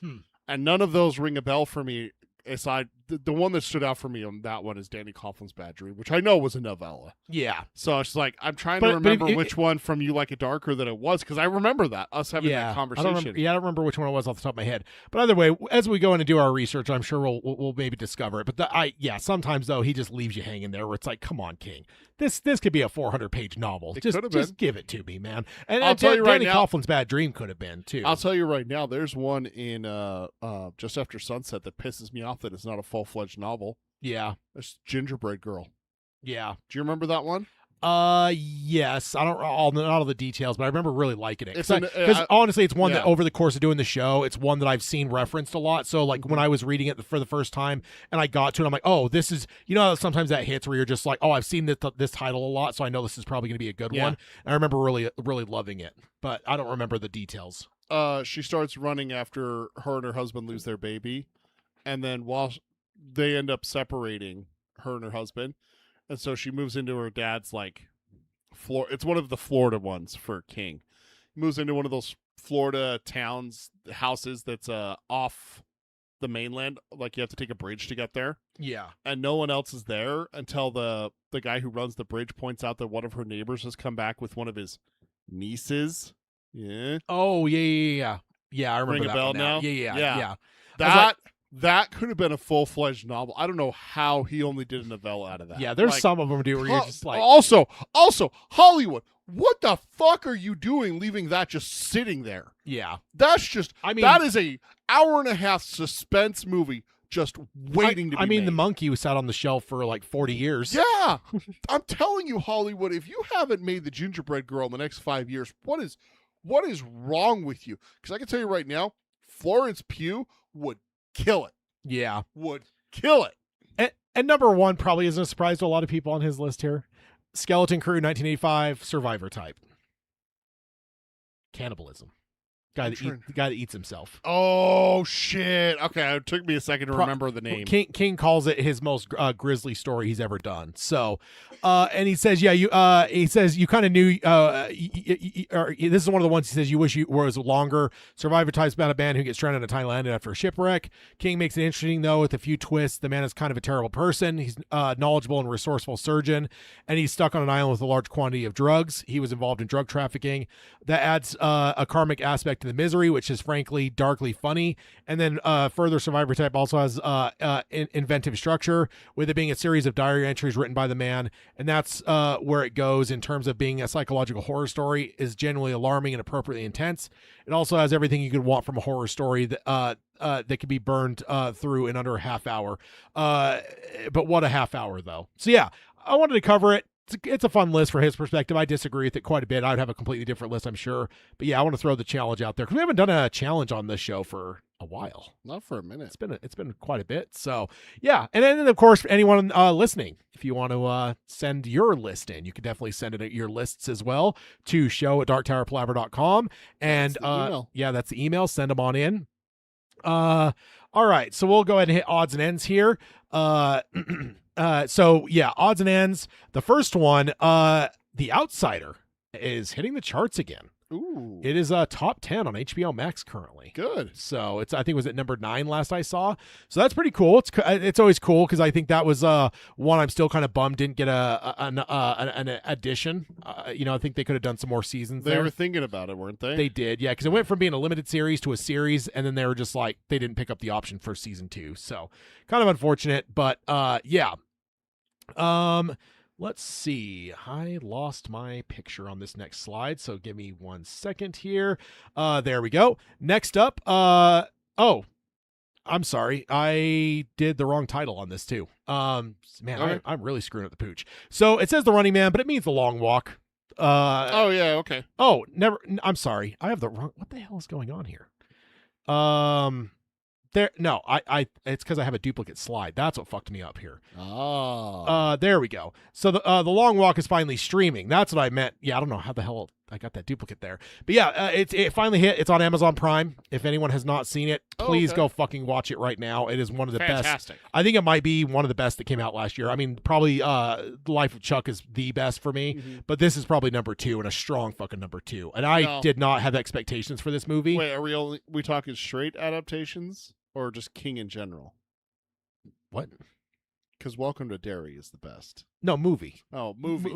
And none of those ring a bell for me, aside the one that stood out for me on that one is Danny Coughlin's Bad Dream, which I know was a novella. Yeah. So it's like I'm trying to remember which one from You Like It Darker that it was, because I remember that us having that conversation. I don't remember which one it was off the top of my head. But either way, as we go in and do our research, I'm sure we'll maybe discover it. But sometimes though he just leaves you hanging there, where it's like, come on, King, this could be a 400-page novel. Just give it to me, man. And I'll tell you right Danny now, Coughlin's Bad Dream could have been too. I'll tell you right now, there's one in Just After Sunset that pisses me off that it's not a full-fledged novel. Yeah. It's Gingerbread Girl. Yeah. Do you remember that one? Yes. I don't not all the details, but I remember really liking it. Because honestly, it's one that over the course of doing the show, it's one that I've seen referenced a lot. So like when I was reading it for the first time and I got to it, I'm like, oh, this is, sometimes that hits where you're just like, oh, I've seen this title a lot, so I know this is probably going to be a good one. And I remember really, really loving it, but I don't remember the details. She starts running after her and her husband lose their baby, and then while they end up separating, her and her husband, and so she moves into her dad's it's one of the Florida ones for King. Moves into one of those Florida towns, houses that's off the mainland, like you have to take a bridge to get there. Yeah. And no one else is there until the guy who runs the bridge points out that one of her neighbors has come back with one of his nieces. Yeah. Oh, yeah. Yeah, I remember Ring a bell now? Yeah. That could have been a full-fledged novel. I don't know how he only did a novella out of that. Yeah, there's some of them where you're just like... Also, Hollywood, what the fuck are you doing leaving that just sitting there? Yeah. That's just... that is a hour-and-a-half suspense movie just waiting to be made. The monkey was sat on the shelf for like 40 years. Yeah. I'm telling you, Hollywood, if you haven't made The Gingerbread Girl in the next 5 years, what is wrong with you? Because I can tell you right now, Florence Pugh would kill it. Yeah. Would kill it. And number one probably isn't a surprise to a lot of people on his list here. Skeleton Crew, 1985, Survivor type. Cannibalism. The guy that eats himself. Oh shit! Okay, it took me a second to remember the name. King calls it his most grisly story he's ever done. So, and he says, yeah, he says you kind of knew. Or this is one of the ones he says you wish you was longer. Survivor types about a man who gets stranded on a tiny island after a shipwreck. King makes it interesting though with a few twists. The man is kind of a terrible person. He's knowledgeable and resourceful surgeon, and he's stuck on an island with a large quantity of drugs. He was involved in drug trafficking. That adds a karmic aspect to the misery, which is frankly darkly funny. And then further, Survivor Type also has inventive structure, with it being a series of diary entries written by the man, and that's where it goes in terms of being a psychological horror story. Is genuinely alarming and appropriately intense. It also has everything you could want from a horror story that can be burned through in under a half hour. But what a half hour though. So yeah, I wanted to cover it. It's a fun list from his perspective. I disagree with it quite a bit. I would have a completely different list, I'm sure. But yeah, I want to throw the challenge out there because we haven't done a challenge on this show for a while. Not for a minute. It's been quite a bit. So yeah, and then of course, for anyone listening, if you want to send your list in, you can definitely send in your lists as well to show@darktowerpalaver.com. And yeah, that's the email. Send them on in. All right, so we'll go ahead and hit odds and ends here. So yeah, odds and ends. The first one, The Outsider, is hitting the charts again. Ooh. It is top 10 on HBO Max currently. Good. So I think it was at number 9 last I saw. So that's pretty cool. It's always cool because I think that was one I'm still kind of bummed didn't get an addition. I think they could have done some more seasons. They were thinking about it, weren't they? They did, yeah, because it went from being a limited series to a series, and then they were just like they didn't pick up the option for season 2. So kind of unfortunate, but yeah. Let's see. I lost my picture on this next slide, so give me 1 second here. There we go. Next up, oh, I'm sorry. I did the wrong title on this too. Man, right. I'm really screwing up the pooch. So it says The Running Man, but it means The Long Walk. Oh yeah, okay. Oh, never. I'm sorry. I have the wrong. What the hell is going on here? There. No, it's because I have a duplicate slide. That's what fucked me up here. Oh. There we go. So the Long Walk is finally streaming. That's what I meant. Yeah, I don't know how the hell I got that duplicate there. But yeah, it finally hit. It's on Amazon Prime. If anyone has not seen it, please go fucking watch it right now. It is one of the best. I think it might be one of the best that came out last year. I mean, probably The Life of Chuck is the best for me, but this is probably number 2 and a strong fucking number 2. And I did not have expectations for this movie. Wait, are we talking straight adaptations or just King in general? What? Because Welcome to Derry is the best. No, movie. Oh, movies.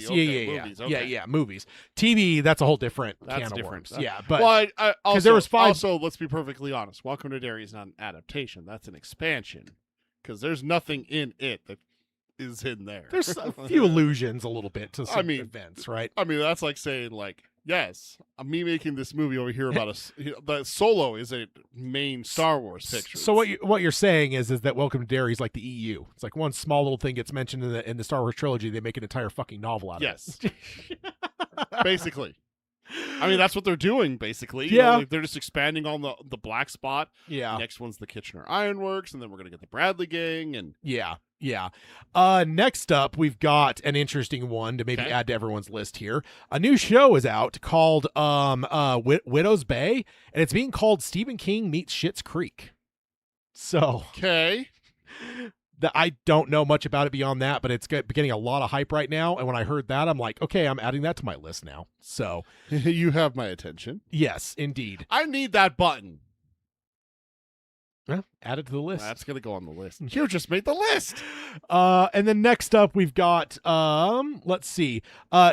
Okay, Movies. Okay. Yeah, movies. TV, that's a whole different That's can different. of worms. Yeah, but well, I also, there was 5. Also, let's be perfectly honest. Welcome to Derry is not an adaptation. That's an expansion. Because there's nothing in it that is in there. There's a few allusions a little bit to some events, right? I mean, that's like saying, like, yes, me making this movie over here about that Solo is a main Star Wars picture. So what you're saying is that Welcome to Derry is like the EU. It's like one small little thing gets mentioned in the Star Wars trilogy. They make an entire fucking novel out of it. Basically. I mean, that's what they're doing, basically. Yeah. They're just expanding on the black spot. Yeah. Next one's the Kitchener Ironworks, and then we're going to get the Bradley Gang. And Yeah. Next up, we've got an interesting one to maybe add to everyone's list here. A new show is out called Widow's Bay, and it's being called Stephen King Meets Schitt's Creek. So. Okay. I don't know much about it beyond that, but it's getting a lot of hype right now. And when I heard that, I'm like, okay, I'm adding that to my list now. So you have my attention. Yes, indeed. I need that button. Well, add it to the list. That's going to go on the list. You just made the list. And then next up, we've got, let's see.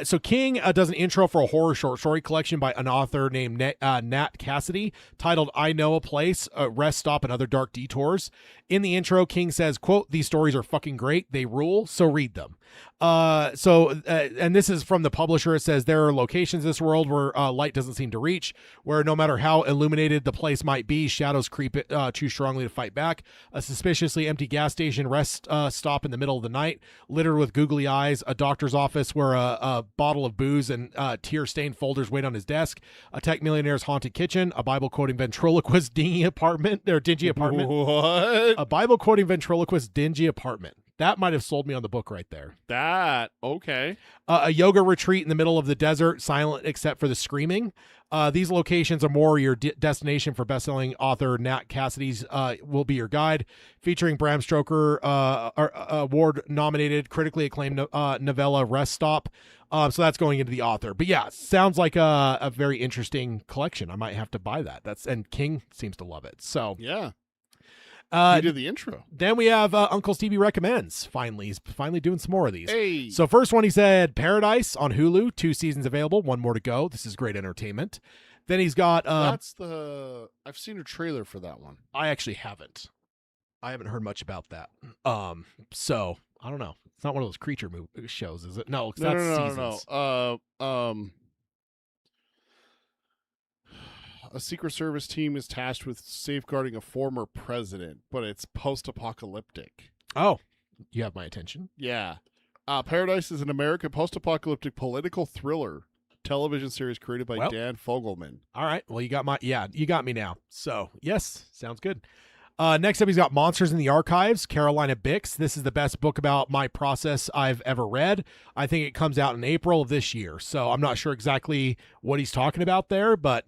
So King does an intro for a horror short story collection by an author named Nat Cassidy titled I Know a Place, Rest Stop, and Other Dark Detours. In the intro, King says, quote, "These stories are fucking great. They rule, so read them." And this is from the publisher. It says there are locations in this world where light doesn't seem to reach, where no matter how illuminated the place might be, shadows creep too strongly to fight back. A suspiciously empty gas station rest stop in the middle of the night, littered with googly eyes, a doctor's office where a bottle of booze and tear-stained folders wait on his desk, a tech millionaire's haunted kitchen, a Bible-quoting ventriloquist dingy apartment. What? A Bible-quoting ventriloquist dingy apartment. That might have sold me on the book right there. That, okay. A yoga retreat in the middle of the desert, silent except for the screaming. These locations are more your destination for best-selling author Nat Cassidy's will be your guide, featuring Bram Stoker award-nominated, critically acclaimed novella Rest Stop. So that's going into the author. But yeah, sounds like a very interesting collection. I might have to buy that. And King seems to love it. So yeah. He did the intro. Then we have Uncle Stevie Recommends. He's finally doing some more of these. Hey. So first one, he said Paradise on Hulu, 2 seasons available, 1 more to go. This is great entertainment. Then he's got I've seen a trailer for that one. I actually haven't. I haven't heard much about that. So I don't know. It's not one of those creature shows, is it? No, that's seasons. No. A Secret Service team is tasked with safeguarding a former president, but it's post-apocalyptic. Oh, you have my attention. Yeah. Paradise is an American post-apocalyptic political thriller television series created by Dan Fogelman. All right. Well, you got me now. So, yes, sounds good. Next up, he's got Monsters in the Archives, Carolina Bix. This is the best book about my process I've ever read. I think it comes out in April of this year. So I'm not sure exactly what he's talking about there, but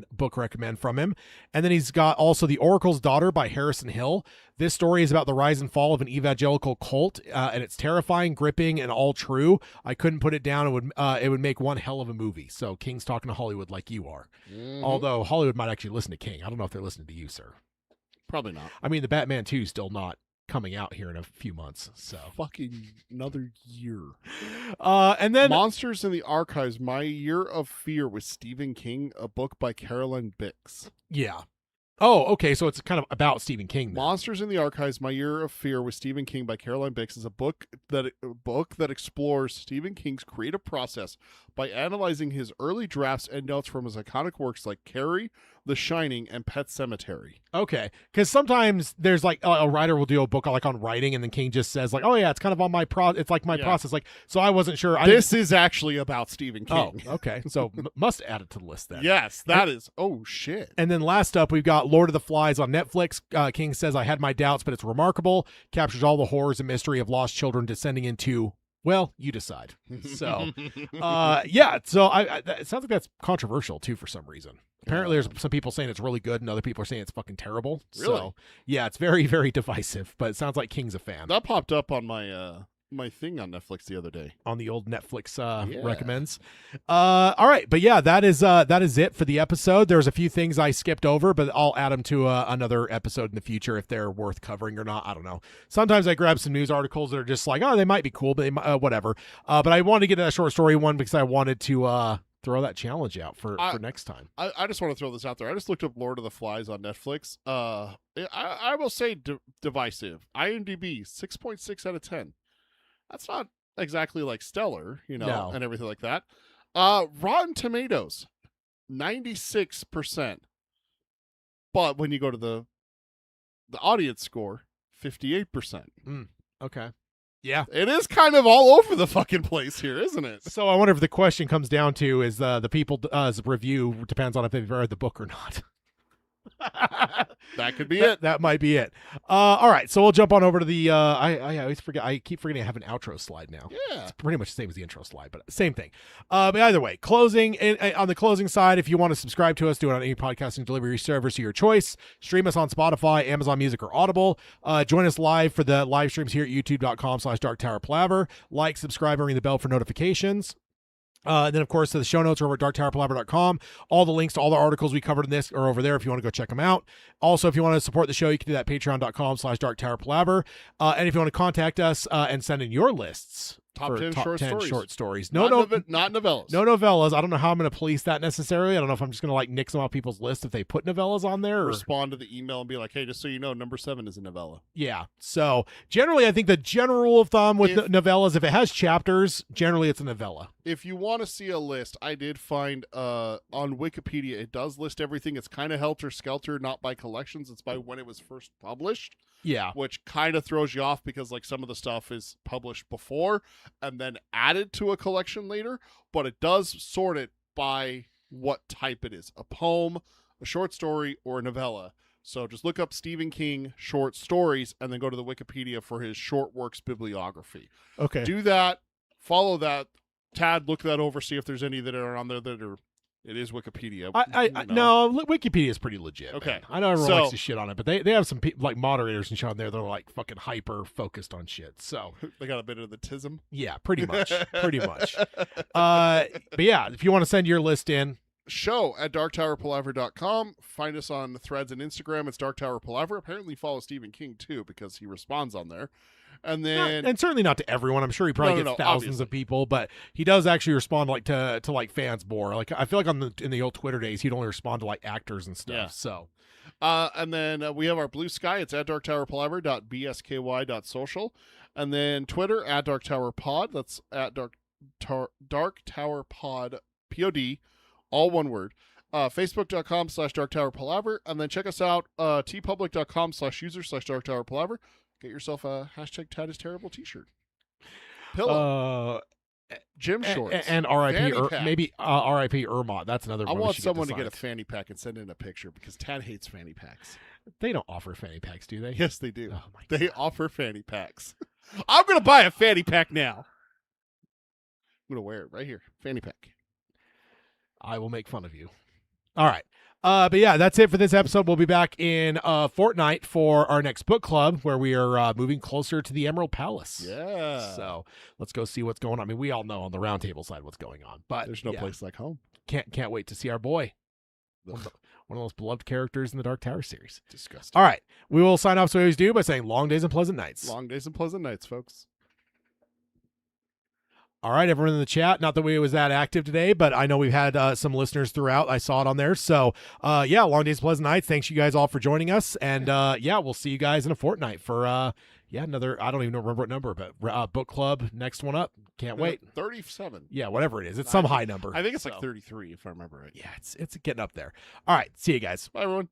book recommend from him. And then he's got also The Oracle's Daughter by Harrison Hill. This story is about the rise and fall of an evangelical cult, and it's terrifying, gripping, and all true. I couldn't put it down. It would make one hell of a movie. So King's talking to Hollywood like you are. Mm-hmm. Although Hollywood might actually listen to King. I don't know if they're listening to you, sir. Probably not. I mean, the Batman 2 is still not coming out here in a few months. So fucking another year. And then Monsters in the Archives, My Year of Fear with Stephen King, a book by Caroline Bix. Yeah. Oh, okay. So it's kind of about Stephen King then. Monsters in the Archives, My Year of Fear with Stephen King by Caroline Bix is a book that explores Stephen King's creative process by analyzing his early drafts and notes from his iconic works like Carrie, The Shining, and Pet Sematary. Okay, because sometimes there's like a writer will do a book like on writing, and then King just says like, "Oh yeah, it's kind of on my it's like my process." Like, so I wasn't sure. This is actually about Stephen King. Oh, okay, so must add it to the list then. Yes, that is. Oh shit. And then last up, we've got Lord of the Flies on Netflix. King says, "I had my doubts, but it's remarkable. Captures all the horrors and mystery of lost children descending into." Well, you decide. So, yeah. So it sounds like that's controversial too for some reason. Apparently, there's some people saying it's really good, and other people are saying it's fucking terrible. Really? So, yeah, it's very, very divisive. But it sounds like King's a fan. That popped up on my my thing on Netflix the other day. On the old Netflix recommends. All right, but yeah, that is it for the episode. There's a few things I skipped over, but I'll add them to another episode in the future if they're worth covering or not. I don't know. Sometimes I grab some news articles that are just like, oh, they might be cool, but they whatever. But I wanted to get a short story one because I wanted to throw that challenge out for next time. I just want to throw this out there. I just looked up Lord of the Flies on Netflix. I will say divisive. IMDb 6.6 out of 10. That's not exactly like stellar, No. and everything like that. Rotten Tomatoes 96%. But when you go to the audience score, 58%. Okay. Yeah. It is kind of all over the fucking place here, isn't it? So I wonder if the question comes down to is the people's review depends on if they've read the book or not. That could be it. That might be it. All right, so we'll jump on over to the. I always forget. I keep forgetting I have an outro slide now. Yeah, it's pretty much the same as the intro slide, but same thing. But either way, closing on the closing side. If you want to subscribe to us, do it on any podcasting delivery service of your choice. Stream us on Spotify, Amazon Music, or Audible. Join us live for the live streams here at youtube.com/darktowerpalaver. Like, subscribe, and ring the bell for notifications. And then, of course, the show notes are over at darktowerpalaver.com. All the links to all the articles we covered in this are over there if you want to go check them out. Also, if you want to support the show, you can do that at patreon.com/darktowerpalaver. And if you want to contact us and send in your lists, Top 10 short stories. Not novellas. No novellas. I don't know how I'm going to police that necessarily. I don't know if I'm just going to like nick some off people's list if they put novellas on there. Or respond to the email and be like, hey, just so you know, number 7 is a novella. Yeah. So generally, I think the general rule of thumb with novellas, if it has chapters, generally it's a novella. If you want to see a list, I did find on Wikipedia, it does list everything. It's kind of helter-skelter, not by collections. It's by when it was first published. Yeah. Which kind of throws you off because like some of the stuff is published before and then added to a collection later, but it does sort it by what type it is. A poem, a short story, or a novella. So just look up Stephen King short stories and then go to the Wikipedia for his short works bibliography. Okay. Do that. Follow that. Tad, look that over. See if there's any that are on there that are. It is Wikipedia. No, Wikipedia is pretty legit. Okay. Man. I know everyone So- likes to shit on it, but they have some like moderators and shit on there that are like fucking hyper focused on shit. So They got a bit of the tism. yeah, pretty much. But yeah, if you want to send your list in, Show at darktowerpalaver.com. Find us on Threads and Instagram. It's Dark Tower Palaver. Apparently follow Stephen King too because he responds on there. And then and certainly not to everyone. I'm sure he probably No, gets no, thousands obviously. of people, but he does actually respond like to like fans more. Like I feel like in the old Twitter days, he'd only respond to like actors and stuff. Yeah. So and then we have our Blue Sky. It's at darktowerpalaver.bsky.social. And then Twitter at Dark Tower Pod. That's at Dark Tower Pod POD, all one word. Facebook.com/Dark Tower Palaver. And then check us out tpublic.com/user/Dark Tower Palaver. Get yourself a #TadIsTerrible t-shirt. Pillow. Gym shorts. and R.I.P. Fanny pack. Maybe R.I.P. Ermont. That's another I one. we want should someone to signed. get a fanny pack and send in a picture because Tad hates fanny packs. They don't offer fanny packs, do they? Yes, they do. Oh my They offer fanny packs. I'm going to buy a fanny pack now. I'm going to wear it right here. Fanny pack. I will make fun of you. All right. But yeah, that's it for this episode. We'll be back in a fortnight for our next book club where we are moving closer to the Emerald Palace. Yeah. So let's go see what's going on. I mean, we all know on the roundtable side what's going on, but There's no yeah, place like home. Can't wait to see our boy. Ugh, One of those beloved characters in the Dark Tower series. disgusting. All right. We will sign off as we always do by saying long days and pleasant nights. Long days and pleasant nights, folks. All right, everyone in the chat. Not that we was that active today, but I know we've had some listeners throughout. I saw it on there. So, yeah, long days, pleasant nights. Thanks you guys all for joining us. And, yeah, we'll see you guys in a fortnight for, another, I don't even remember what number, but book club, next one up. Can't wait. 37. Yeah, whatever it is. It's some high number. I think it's So, like 33 if I remember right. yeah, it's getting up there. All right. See you guys. Bye, everyone.